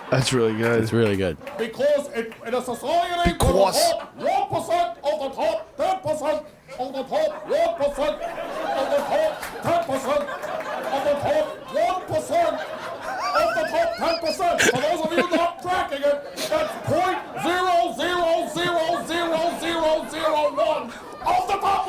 That's really good. It's really good. Because in a society where the top 1% of the top 10% of the top 1% of the top 10% of the top 1% of the top 10%. For those of you not tracking it, that's 0.00000001 of the top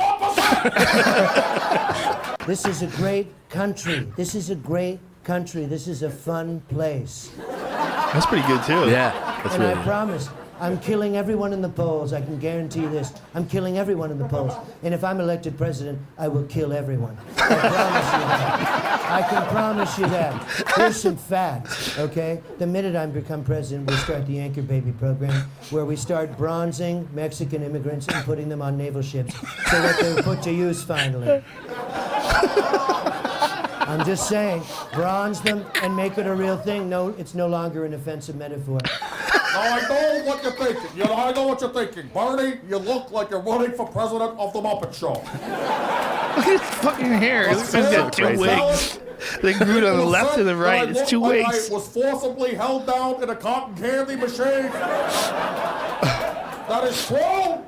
1%. This is a great country. This is a great country. This is a fun place. That's pretty good, too. Yeah, that's And really I good. promise, I'm killing everyone in the polls. I can guarantee you this. I'm killing everyone in the polls. And if I'm elected president, I will kill everyone. I promise you that. I can promise you that. Here's some facts, okay? The minute I become president, we'll start the Anchor Baby program, where we start bronzing Mexican immigrants and putting them on naval ships so that they're put to use finally. I'm just saying, bronze them and make it a real thing. No, it's no longer an offensive metaphor. Now, I know what you're thinking. I know what you're thinking. Bernie, you look like you're running for president of the Muppet Show. Look at his fucking hair. He's got two crazy. wigs. They grew to the left and the right. It's two I wigs. was forcibly held down in a cotton candy machine. That is true.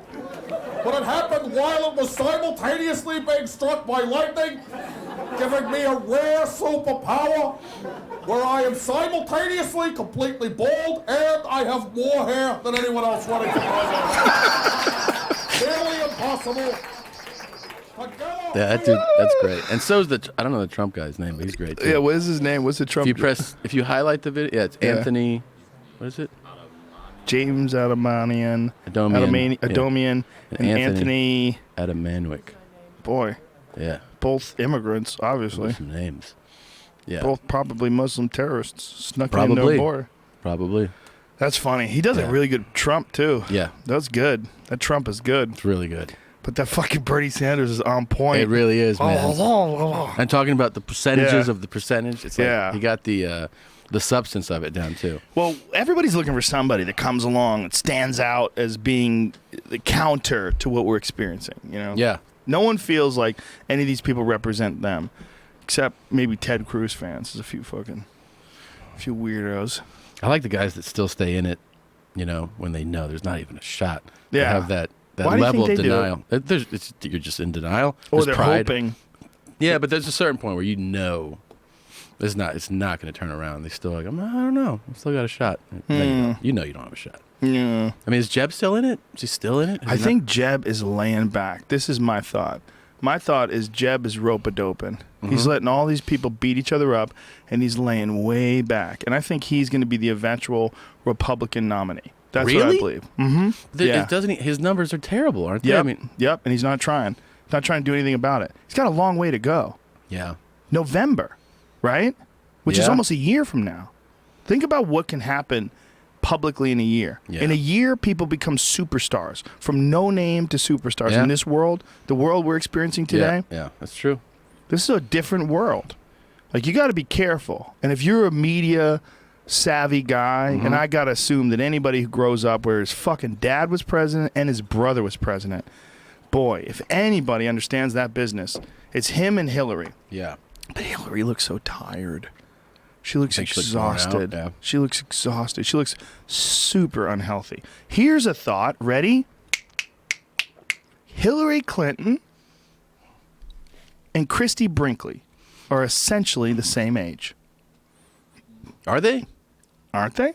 But it happened while it was simultaneously being struck by lightning, giving me a rare superpower where I am simultaneously completely bald and I have more hair than anyone else running for president. Nearly impossible. Yeah, that dude, that's great. And so's I don't know the Trump guy's name, but he's great too. Yeah, what is his name? What's the Trump? If you highlight the video, it's Anthony, what is it? James Adomian, Adomian, and Anthony Adamanwick. Boy, Yeah, both immigrants, obviously. some names. Yeah, Both probably Muslim terrorists snuck Probably. into a border. probably. That's funny. He does a really good Trump, too. Yeah, That's good. That Trump is good. it's really good. But that fucking Bernie Sanders is on point. It really is, man. Oh. I'm talking about the percentages Yeah. of the percentage. It's like Yeah. he got the substance of it down too. Well, everybody's looking for somebody that comes along that stands out as being the counter to what we're experiencing. You know? Yeah. No one feels like any of these people represent them, except maybe Ted Cruz fans. There's a few weirdos. I like the guys that still stay in it, you know, when they know there's not even a shot. They Yeah. have that Why do you level think of they do denial. You're just in denial. Or There's they're pride. hoping. Yeah, but there's a certain point where you know it's not going to turn around. They still like, I don't know. I still got a shot. No, you know you don't have a shot. Yeah. I mean, is Jeb still in it? Is he still in it? I think Jeb is laying back. This is my thought. My thought is Jeb is rope-a-doping. He's letting all these people beat each other up, and he's laying way back. And I think he's going to be the eventual Republican nominee. That's what I Really? believe. Mm-hmm. Yeah. Doesn't he? His numbers are terrible, aren't they? Yep. I mean, Yep. And he's not trying. Not trying to do anything about it. He's got a long way to go. yeah. November, right? Which is Yeah. almost a year from now. Think about what can happen publicly in a year. Yeah. In a year, people become superstars. From no name to superstars. Yeah. In this world, the world we're experiencing today, Yeah, that's true. this is a different world. Like, you got to be careful. And if you're a media savvy guy, and I got to assume that anybody who grows up where his fucking dad was president and his brother was president, boy, if anybody understands that business, it's him and Hillary. Yeah. But Hillary looks so tired. She looks Think she looks worn out, exhausted. yeah. She looks exhausted. She looks super unhealthy. Here's a thought. Ready? Hillary Clinton and Christy Brinkley are essentially the same age. Are they? Aren't they?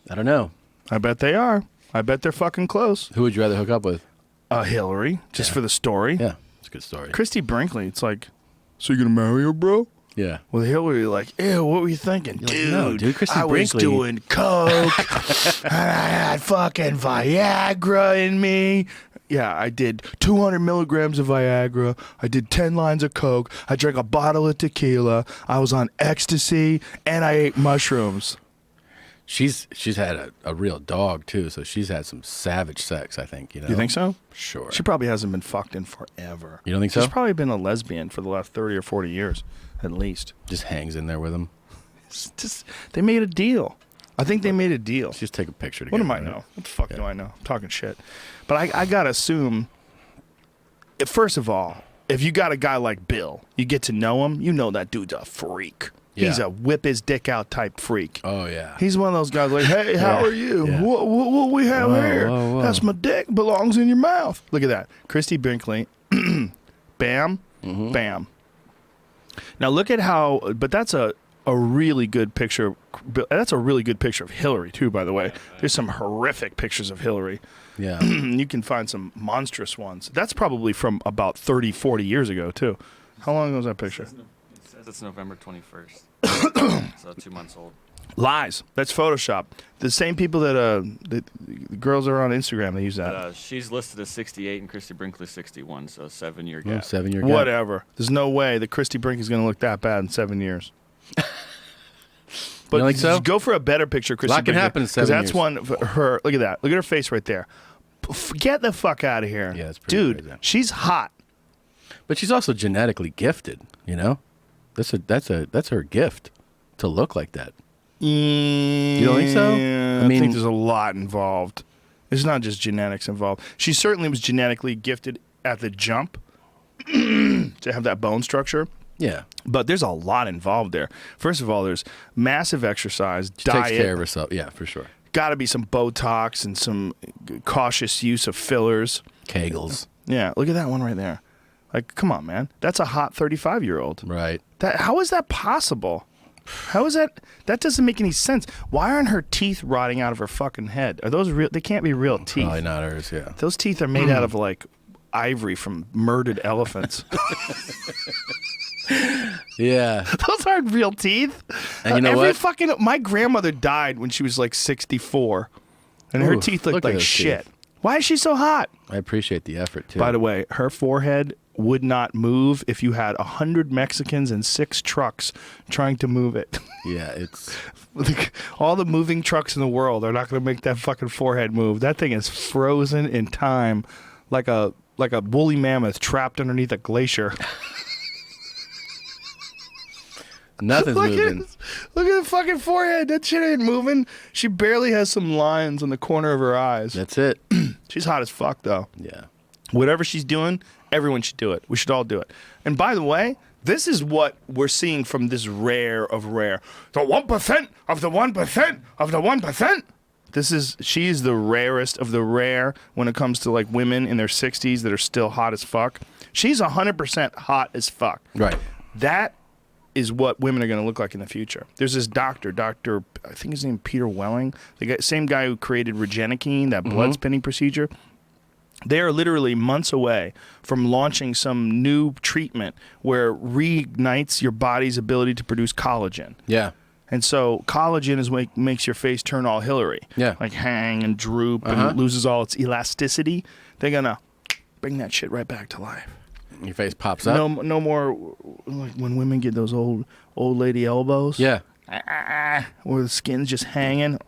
I don't know. I bet they are. I bet they're fucking close. Who would you rather hook up with? Hillary, just for the story. Yeah, it's a good story. Christy Brinkley, it's like, so you gonna marry her, bro? Yeah. With Hillary, like, ew, what were you thinking? You're like, no, dude, Christy I was Brinkley- doing coke, and I had fucking Viagra in me. Yeah, I did 200 milligrams of Viagra. I did 10 lines of coke. I drank a bottle of tequila. I was on ecstasy, and I ate mushrooms. She's had a real dog too, so she's had some savage sex. I think you know. You think so? Sure. She probably hasn't been fucked in forever. You don't think She's so? probably been a lesbian for the last 30 or 40 years, at least. Just hangs in there with him. It's just, they made a deal. I think they made a deal. Just take a picture What together. do I know? What the fuck do I know? I'm talking shit. But I got to assume, first of all, if you got a guy like Bill, you get to know him, you know that dude's a freak. He's Yeah. a whip his dick out type freak. Oh yeah. He's one of those guys like, hey, how Yeah. are you? Yeah. What we have Whoa, here? whoa, whoa. That's my dick. Belongs in your mouth. Look at that. Christy Brinkley. Bam. Mm-hmm. Bam. Now look at how, but that's a really good picture. That's a really good picture of Hillary too, by the way. There's some horrific pictures of Hillary. Yeah. You can find some monstrous ones. That's probably from about 30, 40 years ago too. How long ago was that picture? It says it's November 21st. So 2 months old. Lies. That's Photoshop. The same people that the girls are on Instagram, they use that. She's listed as 68 and Christy Brinkley 61, so 7-year gap. 7 year gap. Whatever. There's no way that Christy Brinkley's going to look that bad in 7 years. But You think so? go for a better picture, Christy. Lot can happen in 7 that's years. one for her. Look at that. Look at her face right there. Get the fuck out of here. Yeah, it's pretty dude. crazy. She's hot. But she's also genetically gifted. You know, that's her gift to look like that. You don't think so? I I mean- think there's a lot involved. There's not just genetics involved. She certainly was genetically gifted at the jump to have that bone structure. Yeah. But there's a lot involved there. First of all, there's massive exercise, She diet. takes care of herself. Yeah, for sure. Got to be some Botox and some cautious use of fillers. Kegels. Yeah, look at that one right there. Like, come on, man. That's a hot 35-year-old. Right. How is that possible? How is that? That doesn't make any sense. Why aren't her teeth rotting out of her fucking head? Are those real? They can't be real teeth. Probably not hers. Yeah. Those teeth are made out of like ivory from murdered elephants. Yeah. Those aren't real teeth. And you know Every what? fucking my grandmother died when she was like 64, and her Ooh, teeth look looked at like those shit. teeth. Why is she so hot? I appreciate the effort too. By the way, her forehead would not move if you had 100 Mexicans and 6 trucks trying to move it. Yeah, it's All the moving trucks in the world are not going to make that fucking forehead move. That thing is frozen in time, like a woolly mammoth trapped underneath a glacier. nothing's moving. Look at the fucking forehead. That shit ain't moving. She barely has some lines on the corner of her eyes. That's it. She's hot as fuck, though. Yeah. Whatever she's doing, everyone should do it. We should all do it. And by the way, this is what we're seeing from this rare of rare. The 1% of the 1% of the 1%. She's the rarest of the rare when it comes to like women in their 60s that are still hot as fuck. She's 100% hot as fuck. Right. That is what women are going to look like in the future. There's this doctor, I think his name Peter Welling, same guy who created Regenikine, that blood spinning procedure. They are literally months away from launching some new treatment where reignites your body's ability to produce collagen. Yeah. And so collagen is what makes your face turn all Hillary. Yeah. Like hang and droop and loses all its elasticity. They're going to bring that shit right back to life. Your face pops up. No more like when women get those old lady elbows. Yeah. Where the skin's just hanging.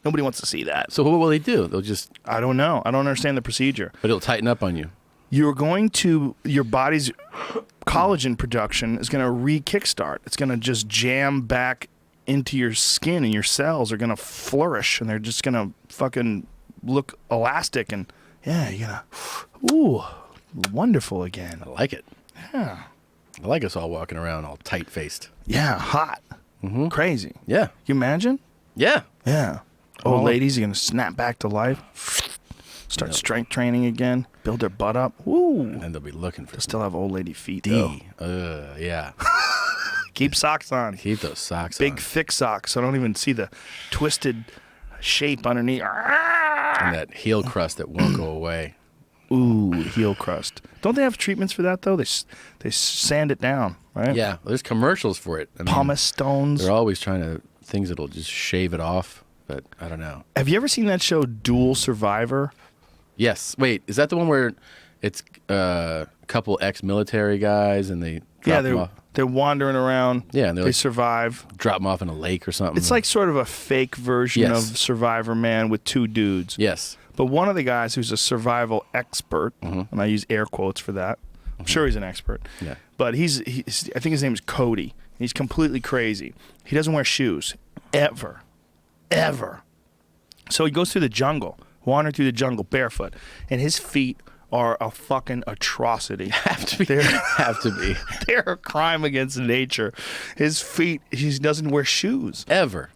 Nobody wants to see that. So what will they do? They'll just... I don't know. I don't understand the procedure. But it'll tighten up on you. Your body's collagen production is going to re-kickstart. It's going to just jam back into your skin, and your cells are going to flourish, and they're just going to fucking look elastic, and yeah, you're going to, ooh, wonderful again. I like it. Yeah. I like us all walking around all tight-faced. Yeah, hot. Crazy. Yeah. You imagine? Yeah. Yeah. Old ladies are going to snap back to life, start strength training again, build their butt up. Woo. And then they'll be looking for... They'll still have old lady feet, Yeah. Keep socks on. Keep those socks Big, on. thick socks, so I don't even see the twisted shape underneath. And that heel crust that won't go away. Ooh, heel crust. Don't they have treatments for that, though? They sand it down, right? Yeah. Well, there's commercials for it. I mean, Pumice stones. they're always trying to... Things that'll just shave it off, but I don't know. Have you ever seen that show, Dual Survivor? Yes. Wait, is that the one where it's a couple ex-military guys and they drop them off? They're wandering around. Yeah, and they survive. Drop them off in a lake or something. It's like sort of a fake version of Survivor Man with two dudes. Yes. But one of the guys who's a survival expert, and I use air quotes for that. I'm sure he's an expert. Yeah. But he's I think his name is Cody. He's completely crazy. He doesn't wear shoes. Ever. So he goes through the jungle, wandering through the jungle barefoot, and his feet are a fucking atrocity. Have to be. They're a crime against nature. His feet, he doesn't wear shoes. Ever.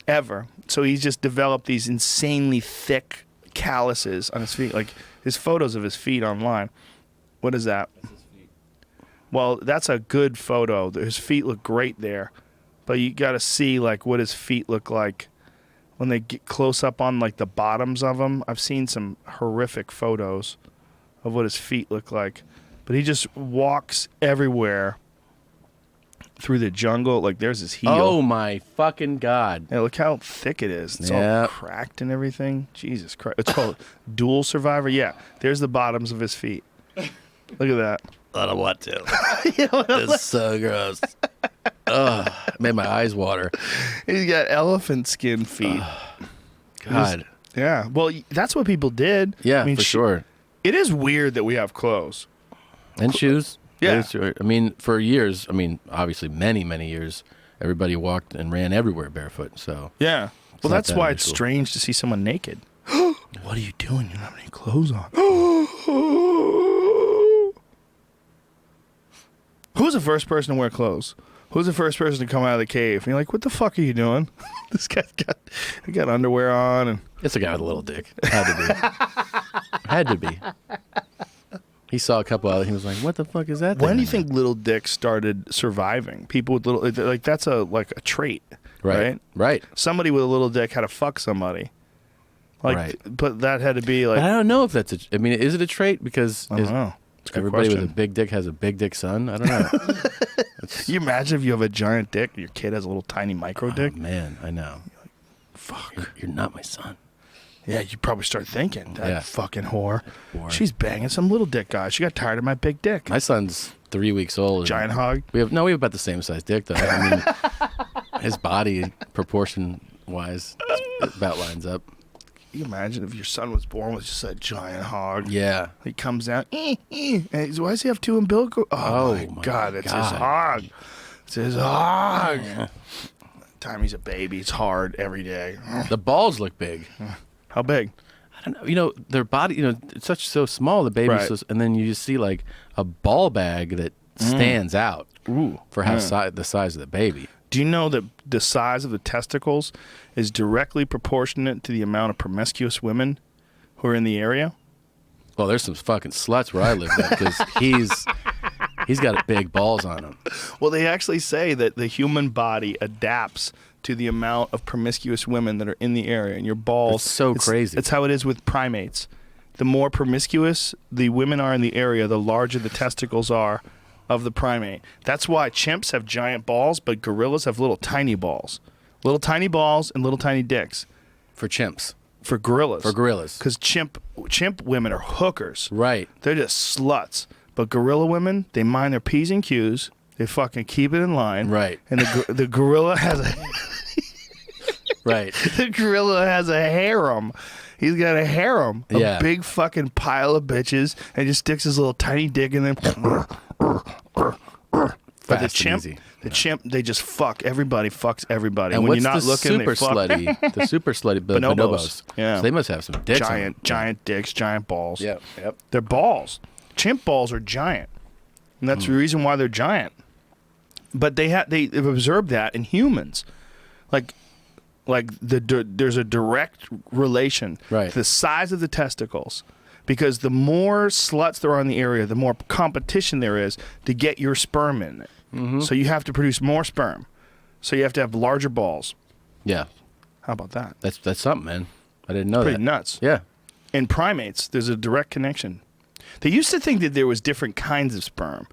So he's just developed these insanely thick calluses on his feet. Like his photos of his feet online. What is that? Well, that's a good photo. His feet look great there. But you got to see like what his feet look like when they get close up on like the bottoms of them. I've seen some horrific photos of what his feet look like. But he just walks everywhere through the jungle. Like there's his heel. Oh my fucking God. Yeah, look how thick it is. It's all cracked and everything. Jesus Christ. It's called Dual Survivor. Yeah, there's the bottoms of his feet. Look at that. I don't want to. It's so gross. Ugh, made my eyes water. He's got elephant skin feet. God. Yeah. Well, that's what people did. Yeah, for sure. It is weird that we have clothes. And shoes. Yeah. I mean, for years, obviously many, many years, everybody walked and ran everywhere barefoot. So yeah. Well, that's why it's strange to see someone naked. What are you doing? You don't have any clothes on. Who's the first person to wear clothes? Who's the first person to come out of the cave? And you're like, what the fuck are you doing? This guy's got underwear on. And it's a guy with a little dick. Had to be. He saw a couple other. He was like, what the fuck is that? When do you think little dicks started surviving? People with little, like that's a trait, right? Right. Somebody with a little dick had to fuck somebody. Like, right. But that had to be like. But I don't know if that's I mean, is it a trait? Because I don't know. Everybody with a big dick has a big dick son? I don't know. You imagine if you have a giant dick and your kid has a little tiny micro dick? Man, I know. You're like, fuck. You're not my son. Yeah, you probably start thinking, that fucking whore. She's banging some little dick guy. She got tired of my big dick. My son's 3 weeks old. Giant hog? We have about the same size dick, though. I mean, his body, proportion-wise, about lines up. Can you imagine if your son was born with just a giant hog? Yeah. He comes out, and he's, why does he have two umbilical? Oh my God, it's his hog. It's his hog. Time he's a baby, it's hard every day. The balls look big. How big? I don't know, their body, it's so small, the baby, Right. and then you just see like a ball bag that stands out for how the size of the baby. Do you know that the size of the testicles is directly proportionate to the amount of promiscuous women who are in the area? Well, there's some fucking sluts where I live because he's got big balls on him. Well, they actually say that the human body adapts to the amount of promiscuous women that are in the area, and your balls. That's so crazy. It's how it is with primates. The more promiscuous the women are in the area, the larger the testicles are of the primate. That's why chimps have giant balls, but gorillas have little tiny balls. Little tiny balls and little tiny dicks. For chimps. For gorillas. For gorillas. Because chimp women are hookers. Right. They're just sluts. But gorilla women, they mind their P's and Q's. They fucking keep it in line. Right. And the gorilla has a... Right. The gorilla has a harem. He's got a harem. A big fucking pile of bitches. And just sticks his little tiny dick in there. But the chimp, they just fuck. Everybody fucks everybody. And when what's you're not the looking, super they fuck. slutty? The super slutty bonobos. Yeah. So they must have some dicks. Giant dicks, giant balls. Yep. They're balls. Chimp balls are giant, and that's the reason why they're giant. But they've observed that in humans, there's a direct relation to the size of the testicles. Because the more sluts there are in the area, the more competition there is to get your sperm in it. Mm-hmm. So you have to produce more sperm. So you have to have larger balls. Yeah. How about that? That's something, man. I didn't know that. Pretty nuts. Yeah. In primates, there's a direct connection. They used to think that there was different kinds of sperm.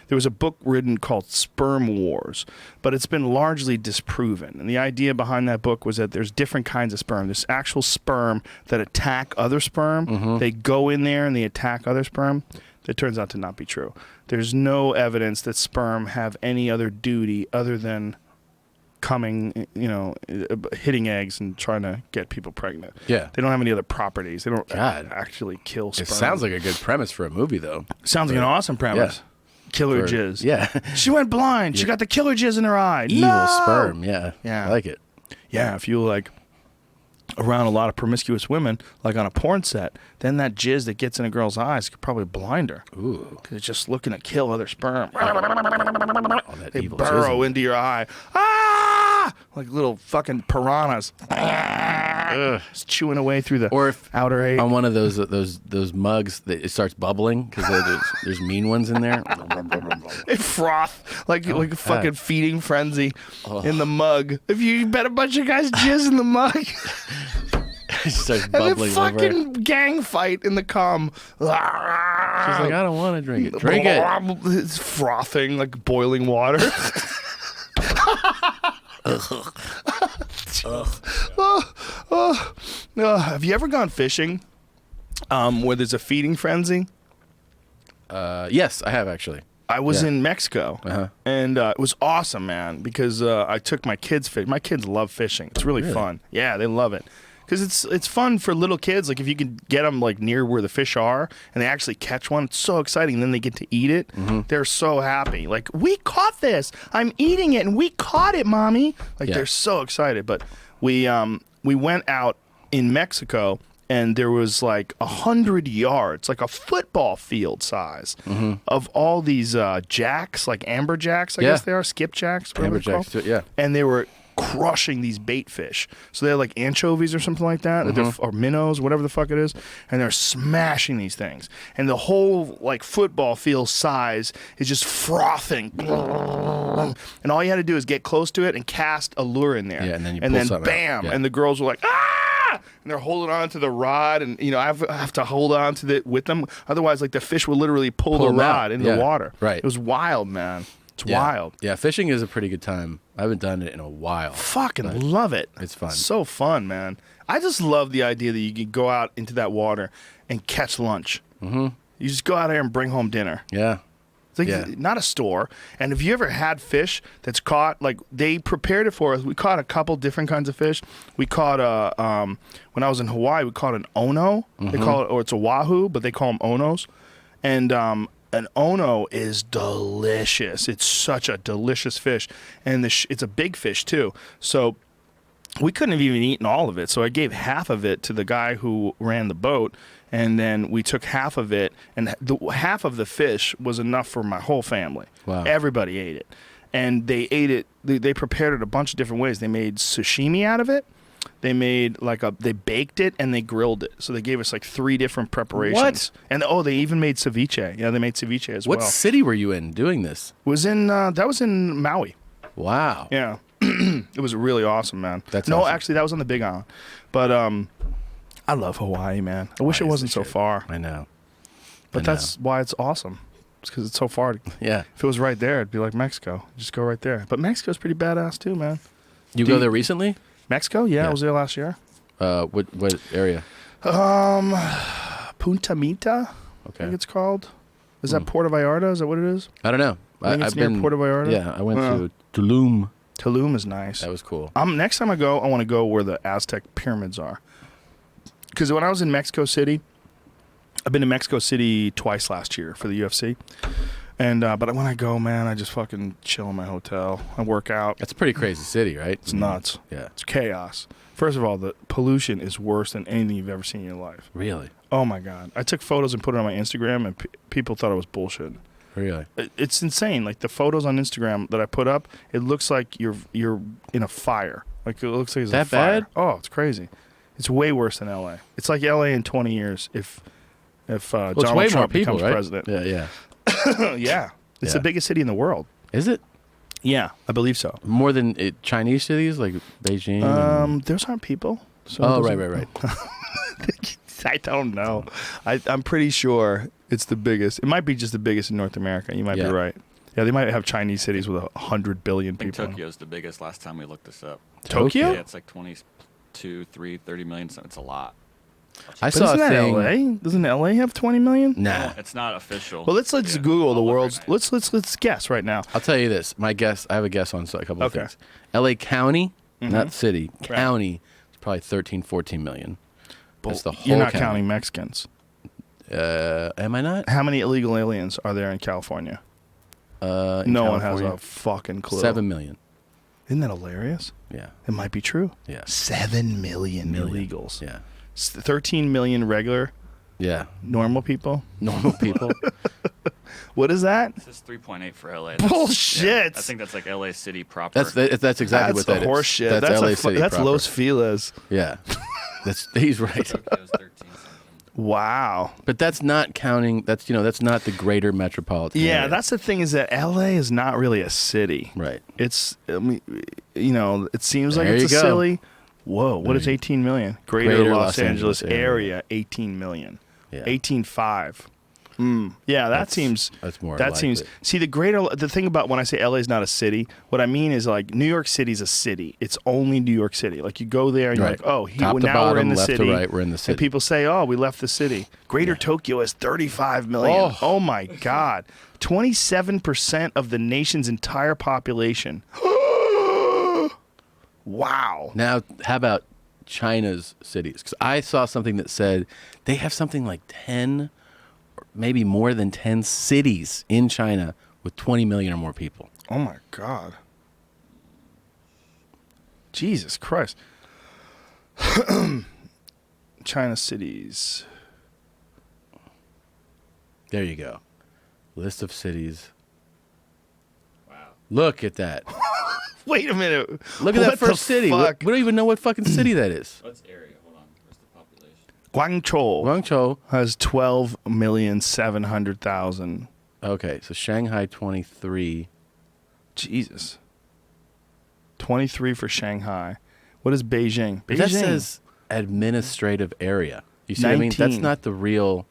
There was a book written called Sperm Wars, but it's been largely disproven. And the idea behind that book was that there's different kinds of sperm. There's actual sperm that attack other sperm. Mm-hmm. They go in there and they attack other sperm. That turns out to not be true. There's no evidence that sperm have any other duty other than coming, hitting eggs and trying to get people pregnant. Yeah. They don't have any other properties. They don't actually kill sperm. It sounds like a good premise for a movie, though. Sounds like an awesome premise. Yeah. Killer jizz. Yeah. She went blind. She got the killer jizz in her eye. Evil sperm. Yeah. Yeah. I like it. Yeah. If you around a lot of promiscuous women, like on a porn set, then that jizz that gets in a girl's eyes could probably blind her. Ooh. Because it's just looking to kill other sperm. They evil burrow jism. into your eye. Ah! Like little fucking piranhas. Just chewing away through the outer eight. On one of those mugs, it starts bubbling because there's mean ones in there. They froth like a fucking feeding frenzy in the mug. If you bet a bunch of guys jizz in the mug. It starts And bubbling then fucking over. gang fight in the cum. She's like, I don't want to drink it. Drink it. It's frothing like boiling water. Have you ever gone fishing where there's a feeding frenzy? Yes, I have actually. I was in Mexico, and it was awesome, man, because I took my kids fishing. My kids love fishing. It's really fun. Yeah, they love it. Because it's fun for little kids. Like, if you could get them, like, near where the fish are, and they actually catch one, it's so exciting. And then they get to eat it. Mm-hmm. They're so happy. Like, we caught this. I'm eating it, and we caught it, Mommy. Like, they're so excited. But we went out in Mexico, and there was, like, 100 yards, like a football field size, of all these jacks, like amberjacks, I guess they are, skipjacks, whatever they're called. Yeah. And they were crushing these bait fish. So they're like anchovies or something like that, or minnows, whatever the fuck it is, and they're smashing these things. And the whole like football field size is just frothing. And all you had to do is get close to it and cast a lure in there. Yeah, and then bam! out. Yeah. And the girls were like, ah! And they're holding on to the rod, and I have to hold on to it with them. Otherwise, like the fish will literally pull the rod into the water. Right. It was wild, man. It's wild. Yeah, fishing is a pretty good time. I haven't done it in a while. Fucking love it. It's fun. So fun, man. I just love the idea that you can go out into that water and catch lunch. Mm-hmm. You just go out there and bring home dinner. Yeah. It's like not a store. And have you ever had fish that's caught? Like, they prepared it for us. We caught a couple different kinds of fish. We caught when I was in Hawaii, we caught an ono. They call it, or it's a wahoo, but they call them onos. And an ono is delicious. It's such a delicious fish, and it's a big fish too. So we couldn't have even eaten all of it. So I gave half of it to the guy who ran the boat, and then we took half of it, and half of the fish was enough for my whole family. Wow. Everybody ate it. And they ate it, they prepared it a bunch of different ways. They made sashimi out of it. They made they baked it and they grilled it. So they gave us like 3 different preparations. What? And they even made ceviche. Yeah, they made ceviche as well. What city were you in doing this? That was in Maui. Wow. Yeah. It was really awesome, man. That's no, awesome. actually, that was on the Big Island. But I love Hawaii, man. I wish it Hawaii's wasn't the so shit. far. I know. But that's why it's awesome. It's because it's so far. Yeah. If it was right there, it'd be like Mexico. Just go right there. But Mexico's pretty badass too, man. You go there recently? Mexico? Yeah, Yeah. I was there last year. What area? Punta Mita, I Okay. think it's called. Is that Puerto Vallarta? Is that what it is? I don't know. I think it's I've near been Puerto Vallarta. Yeah, I went to Tulum. Tulum is nice. That was cool. Next time I go, I want to go where the Aztec pyramids are. Because when I was in Mexico City, I've been to Mexico City twice last year for the UFC. And but when I go, man, I just fucking chill in my hotel. I work out. That's a pretty crazy city, right? It's nuts. Yeah. It's chaos. First of all, the pollution is worse than anything you've ever seen in your life. Really? Oh my God. I took photos and put it on my Instagram, and people thought it was bullshit. Really? It's insane. Like the photos on Instagram that I put up, it looks like you're in a fire. Like it looks like it's That a fire. bad? Oh, it's crazy. It's way worse than LA. It's like LA in 20 years if Well, it's Donald way more Trump people, becomes right? president. Yeah, yeah. Yeah. It's Yeah. the biggest city in the world. Is it Yeah, I believe so. more than Chinese cities like Beijing? Those aren't people. So oh, it right. doesn't- I don't know. I'm pretty sure it's the biggest. It might be just the biggest in North America. You might Yeah. be right. Yeah, they might have Chinese cities with 100 billion I think people. Tokyo's the biggest last time we looked this up. Tokyo? Yeah, it's like 22, 30 million. So it's a lot. I But saw isn't a that thing. LA? Doesn't LA have 20 million? Nah. It's not official. Well, let's Yeah, Google the I'll look world's. right now. Let's guess right now. I'll tell you this. My guess. I have a guess on a couple of Okay. things. L.A. County, not city. Right. County is probably 13, 14 million. That's the whole You're not county. counting Mexicans. Am I not? How many illegal aliens are there in California? In No one has California? a fucking clue. 7 million. Isn't that hilarious? Yeah. It might be true. Yeah. 7 million illegals. Yeah. 13 million regular Yeah. normal people. Normal people. What is that? This is 3.8 for LA. Bullshit. I think that's like LA City proper. That's exactly what that is. horse shit. That's LA a City That's proper. Los Feliz. Yeah. He's right. Tokyo's 13 something. Wow. But that's not counting. That's not the greater metropolitan. Yeah, area. that's the thing is that LA is not really a city. right. It's, I mean, it seems like There it's a you go. silly. Whoa, what is 18 million? Greater Los Angeles area, 18 million. Yeah. 18.5. Yeah, that seems. that's more That seems. likely. See, the thing about when I say LA is not a city, what I mean is like New York City's a city. It's only New York City. Like you go there and you're Right. like, oh, Top to now we're in bottom, the left to city. right, we're in the city. And people say, oh, we left the city. Greater Tokyo is 35 million. Oh my God. 27% of the nation's entire population. Wow. Now, how about China's cities? Because I saw something that said they have something like 10, or maybe more than 10 cities in China with 20 million or more people. Oh my God. Jesus Christ. China cities. There you go. List of cities. Wow. Look at that. Wait a minute. Look at What that first the city. fuck? We don't even know what fucking city that is. What's area? Hold on. Where's the population? Guangzhou Guangzhou. has 12,700,000. Okay, so Shanghai 23. Jesus. 23 for Shanghai. What is Beijing? Beijing. That says administrative area. You see what I mean? That's 19. not the real.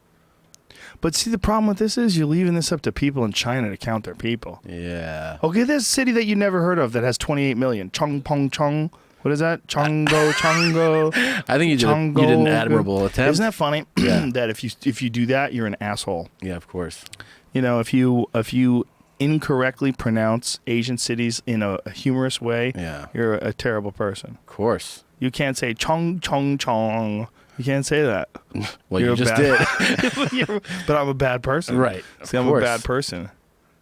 But see, the problem with this is you're leaving this up to people in China to count their people. Yeah. Okay, there's a city that you never heard of that has 28 million. Chongpeng. What is that? Chongo. I think you did an admirable attempt. Isn't that funny? Yeah. That if you do that, you're an asshole. Yeah, of course. You know, if you incorrectly pronounce Asian cities in a humorous way, Yeah. you're a terrible person. Of course. You can't say chong. You can't say that. Well, You're you a just bad- did. But I'm a bad person. Right. See, of I'm course. a bad person.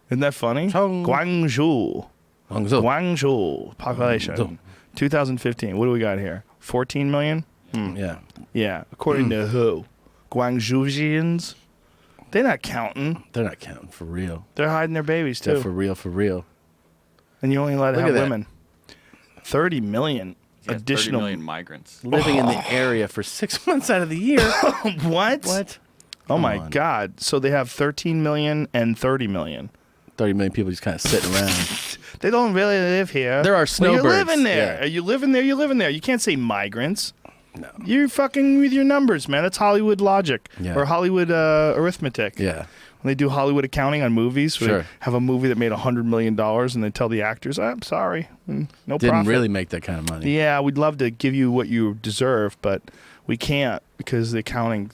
Isn't that funny? Chong. Guangzhou. Guangzhou. Guangzhou population 2015. What do we got here? 14 million? Yeah. Yeah. According to who? Guangzhoujians? They're not counting. They're not counting for real. They're hiding their babies, too. They're for real, for real. And you only allowed to Look have at that. women. 30 million Yeah, additional. 30 million migrants. Living in the area for 6 months out of the year. What? What? Oh, Come my on. God. So they have 13 million and 30 million. 30 million people just kind of sitting around. They don't really live here. There are Well, snowbirds. you're living there. Yeah. Are you living there? You're living there. You can't say migrants. No. You're fucking with your numbers, man. That's Hollywood logic Yeah. or Hollywood arithmetic. Yeah. When they do Hollywood accounting on movies, where Sure. they have a movie that made $100 million and they tell the actors, I'm sorry, no Didn't profit. really make that kind of money. Yeah, we'd love to give you what you deserve, but we can't because the accounting,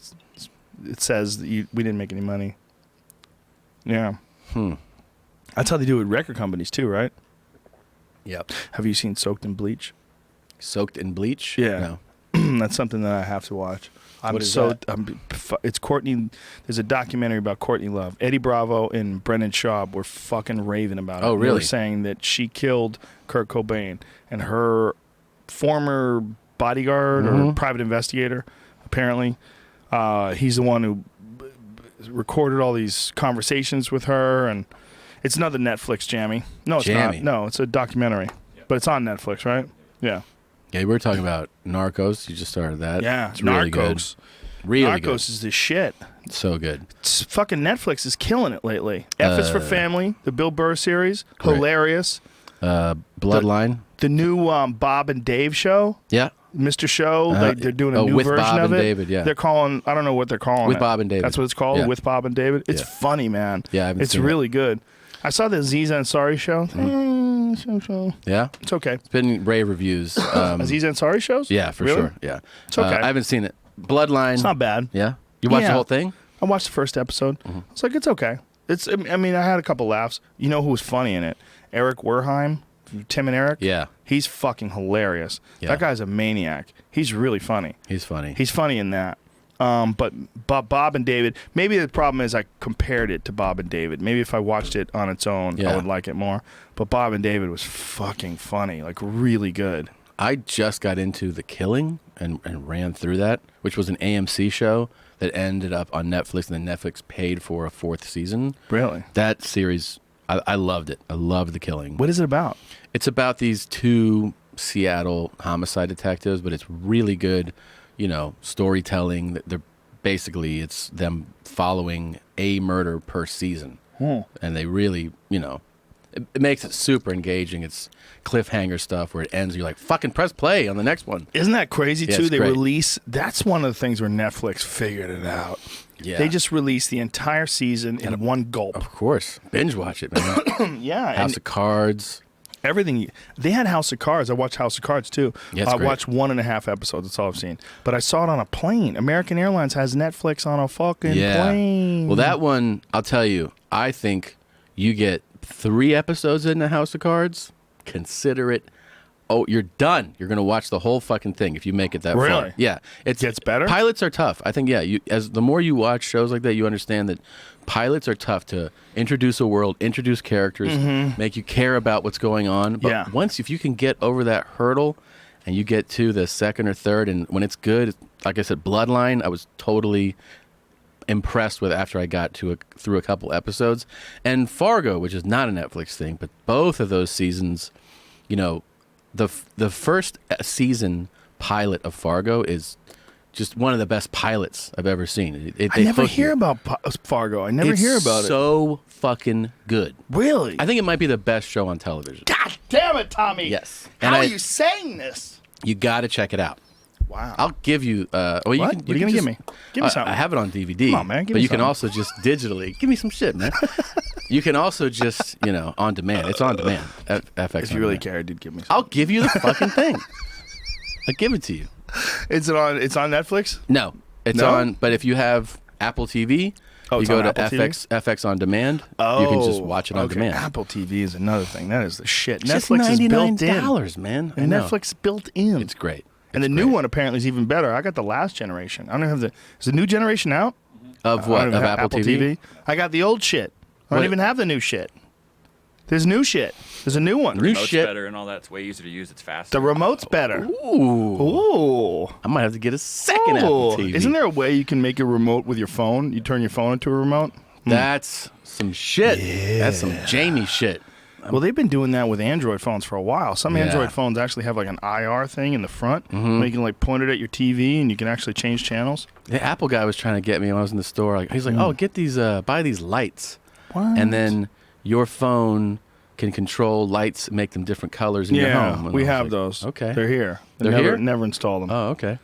it says that we didn't make any money. Yeah. That's how they do it with record companies too, right? Yep. Have you seen Soaked in Bleach? Soaked in bleach? Yeah. No. That's something that I have to watch. What is that? It's Courtney. There's a documentary about Courtney Love. Eddie Bravo and Brendan Schaub were fucking raving about it. Oh, They were really? saying that she killed Kurt Cobain, and her former bodyguard or private investigator, apparently, he's the one who recorded all these conversations with her, and it's another Netflix jammy. No, it's Jammy. not. No, it's a documentary, but it's on Netflix, right? Yeah. Yeah, we were talking about Narcos. You just started that. Yeah, It's really Narcos. good. Really Narcos is the shit. good. So good. It's fucking Netflix is killing it lately. F is for Family, the Bill Burr series, Great. hilarious. Bloodline. The new Bob and Dave show, Yeah. Mr. Show, they're doing a new with version Bob of and it. David, yeah. They're calling, I don't know what they're calling With it. Bob and David. That's what it's called, Yeah. With Bob and David. It's Yeah. funny, man. Yeah, I haven't it's seen it. really good. I saw the Aziz Ansari show. Yeah. It's okay. It's been rave reviews. Aziz Ansari shows? Yeah, for Really? sure. Yeah. It's okay. I haven't seen it. Bloodline. It's not bad. Yeah. You watched the Yeah. whole thing? I watched the first episode. It's like, it's okay. I mean, I had a couple laughs. You know who was funny in it? Eric Werheim, Tim and Eric. Yeah. He's fucking hilarious. Yeah. That guy's a maniac. He's really funny. He's funny. He's funny in that. But Bob and David, maybe the problem is I compared it to Bob and David. Maybe if I watched it on its own, I Yeah. would like it more. But Bob and David was fucking funny, like really good. I just got into The Killing and ran through that, which was an AMC show that ended up on Netflix, and then Netflix paid for a 4th season. Really? That series, I loved it. I loved The Killing. What is it about? It's about these two Seattle homicide detectives, but it's really good, storytelling. They're basically, it's them following a murder per season. And they really, it makes it super engaging. It's cliffhanger stuff where it ends, you're like, fucking press play on the next one. Isn't that crazy, Yeah, too? it's They great. release, that's one of the things where Netflix figured it out. Yeah. They just released the entire season in one gulp. Of course. Binge watch it, man. Yeah. House and of Cards. everything. They had House of Cards. I watched House of Cards, too. Yeah, it's I great. watched 1.5 episodes. That's all I've seen. But I saw it on a plane. American Airlines has Netflix on a fucking plane. Well, that one, I'll tell you, I think you get 3 episodes in the House of Cards, consider it. Oh, you're done. You're going to watch the whole fucking thing if you make it that far. Really? Yeah. It Gets better? Pilots are tough. I think, as the more you watch shows like that, you understand that pilots are tough to introduce a world, introduce characters, make you care about what's going on. But Yeah. if you can get over that hurdle and you get to the second or third, and when it's good, like I said, Bloodline, I was totally impressed with after I got through a couple episodes. And Fargo, which is not a Netflix thing, but both of those seasons, the first season pilot of Fargo is just one of the best pilots I've ever seen. I never hear about Fargo. I never hear about it. So fucking good. Really? I think it might be the best show on television. God damn it, Tommy. Yes. How are you saying this? You got to check it out. Wow. I'll give you. What are you going to give me? Give me something. I have it on DVD. Come on, man. Give but me you can something. also just digitally give me some shit, man. You can also just on demand. It's on demand. FX. If you really care, dude, give me something. I'll give you the fucking thing. I'll give it to you. Is it on? It's on Netflix? No, it's No? on. But if you have Apple TV, Oh, you it's go on to Apple TV? FX on demand. Oh, you can just watch it on okay. demand. Apple TV is another thing. That is the shit. It's just Netflix is built $99, in. man. I And know. Netflix built in. It's great. And the new one apparently is even better. I got the last generation. I don't have the. Is the new generation out? Of I what? don't even Of have Apple TV? I got the old shit. I don't What- even have the new shit. There's new shit. There's a new one. New Remote's shit. better and all that. It's way easier to use. It's faster. The remote's better. Ooh. Ooh. I might have to get a second Apple TV. Isn't there a way you can make a remote with your phone? You turn your phone into a remote? That's some shit. That's some Jamie shit. Well, they've been doing that with Android phones for a while. Some Yeah. Android phones actually have like an IR thing in the front where you can like point it at your TV and you can actually change channels. The Apple guy was trying to get me when I was in the store. Like, he's like, "Oh, get these, buy these lights, What? and then your phone can control lights, make them different colors in your home." And we I was have like, those. Okay, They're here. They're never, here? Never installed them. Oh, okay.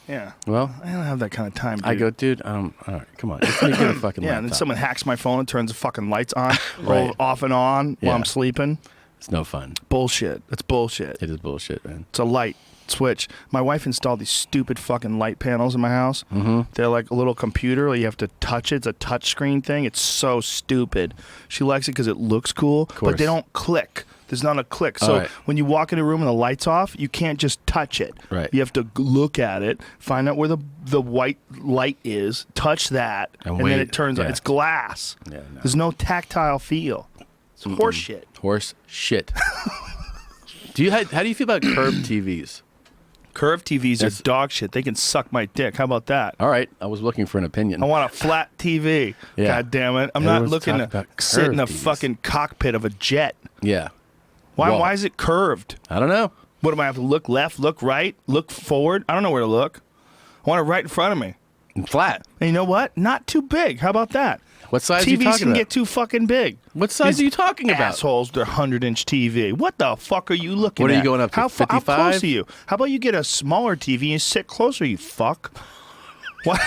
Yeah. Well, I don't have that kind of time, dude. I go, dude. All right, come on, just let me get a fucking Yeah, laptop. and then someone hacks my phone and turns the fucking lights on, Right. off and on while Yeah. I'm sleeping. It's no fun. Bullshit. That's bullshit. It is bullshit, man. It's a light switch. My wife installed these stupid fucking light panels in my house. Mm-hmm. They're like a little computer. Like you have to touch it. It's a touch screen thing. It's so stupid. She likes it because it looks cool, but they don't click. There's not a click. So right. when you walk in a room and the light's off, you can't just touch it. Right. You have to look at it, find out where the white light is, touch that, and then wait. it turns on. Yeah. It's glass. Yeah, no. There's no tactile feel. It's horse shit. Horse shit. How do you feel about curved TVs? Curved TVs are dog shit. They can suck my dick. How about that? All right, I was looking for an opinion. I want a flat TV. Yeah. God damn it. I'm Everyone's not looking talking to about sit in a curved TVs. fucking cockpit of a jet. Yeah. Why Well, is it curved? I don't know. What, am I have to look left, look right, look forward? I don't know where to look. I want it right in front of me. Flat. And you know what? Not too big. How about that? What size are you TVs talking can about? get too fucking big. What size are you talking about? Assholes, they're 100-inch TV. What the fuck are you looking at? What are you going up to, How 55? close are you? How about you get a smaller TV and sit closer, you fuck? Why?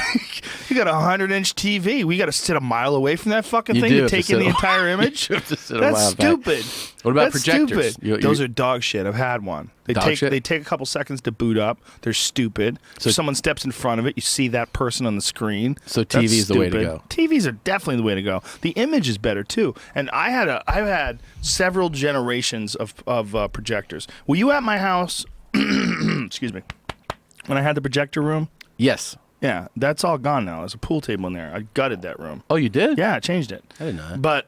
You got a 100-inch TV. We got to sit a mile away from that fucking You thing do to have to take in sit the a- entire image? You have to sit a That's mile back. stupid. What about That's projectors? Stupid. Those are dog shit. I've had one. They Dog take shit? they take a couple seconds to boot up. They're stupid. So if someone steps in front of it, you see that person on the screen. So That's TV's the way to stupid. go. TVs are definitely the way to go. The image is better too. And I've had several generations of projectors. Were you at my house? Excuse me. When I had the projector room? Yes. Yeah, that's all gone now. There's a pool table in there. I gutted that room. Oh, you did? Yeah, I changed it. I didn't know that. But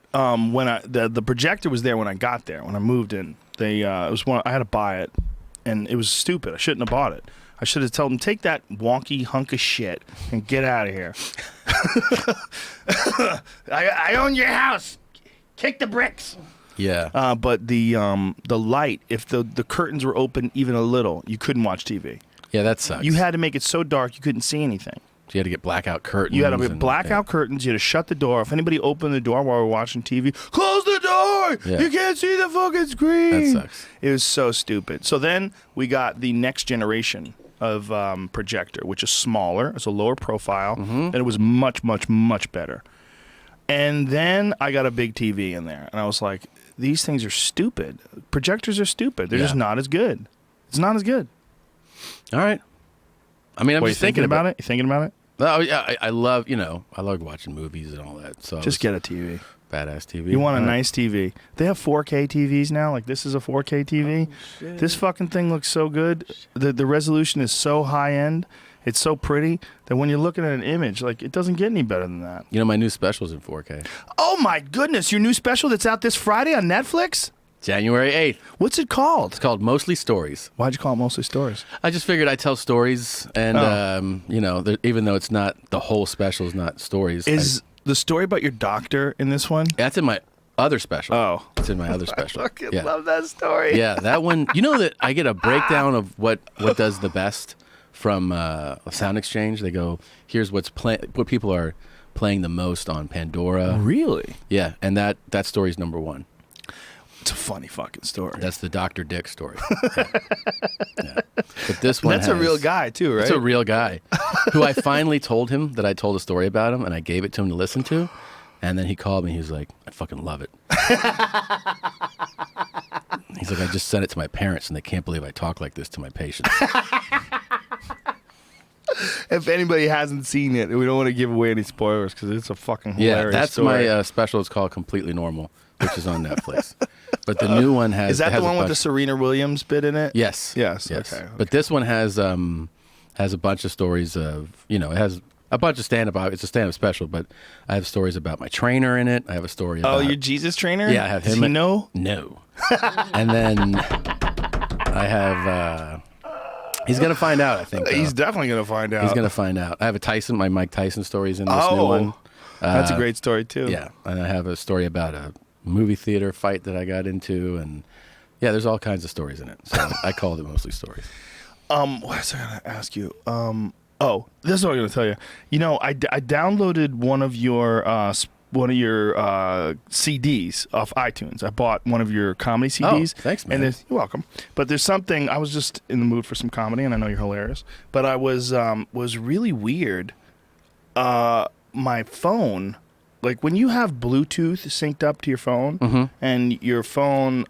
when the projector was there when I got there, when I moved in, it was one I had to buy it, and it was stupid. I shouldn't have bought it. I should have told them, take that wonky hunk of shit and get out of here. I own your house. Kick the bricks. Yeah. But the light, if the curtains were open even a little, you couldn't watch TV. Yeah, that sucks. You had to make it so dark you couldn't see anything. So you had to get blackout curtains. You had to and- get blackout curtains. You had to shut the door. If anybody opened the door while we were watching TV, close the door. Yeah. You can't see the fucking screen. That sucks. It was so stupid. So then we got the next generation of projector, which is smaller. It's a lower profile, and it was much, much, much better. And then I got a big TV in there, and I was like, these things are stupid. Projectors are stupid. They're just not as good. It's not as good. All right. I mean, I'm What, just you thinking about it. it? You thinking about it? Oh yeah, I love I love watching movies and all that. So Just get a TV. badass TV. You want a All right. nice TV. They have 4K TVs now. Like, this is a 4K TV. This fucking thing looks so good. The resolution is so high end. It's so pretty that when you're looking at an image, like, it doesn't get any better than that. You know, my new special's in 4K. Oh my goodness, your new special that's out this Friday on Netflix? January 8th. What's it called? It's called Mostly Stories. Why'd you call it Mostly Stories? I just figured I'd tell stories, and even though it's not the whole special is not stories. Is the story about your doctor in this one? That's in my other special. Oh. It's in my other special. I fucking Yeah. love that story. Yeah, that one. You know that I get a breakdown of what does the best from a Sound Exchange. They go, here's what people are playing the most on Pandora. Really? Yeah, and that story's number one. It's a funny fucking story. That's the Dr. Dick story. Yeah. Yeah. But this one That's a real guy, too, right? It's a real guy who I finally told him that I told a story about him, and I gave it to him to listen to. And then he called me. He was like, I fucking love it. He's like, I just sent it to my parents, and they can't believe I talk like this to my patients. If anybody hasn't seen it, we don't want to give away any spoilers because it's a fucking hilarious Yeah, that's story. my special. It's called Completely Normal, which is on Netflix. But the new one has... Is that has the a one with the bunch- Serena Williams bit in it? Yes. Yes. Okay. But this one has a bunch of stories of, it has A bunch of stand-up. It's a stand-up special, but I have stories about my trainer in it. I have a story about... Oh, your Jesus trainer? Yeah, I have him. Does he know? No. And then I have... he's going to find out, I think. He's definitely going to find out. He's going to find out. I have my Mike Tyson stories in this new one. That's a great story, too. Yeah, and I have a story about a movie theater fight that I got into, and yeah, there's all kinds of stories in it. So I called it mostly stories. What was I going to ask you? This is what I'm going to tell you. You know, I downloaded one of your CDs off iTunes. I bought one of your comedy CDs. Oh, thanks, man. And you're welcome. But there's something, I was just in the mood for some comedy, and I know you're hilarious. But I was really weird. My phone, like when you have Bluetooth synced up to your phone, and your phone,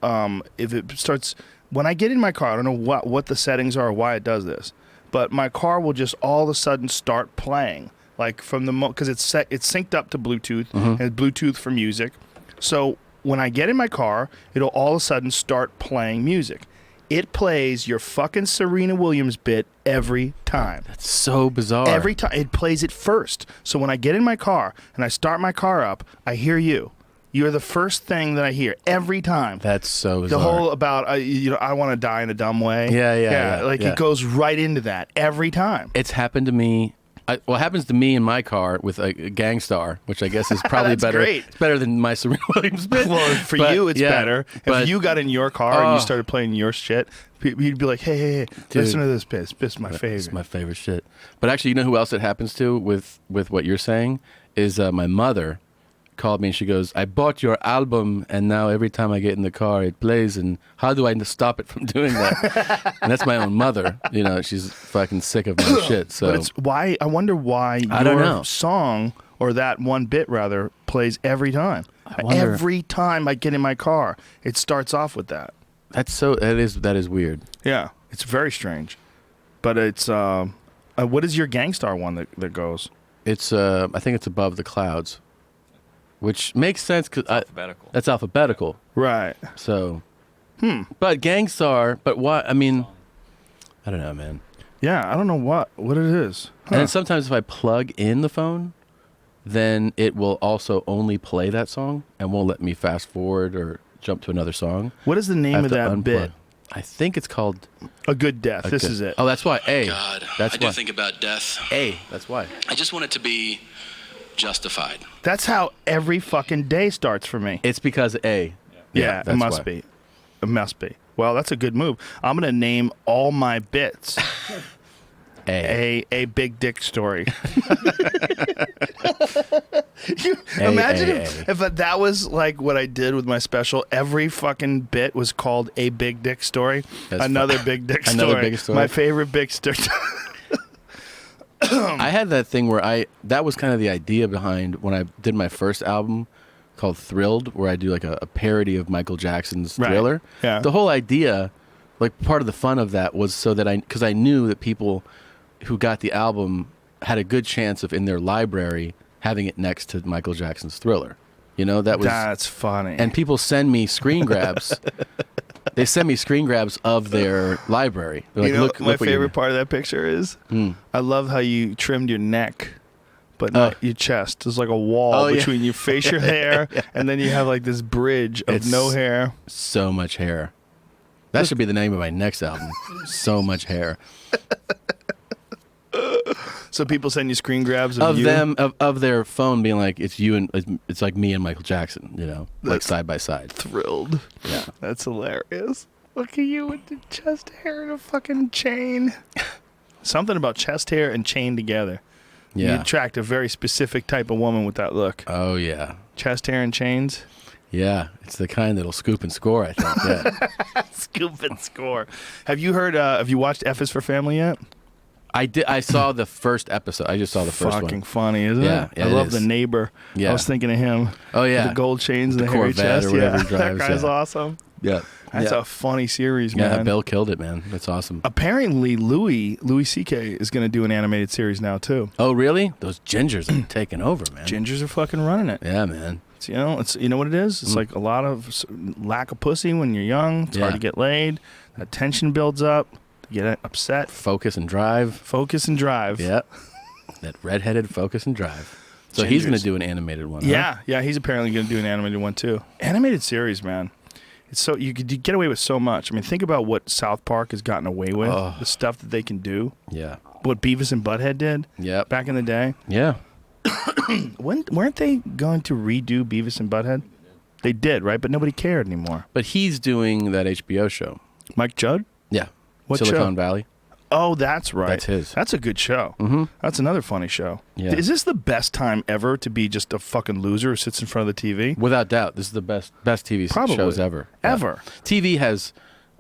if it starts, when I get in my car, I don't know what the settings are or why it does this, but my car will just all of a sudden start playing, like from the because it's synced up to Bluetooth, and it's Bluetooth for music. So when I get in my car, it'll all of a sudden start playing music. It plays your fucking Serena Williams bit every time. That's so bizarre. Every time. It plays it first. So when I get in my car and I start my car up, I hear you. You're the first thing that I hear every time. That's so bizarre. The whole about, I want to die in a dumb way. Yeah. It goes right into that every time. It's happened to me. It happens to me in my car with a Gangstar, which I guess is probably better. Great. It's better than my Serena Williams bit. Well, for you, it's better. If you got in your car and you started playing your shit, you'd be like, hey, dude, listen to this bit. This bit's my favorite. It's my favorite shit. But actually, you know who else it happens to with what you're saying is my mother called me and she goes, I bought your album and now every time I get in the car it plays, and how do I stop it from doing that? And that's my own mother. You know, she's fucking sick of my shit. So but it's why, I wonder why your song, or that one bit rather, plays every time. Every time I get in my car, it starts off with that. That is weird. Yeah, it's very strange. But it's what is your Gangstar one that goes? It's I think it's Above the Clouds. Which makes sense because alphabetical. That's alphabetical, right? So, but Gangstar. But what? I mean, I don't know, man. Yeah, I don't know what it is. And then sometimes if I plug in the phone, then it will also only play that song and won't let me fast forward or jump to another song. What is the name of that bit? I think it's called A Good Death. This is it. Oh, that's why. God, that's I do think about death. That's why. I just want it to be justified. That's how every fucking day starts for me. It's because Yeah, it must be. It must be. Well, that's a good move. I'm going to name all my bits a big dick story. Imagine if that was like what I did with my special. Every fucking bit was called a big dick story. Another big dick story. Another big story. My favorite big story. I had that thing where that was kind of the idea behind when I did my first album called Thrilled, where I do like a parody of Michael Jackson's Thriller. Yeah. The whole idea, like part of the fun of that was so that because I knew that people who got the album had a good chance of in their library having it next to Michael Jackson's Thriller. You know, that's funny. And people send me screen grabs. They send me screen grabs of their library. They're like, look my favorite part of that picture is I love how you trimmed your neck, but not your chest. There's like a wall between your facial hair, and then you have like this bridge of no hair. So much hair. That should be the name of my next album. So much hair. So people send you screen grabs of you? them of their phone being like, it's you and it's like me and Michael Jackson, you know, like side by side. Thrilled. Yeah, that's hilarious. Look at you with the chest hair and a fucking chain. Something about chest hair and chain together. Yeah, you attract a very specific type of woman with that look. Oh yeah, chest hair and chains. Yeah, it's the kind that'll scoop and score, I think. Yeah. Scoop and score. Have you heard? Have you watched F is for Family yet? I did. I saw the first episode. I just saw the first one. Fucking funny, isn't it? Yeah, I love the neighbor. Yeah. I was thinking of him. Oh yeah, with the gold chains and the hairy Corvette chest. or whatever he drives, that guy's awesome. Yeah, that's a funny series, man. Yeah, Bill killed it, man. That's awesome. Apparently, Louis C.K. is going to do an animated series now too. Oh really? Those gingers are taking over, man. Gingers are fucking running it. Yeah, man. It's, you know what it is? It's like a lot of lack of pussy when you're young. It's hard to get laid. That tension builds up. You get upset. Focus and drive. Focus and drive. Yeah. That redheaded Focus and Drive. So he's going to do an animated one. Yeah, yeah, he's apparently going to do an animated one too. Animated series, man. It's so you get away with so much. I mean, think about what South Park has gotten away with, the stuff that they can do. Yeah. What Beavis and Butthead did back in the day. Yeah. Weren't they going to redo Beavis and Butthead? They did, right? But nobody cared anymore. But he's doing that HBO show. Mike Judd? Yeah. What Silicon show? Valley. Oh, that's right. That's his. That's a good show. Mm-hmm. That's another funny show. Yeah. Is this the best time ever to be just a fucking loser who sits in front of the TV? Without doubt. This is the best TV shows ever. Ever. Yeah. TV has,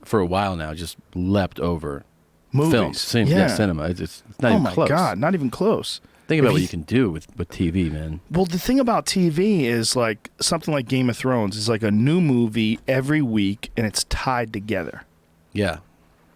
for a while now, just leapt over Movies. Films. Cinema. It's not even close. Oh, my God. Not even close. Think about what you can do with TV, man. Well, the thing about TV is like something like Game of Thrones is like a new movie every week, and it's tied together. Yeah.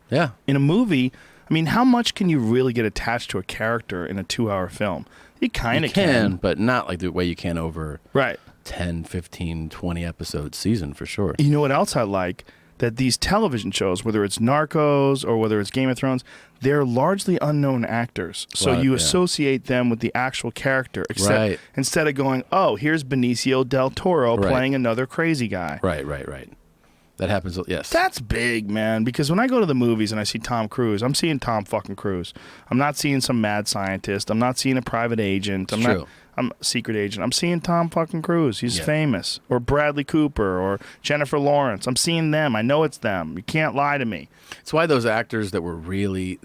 Yeah. In a movie, I mean, how much can you really get attached to a character in a 2-hour film? You kind of can. But not like the way you can over right 10, 15, 20 episode season for sure. You know what else I like? That these television shows, whether it's Narcos or whether it's Game of Thrones, they're largely unknown actors. So you associate them with the actual character, instead of going, oh, here's Benicio del Toro playing another crazy guy. Right. That happens, yes. That's big, man, because when I go to the movies and I see Tom Cruise, I'm seeing Tom fucking Cruise. I'm not seeing some mad scientist. I'm not seeing a private agent. I'm a secret agent. I'm seeing Tom fucking Cruise. He's famous. Or Bradley Cooper or Jennifer Lawrence. I'm seeing them. I know it's them. You can't lie to me. It's why those actors that really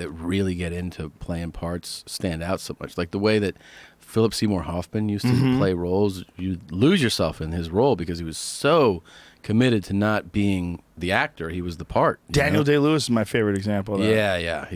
get into playing parts stand out so much. Like the way that Philip Seymour Hoffman used to play roles, you lose yourself in his role because he was so committed to not being the actor. He was the part. Daniel Day-Lewis is my favorite example of that. Yeah.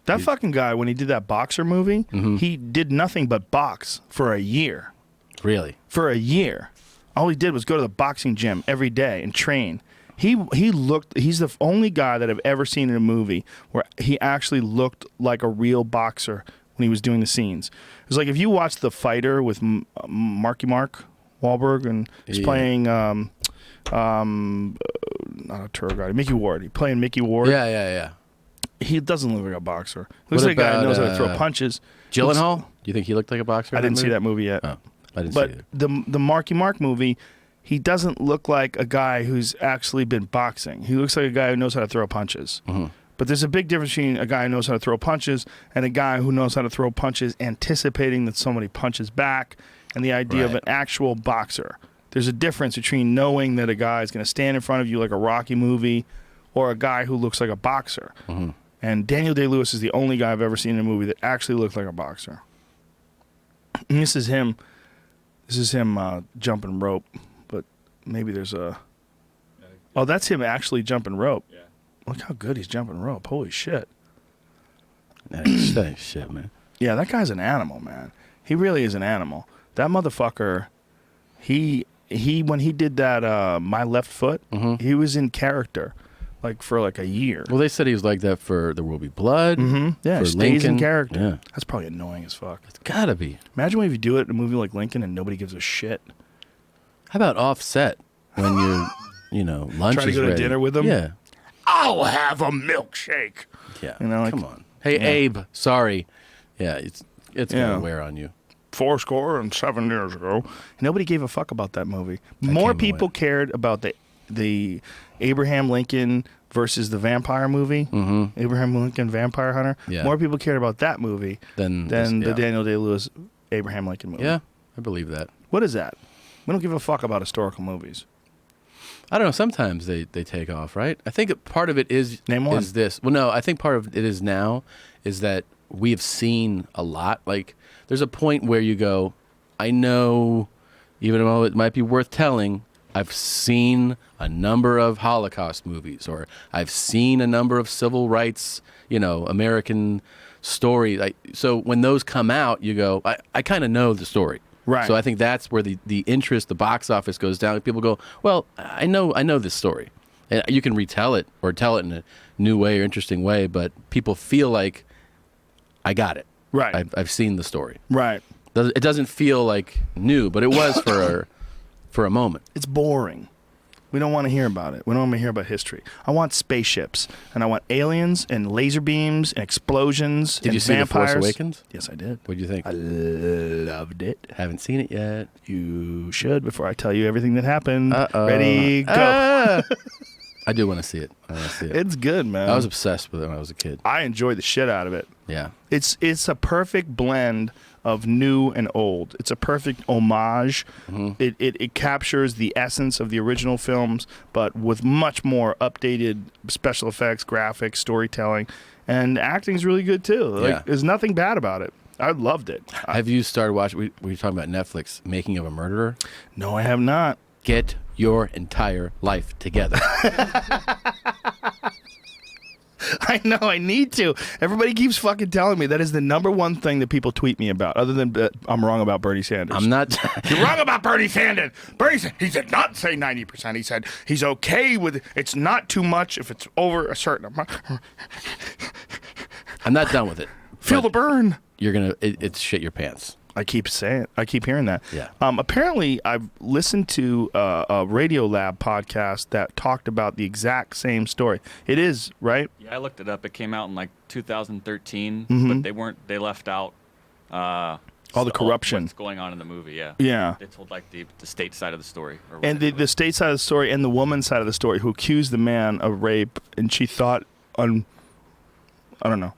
That fucking guy, when he did that boxer movie, he did nothing but box for a year. Really? For a year. All he did was go to the boxing gym every day and train. He's the only guy that I've ever seen in a movie where he actually looked like a real boxer when he was doing the scenes. It was like if you watch The Fighter with Marky Mark Wahlberg and he's playing not a tour guide, Mickey Ward. He's playing Mickey Ward. Yeah. He doesn't look like a boxer. He looks like a guy who knows how to throw punches. Gyllenhaal? Do you think he looked like a boxer? I didn't see that movie yet. Oh, I didn't see it. But the Marky Mark movie, he doesn't look like a guy who's actually been boxing. He looks like a guy who knows how to throw punches. But there's a big difference between a guy who knows how to throw punches and a guy who knows how to throw punches anticipating that somebody punches back, and the idea of an actual boxer. There's a difference between knowing that a guy is going to stand in front of you like a Rocky movie or a guy who looks like a boxer. And Daniel Day-Lewis is the only guy I've ever seen in a movie that actually looked like a boxer. And this is him jumping rope, but maybe there's a... Oh, that's him actually jumping rope. Yeah. Look how good he's jumping rope. Holy shit. That ain't shit, man. Yeah, that guy's an animal, man. He really is an animal. That motherfucker, he when he did that My Left Foot, he was in character. Like for like a year. Well, they said he was like that for There Will Be Blood. Yeah, for stays Lincoln. in character. Yeah. That's probably annoying as fuck. It's gotta be. Imagine if you do it in a movie like Lincoln and nobody gives a shit. How about Offset when you're, lunch Try to is go to ready? dinner with them? Yeah. I'll have a milkshake. Yeah. Like, come on. Hey, Abe. Sorry. Yeah, it's gonna wear on you. 7 years ago. Nobody gave a fuck about that movie. More people cared about the Abraham Lincoln versus the vampire movie, Abraham Lincoln Vampire Hunter. Yeah. More people cared about that movie than the Daniel Day-Lewis Abraham Lincoln movie. Yeah, I believe that. What is that? We don't give a fuck about historical movies. I don't know. Sometimes they take off, right? I think part of it is this. Well, no, I think part of it is now is that we have seen a lot. Like, there's a point where you go, I know, even though it might be worth telling, I've seen a number of Holocaust movies, or I've seen a number of civil rights, American stories. So when those come out, you go, I kind of know the story. Right. So I think that's where the interest, the box office goes down. People go, well, I know this story. And you can retell it or tell it in a new way or interesting way, but people feel like I got it. Right. I've seen the story. Right. It doesn't feel like new, but it was for a moment. It's boring. We don't want to hear about it. We don't want to hear about history. I want spaceships, and I want aliens and laser beams and explosions. Did and you see vampires. The Force Awakens? Yes, I did. What did you think? I loved it. Haven't seen it yet. You should before I tell you everything that happened. Uh-oh. Ready, go. I do want to see it. I want to see it. It's good, man. I was obsessed with it when I was a kid. I enjoyed the shit out of it. Yeah. It's a perfect blend of new and old. It's a perfect homage. It captures the essence of the original films, but with much more updated special effects, graphics, storytelling, and acting's really good too. Like, there's nothing bad about it. I loved it. Have you started watching? We were talking about Netflix, Making of a Murderer. No, I have not. Get your entire life together. I know, I need to. Everybody keeps fucking telling me that is the number one thing that people tweet me about, other than I'm wrong about Bernie Sanders. I'm not. You're wrong about Bernie Sanders. He did not say 90%. He said he's okay with it's not too much if it's over a certain amount. I'm not done with it. Feel the burn. You're gonna. It's shit your pants. I keep saying it. I keep hearing that. Yeah. Apparently, I've listened to a Radio Lab podcast that talked about the exact same story. It is, right? Yeah, I looked it up. It came out in like 2013, Mm-hmm. but they left out all the corruption what's going on in the movie. Yeah. Yeah. They told like the state side of the story. Or And the state side of the story and the woman's side of the story who accused the man of rape, and she thought I don't know.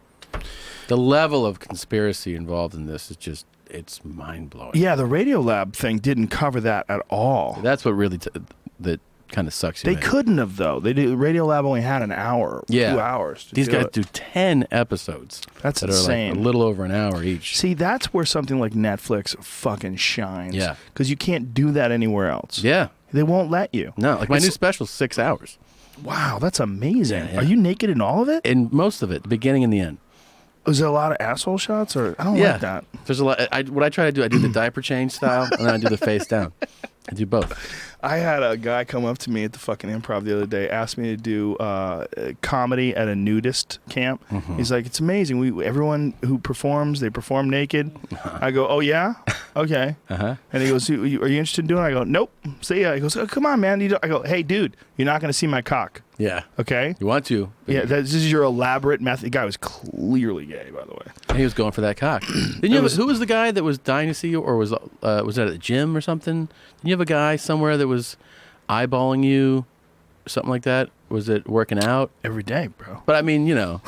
The level of conspiracy involved in this is just. It's mind-blowing. Yeah, the Radio Lab thing didn't cover that at all. That's what really that kind of sucks you They in. couldn't have, though. Radio Lab only had an hour, 2 hours. These guys do 10 episodes. That's that insane. Are like a little over an hour each. See, that's where something like Netflix fucking shines. Yeah. Because you can't do that anywhere else. Yeah. They won't let you. No, like my new special is 6 hours. Wow, that's amazing. Yeah. Are you naked in all of it? In most of it, the beginning and the end. Is there a lot of asshole shots? Or I don't like that. There's a lot. What I try to do, I do the diaper change style, and then I do the face down. I do both. I had a guy come up to me at the fucking Improv the other day, asked me to do comedy at a nudist camp. Mm-hmm. He's like, "It's amazing. Everyone who performs, they perform naked." I go, "Oh yeah, okay." And he goes, "Are you interested in doing it?" I go, "Nope." See ya. He goes, "Oh, come on, man." I go, "Hey, dude, you're not going to see my cock." Yeah. Okay. You want to? Yeah. This is your elaborate method. The guy was clearly gay, by the way. And he was going for that cock. Didn't you who was the guy that was dying to see you, or was that at a gym or something? Didn't you have a guy somewhere that was eyeballing you, something like that? Was it working out every day, bro? But I mean, you know.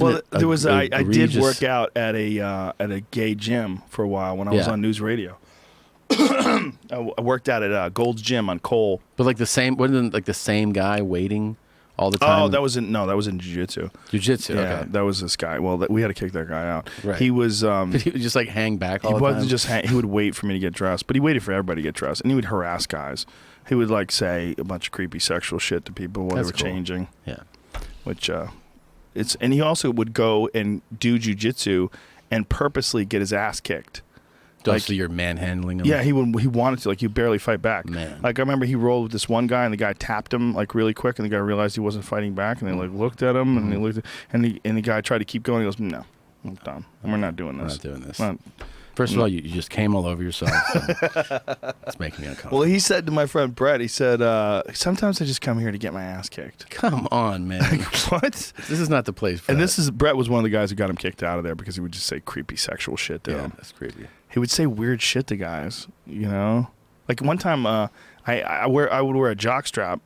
Well, there was I did work out at a gay gym for a while when I was on news radio. I worked out at Gold's Gym on Cole. But like wasn't like the same guy waiting all the time? Oh, that was in jiu-jitsu. Jiu-jitsu, yeah, okay. That was this guy. Well, we had to kick that guy out. Right. He was. Did he just like hang back all the time? He wasn't just he would wait for me to get dressed, but he waited for everybody to get dressed, and he would harass guys. He would like say a bunch of creepy sexual shit to people while they were changing. Yeah. Which and he also would go and do jiu-jitsu and purposely get his ass kicked. Like, so you're manhandling him? Yeah, he wanted to. Like, he barely fight back. Man. Like, I remember he rolled with this one guy, and the guy tapped him, like, really quick, and the guy realized he wasn't fighting back, and they, like, looked at him, and they looked at, and the guy tried to keep going. He goes, "No, I'm done. We're not doing this. We're not doing this." First of all, you just came all over yourself. So it's making me uncomfortable. Well, he said to my friend Brett, he said, sometimes I just come here to get my ass kicked. Come on, man. What? This is not the place for that. Brett was one of the guys who got him kicked out of there because he would just say creepy sexual shit to him. That's creepy. He would say weird shit to guys, you know? Like one time I would wear a jockstrap,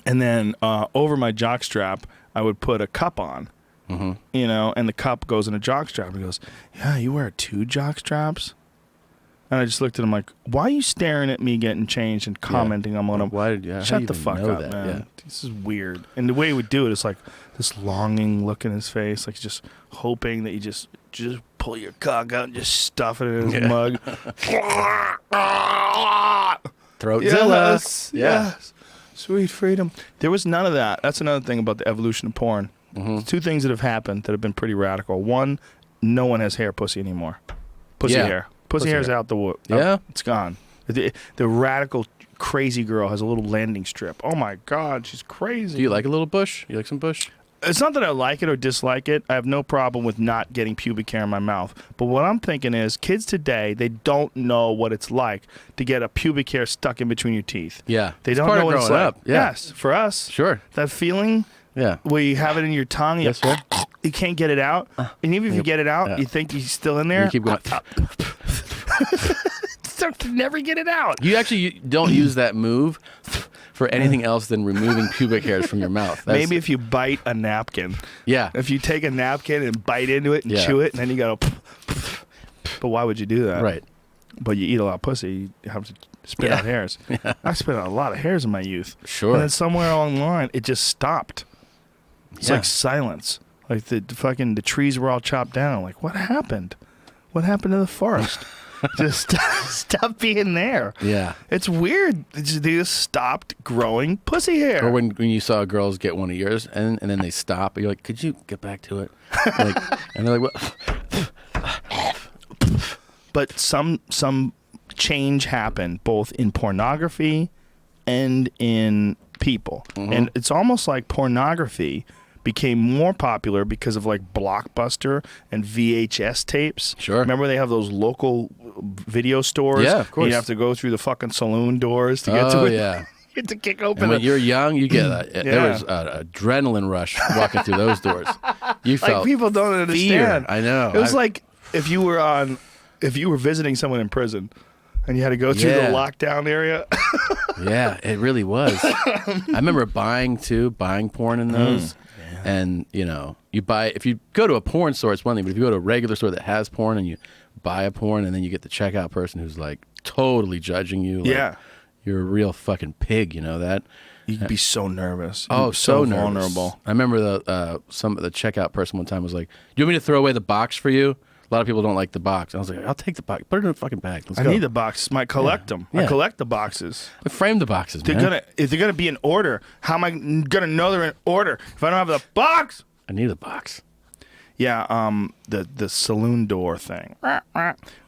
and then over my jockstrap I would put a cup on. Mm-hmm. You know, and the cup goes in a jockstrap. He goes, "Yeah, you wear 2 jockstraps?" And I just looked at him like, "Why are you staring at me getting changed and commenting on what I'm?" Why did you? Shut the fuck up, man. Yeah. This is weird. And the way he would do it is like this longing look in his face, like just hoping that you just pull your cock out and just stuff it in his mug. Throatzilla. Yes. Sweet freedom. There was none of that. That's another thing about the evolution of porn. Mm-hmm. 2 things that have happened that have been pretty radical. One, no one has hair pussy anymore. Pussy hair. Pussy hair's out the wood. Yeah? It's gone. The radical crazy girl has a little landing strip. Oh my God, she's crazy. Do you like a little bush? You like some bush? It's not that I like it or dislike it. I have no problem with not getting pubic hair in my mouth. But what I'm thinking is, kids today, they don't know what it's like to get a pubic hair stuck in between your teeth. Yeah. They It's don't part know of what it's growing like. up. Yeah. Yes, for us. Sure. That feeling Yeah. where you have it in your tongue, Yes, sir. you can't get it out. And even if you get it out, you think he's still in there. You keep going. Never get it out. You don't use that move for anything else than removing pubic hairs from your mouth. Maybe if you bite a napkin. Yeah. If you take a napkin and bite into it and chew it, and then you go. But why would you do that? Right. But you eat a lot of pussy, you have to spit out hairs. I spit out a lot of hairs in my youth. Sure. And then somewhere along the line, it just stopped. It's like silence. Like the trees were all chopped down. Like, what happened? What happened to the forest? Just stop being there. Yeah. It's weird. They just stopped growing pussy hair. Or when you saw girls get one of yours and then they stop, you're like, could you get back to it? Like, and they're like, what? But some change happened both in pornography and in people. And it's almost like pornography became more popular because of like Blockbuster and VHS tapes. Sure. Remember they have those local video stores? Yeah, of course. You have to go through the fucking saloon doors to get to it. Yeah. You get to kick open And when it. you're young, you get there was an adrenaline rush walking through those doors. You felt Like people don't understand. fear. I know. It was like if you were visiting someone in prison and you had to go through the lockdown area. Yeah, it really was. I remember buying porn in those. And, if you go to a porn store, it's one thing, but if you go to a regular store that has porn and you buy a porn and then you get the checkout person who's like totally judging you. Like, you're a real fucking pig, you know that? You'd be so nervous. Oh, so nervous. vulnerable. I remember the checkout person one time was like, "Do you want me to throw away the box for you?" A lot of people don't like the box. I was like, "I'll take the box. Put it in a fucking bag. Let's I go." need the boxes. I collect them. I collect the boxes. I frame the boxes, If they're gonna be in order, how am I gonna know they're in order if I don't have the box? I need a box. Yeah, the saloon door thing.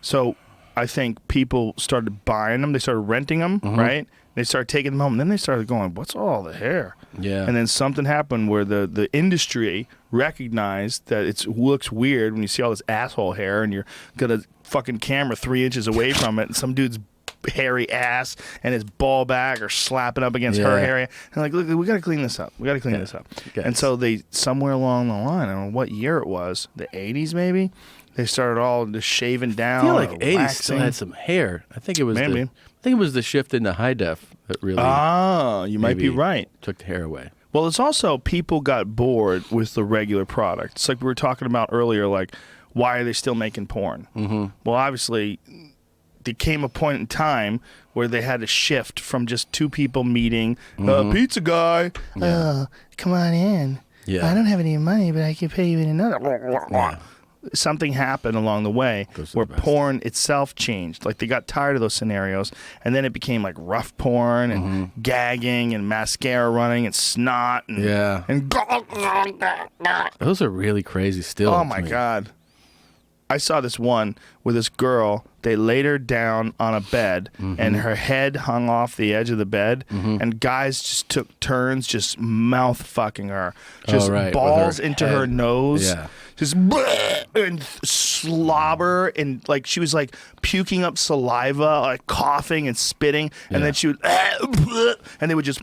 So I think people started buying them. They started renting them, right? They started taking them home. And then they started going, what's all the hair? Yeah. And then something happened where the industry recognized that it looks weird when you see all this asshole hair and you're got a fucking camera 3 inches away from it and some dude's hairy ass and his ball bag are slapping up against her area. And like, look, we got to clean this up. We got to clean this up. Okay. And so they, somewhere along the line, I don't know what year it was, the 80s maybe, they started all just shaving down. I feel like or 80s waxing. still had some hair. I think it was Maybe. the shift into high def that really You might be maybe right. took the hair away. Well, it's also people got bored with the regular product. It's like we were talking about earlier, like, why are they still making porn? Mm-hmm. Well, obviously, there came a point in time where they had to shift from just two people meeting, pizza guy, come on in. Yeah. I don't have any money, but I can pay you in another. Something happened along the way where porn itself changed. Like they got tired of those scenarios, and then it became like rough porn and gagging and mascara running and snot and and those are really crazy still. oh my god. I saw this one with this girl. They laid her down on a bed, and her head hung off the edge of the bed, and guys just took turns just mouth fucking her, just balls into her nose, just and slobber, and like she was like puking up saliva, like coughing and spitting, and then she would, and they would just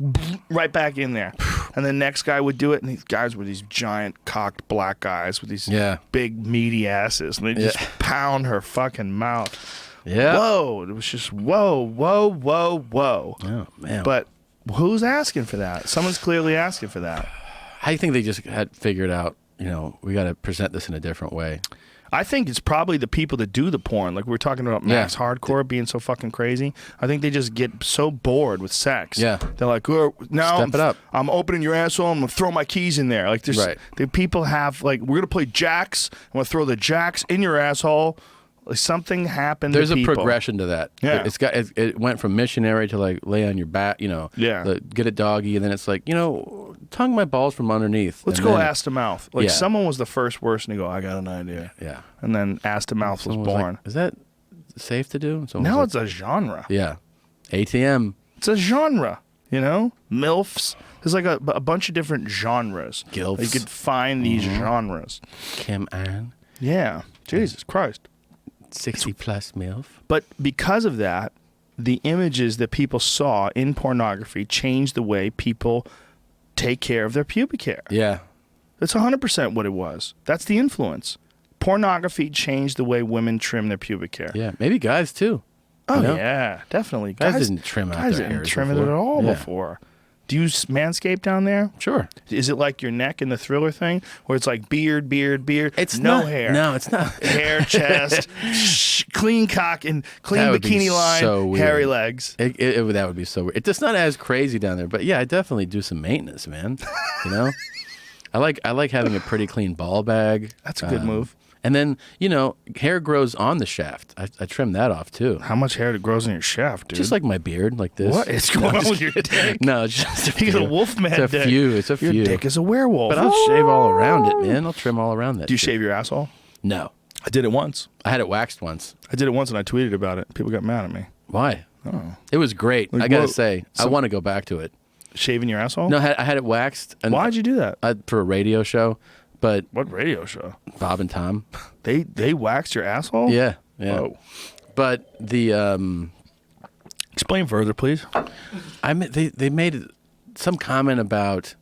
right back in there, and the next guy would do it, and these guys were these giant cocked black guys with these big meaty asses, and they just pound her fucking mouth. Yeah. Whoa. It was just whoa. Oh, man. But who's asking for that? Someone's clearly asking for that. I think they just had figured out, we got to present this in a different way. I think it's probably the people that do the porn. Like we were talking about Max Hardcore being so fucking crazy. I think they just get so bored with sex. Yeah. They're like, oh, now Step it up. I'm opening your asshole. I'm going to throw my keys in there. Like there's the people have like, we're going to play jacks. I'm going to throw the jacks in your asshole. Like something happened. There's to a people. progression to that. Yeah. It went from missionary to like lay on your back, get a doggy, and then it's like, tongue my balls from underneath. Let's go ass to mouth. Like someone was the first person to go, I got an idea. Yeah. And then ass to mouth was born. Like, is that safe to do? Now it's a genre. Yeah. ATM. It's a genre, MILFs. There's like a bunch of different genres. Gilfs. You could find these genres. Kim Ann, Yeah. Jesus Christ. 60 plus MILF. But because of that, the images that people saw in pornography changed the way people take care of their pubic hair. Yeah. That's 100% what it was. That's the influence. Pornography changed the way women trim their pubic hair. Yeah. Maybe guys too. Oh, You know? yeah, definitely. Guys didn't trim out guys their didn't hairs trim it before. at all Yeah. before. Do you manscape down there? Sure. Is it like your neck in the Thriller thing, where it's like beard, beard, beard? It's no not, hair. No, it's not. Hair, chest, clean cock, and clean That would be bikini line, so weird. hairy legs. That would be so weird. It's just not as crazy down there, but yeah, I definitely do some maintenance, man. You know, I like having a pretty clean ball bag. That's a good move. And then hair grows on the shaft. I trim that off too. How much hair grows in your shaft, dude? Just like my beard, like this. What is going on with your dick? No, it's just a You few. got a wolfman It's a dick. few. It's a few. Your dick is a werewolf. But I'll shave all around it, man. I'll trim all around that. Do you shit. shave your asshole? No, I did it once. I had it waxed once. I did it once and I tweeted about it. People got mad at me. Why? Oh. It was great. Like, I gotta what- say, I want to go back to it. Shaving your asshole? No, I had it waxed. And Why'd you do that? for a radio show, but What radio show? Bob and Tom. They waxed your asshole? Yeah. Oh. But the Explain further, please. they made some comment about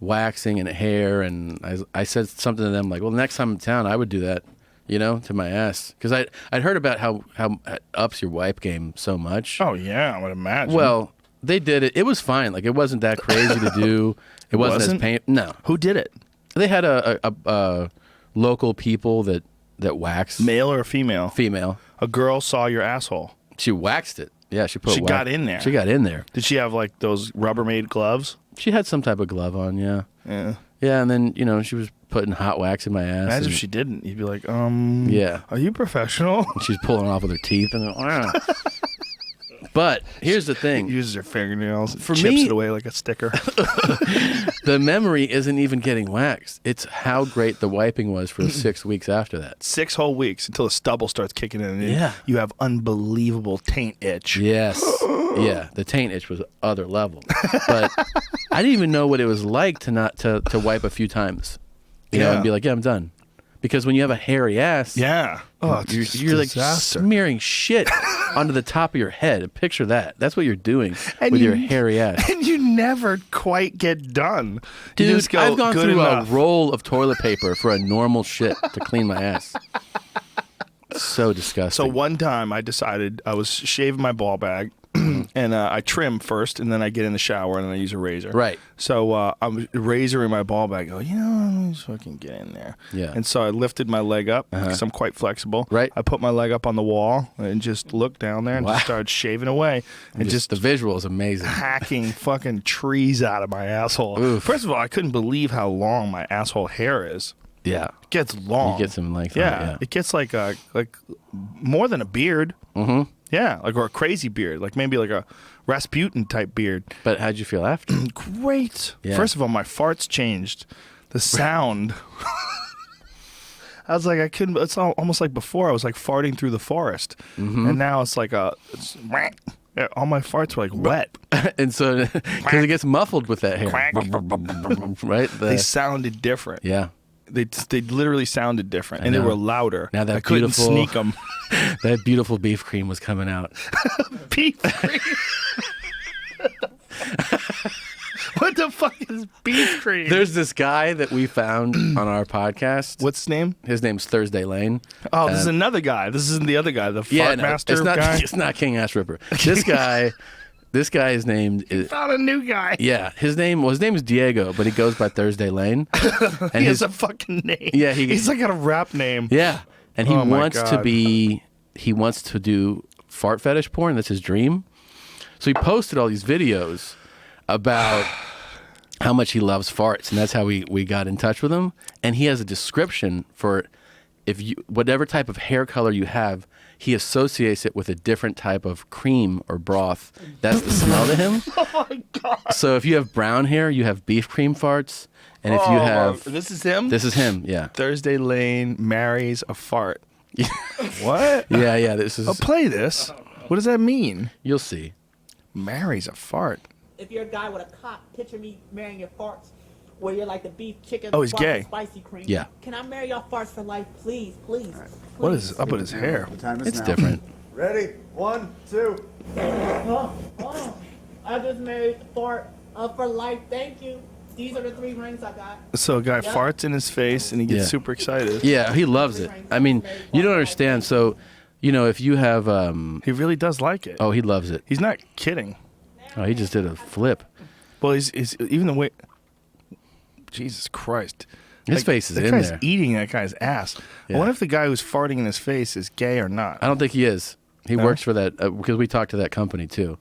waxing and hair, and I said something to them like, well, next time in town, I would do that, to my ass, because I'd heard about how it ups your wipe game so much. Oh yeah, I would imagine. Well, they did it. It was fine. Like, it wasn't that crazy to do. It wasn't as painful. No. Who did it? They had a local people that waxed. Male or female? Female. A girl saw your asshole. She waxed it. Yeah, she She got in there. She got in there. Did she have like those Rubbermaid gloves? She had some type of glove on, yeah. Yeah. Yeah, and then, she was putting hot wax in my ass. Imagine and if she didn't. You'd be like, Yeah. Are you professional? she's pulling off with her teeth. And But here's the thing. Uses her fingernails. For chips me- it away like a sticker. The memory isn't even getting waxed. It's how great the wiping was for 6 weeks after that. 6 whole weeks until the stubble starts kicking in. And Yeah. You have unbelievable taint itch. Yes. Yeah, the taint itch was other level. But I didn't even know what it was like to wipe a few times. Yeah. And be like, yeah, I'm done. Because when you have a hairy ass, Yeah. Oh, it's you're like disaster. smearing shit onto the top of your head. Picture that. That's what you're doing And with you- your hairy ass. And you never quite get done. Dude, you just go, I've gone good through enough. a roll of toilet paper for a normal shit to clean my ass. So disgusting. So one time I decided I was shaving my ball bag, and I trim first, and then I get in the shower, and then I use a razor. Right. So I'm razoring my ball bag. Let me just fucking get in there. Yeah. And so I lifted my leg up because I'm quite flexible. Right. I put my leg up on the wall and just looked down there and Wow. just started shaving away and just the visual is amazing. hacking fucking trees out of my asshole. Oof. First of all, I couldn't believe how long my asshole hair is. Yeah. It gets long. You get some length on it, Yeah. yeah. It gets like more than a beard. Mm-hmm. Yeah, or a crazy beard, like maybe like a Rasputin type beard. But how'd you feel after? Great. Yeah. First of all, my farts changed. The sound. I was like, I couldn't. It's almost like before. I was like farting through the forest, and now it's like yeah, all my farts were like wet. And so, because it gets muffled with that hair. Quack. Right? They sounded different. Yeah. They literally sounded different, and they know. were louder. Now that I couldn't beautiful- sneak them. That beautiful beef cream was coming out. Beef cream. What the fuck is beef cream? There's this guy that we found on our podcast. What's his name? His name's Thursday Lane. Oh, this is another guy. This isn't the other guy, the fart master it's not. guy. It's not King Ass Ripper. This guy is named. Found a new guy. Yeah, his name is Diego, but he goes by Thursday Lane. And He has a fucking name. Yeah, he's like got a rap name. Yeah, and he Oh my wants to God. be. He wants to do fart fetish porn. That's his dream. So he posted all these videos about how much he loves farts, and that's how we got in touch with him. And he has a description for whatever type of hair color you have, he associates it with a different type of cream or broth. That's the smell to him. Oh my God. So if you have brown hair, you have beef cream farts, and if you have this is him. this is him, yeah, Thursday Lane marries a fart. What? yeah. This is I'll play this. What does that mean? you'll see. Marries a fart. if you're a guy with a cock, picture me marrying your farts, where you're like the beef chicken. Oh, he's gay. Spicy cream. Yeah. Can I marry y'all farts for life, please, please? What is up with his hair? The time is It's now. different. Ready? 1, 2. I just married fart for life. Thank you. These are the 3 rings I got. So a guy farts in his face and he gets Yeah. super excited. Yeah, he loves it. I mean, you don't understand. So, you know, if you have, He really does like it. oh, he loves it. He's not kidding. Oh, he just did a flip. Well, he's even the way. Jesus Christ. His face is that in guy's there. eating that guy's ass. Yeah. I wonder if the guy who's farting in his face is gay or not. I don't think he is. He No? works for that because we talked to that company too.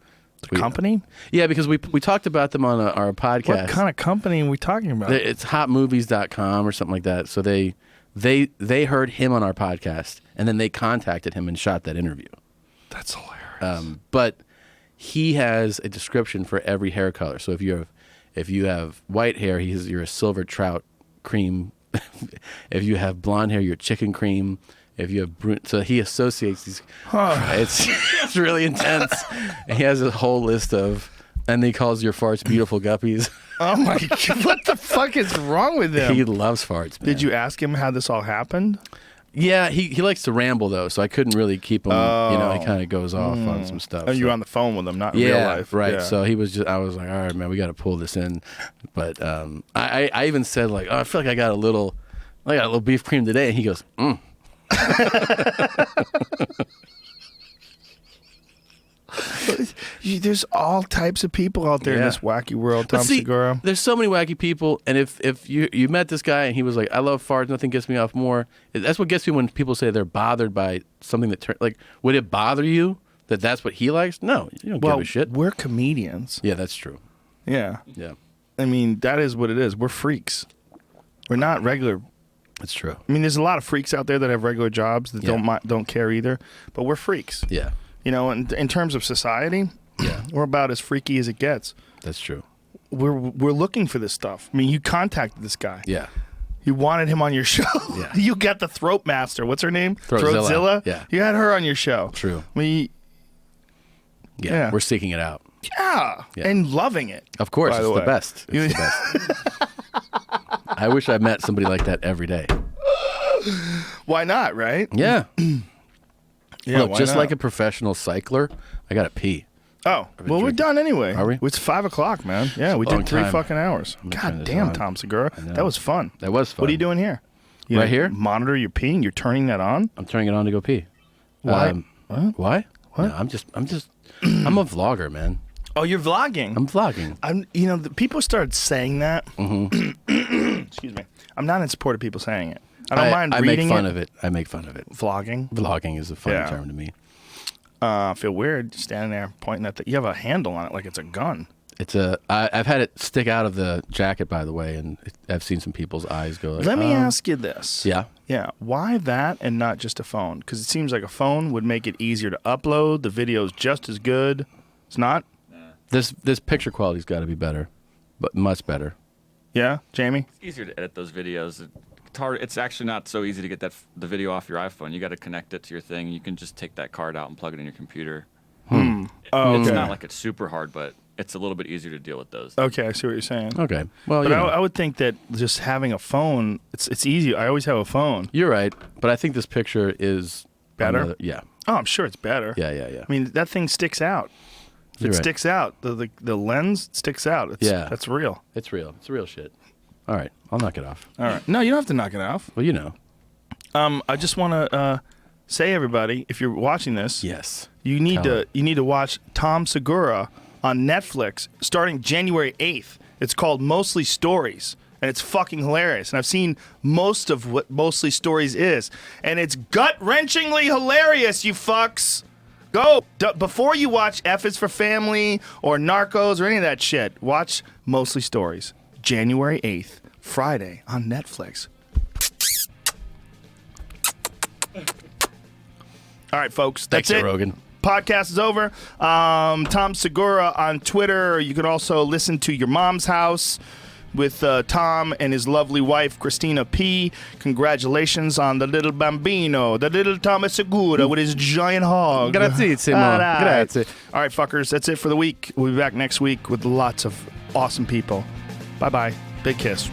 Company? Yeah, because we talked about them on our podcast. What kind of company are we talking about? It's hotmovies.com or something like that. So they heard him on our podcast, and then they contacted him and shot that interview. That's hilarious. But he has a description for every hair color. So if you have white hair, you're a silver trout cream. If you have blonde hair, you're chicken cream. If you have so he associates these. It's really intense. He has a whole list of, and he calls your farts beautiful guppies. Oh my God! What the fuck is wrong with him? He loves farts, man. Did you ask him how this all happened? Yeah, he likes to ramble though, so I couldn't really keep him. You know, he kind of goes off on some stuff. Oh, you so. were on the phone with him, not in Yeah, real life. right. Yeah. So he was just. I was like, all right, man, we got to pull this in. But I even said like, oh, I feel like I got a little beef cream today, and he goes, There's all types of people out there in Yeah. this wacky world, Tom But see, Segura. there's so many wacky people, and if you met this guy and he was like, I love farts, nothing gets me off more. That's what gets me when people say they're bothered by something that like, would it bother you that that's what he likes? No, you don't Well, give a shit. we're comedians. Yeah, that's true. Yeah. Yeah, I mean, that is what it is. We're freaks. We're not regular. that's true. I mean, there's a lot of freaks out there that have regular jobs that don't care either, but we're freaks. Yeah, You know, in terms of society, yeah, we're about as freaky as it gets. that's true. We're looking for this stuff. I mean, you contacted this guy. Yeah, You wanted him on your show. Yeah. You got the Throat Master. What's her name? Throatzilla. Yeah. You had her on your show. true. We Yeah. We're seeking it out. yeah, Yeah. and loving it. Of course, by it's the the way. best. It's the best. I wish I met somebody like that every day. Why not? Right? Yeah. Yeah. Look, why just not? like a professional cycler, I gotta pee. Oh, well, we're done anyway. Are we? It's 5:00, man. Yeah, we Long did 3 time. fucking hours. I'm gonna turn God this damn, on. Tom Segura. know. That was fun. That was fun. What are you doing here? Right here? Monitor your peeing. You're turning that on. I'm turning it on to go pee. Why? Why? What? No, I'm I'm a vlogger, man. Oh, you're vlogging. I'm vlogging. The people started saying that. Mm-hmm. Excuse me. I'm not in support of people saying it. I don't mind I reading make fun of it. I make fun of it. Vlogging. Vlogging is a funny Yeah. term to me. I feel weird just standing there pointing at you have a handle on it like it's a gun. I've had it stick out of the jacket, by the way, and I've seen some people's eyes go like, Let me ask you this. Yeah. Yeah. Why that and not just a phone? Because it seems like a phone would make it easier to upload. The video's just as good. It's not? This picture quality's got to be better, but much better. Yeah, Jamie? It's easier to edit those videos. It's hard. It's actually not so easy to get the video off your iPhone. You got to connect it to your thing. You can just take that card out and plug it in your computer. Oh, It's okay. not like it's super hard, but it's a little bit easier to deal with those. Okay, I see what you're saying. Okay. Well, But you know, I would think that just having a phone, it's easy. I always have a phone. you're right, but I think this picture is Better? Yeah. Oh, I'm sure it's better. Yeah. I mean, that thing sticks out. You're It right. sticks out. The lens sticks out. That's real. It's real. It's real shit. All right, I'll knock it off. All right. No, you don't have to knock it off. Well, you know. I just want to say, everybody, if you're watching this, Yes. you need Tell to watch Tom Segura on Netflix starting January 8th. It's called Mostly Stories, and it's fucking hilarious. And I've seen most of what Mostly Stories is, and it's gut-wrenchingly hilarious, you fucks. Go before you watch F is for Family or Narcos or any of that shit. Watch Mostly Stories, January 8th, Friday on Netflix. All right, folks. That's Thanks, it. Rogan. Podcast is over. Tom Segura on Twitter. You can also listen to Your Mom's House. with Tom and his lovely wife, Christina P. Congratulations on the little bambino, the little Thomas Segura with his giant hog. Grazie, All right. Grazie. All right, fuckers, that's it for the week. We'll be back next week with lots of awesome people. Bye-bye. Big kiss.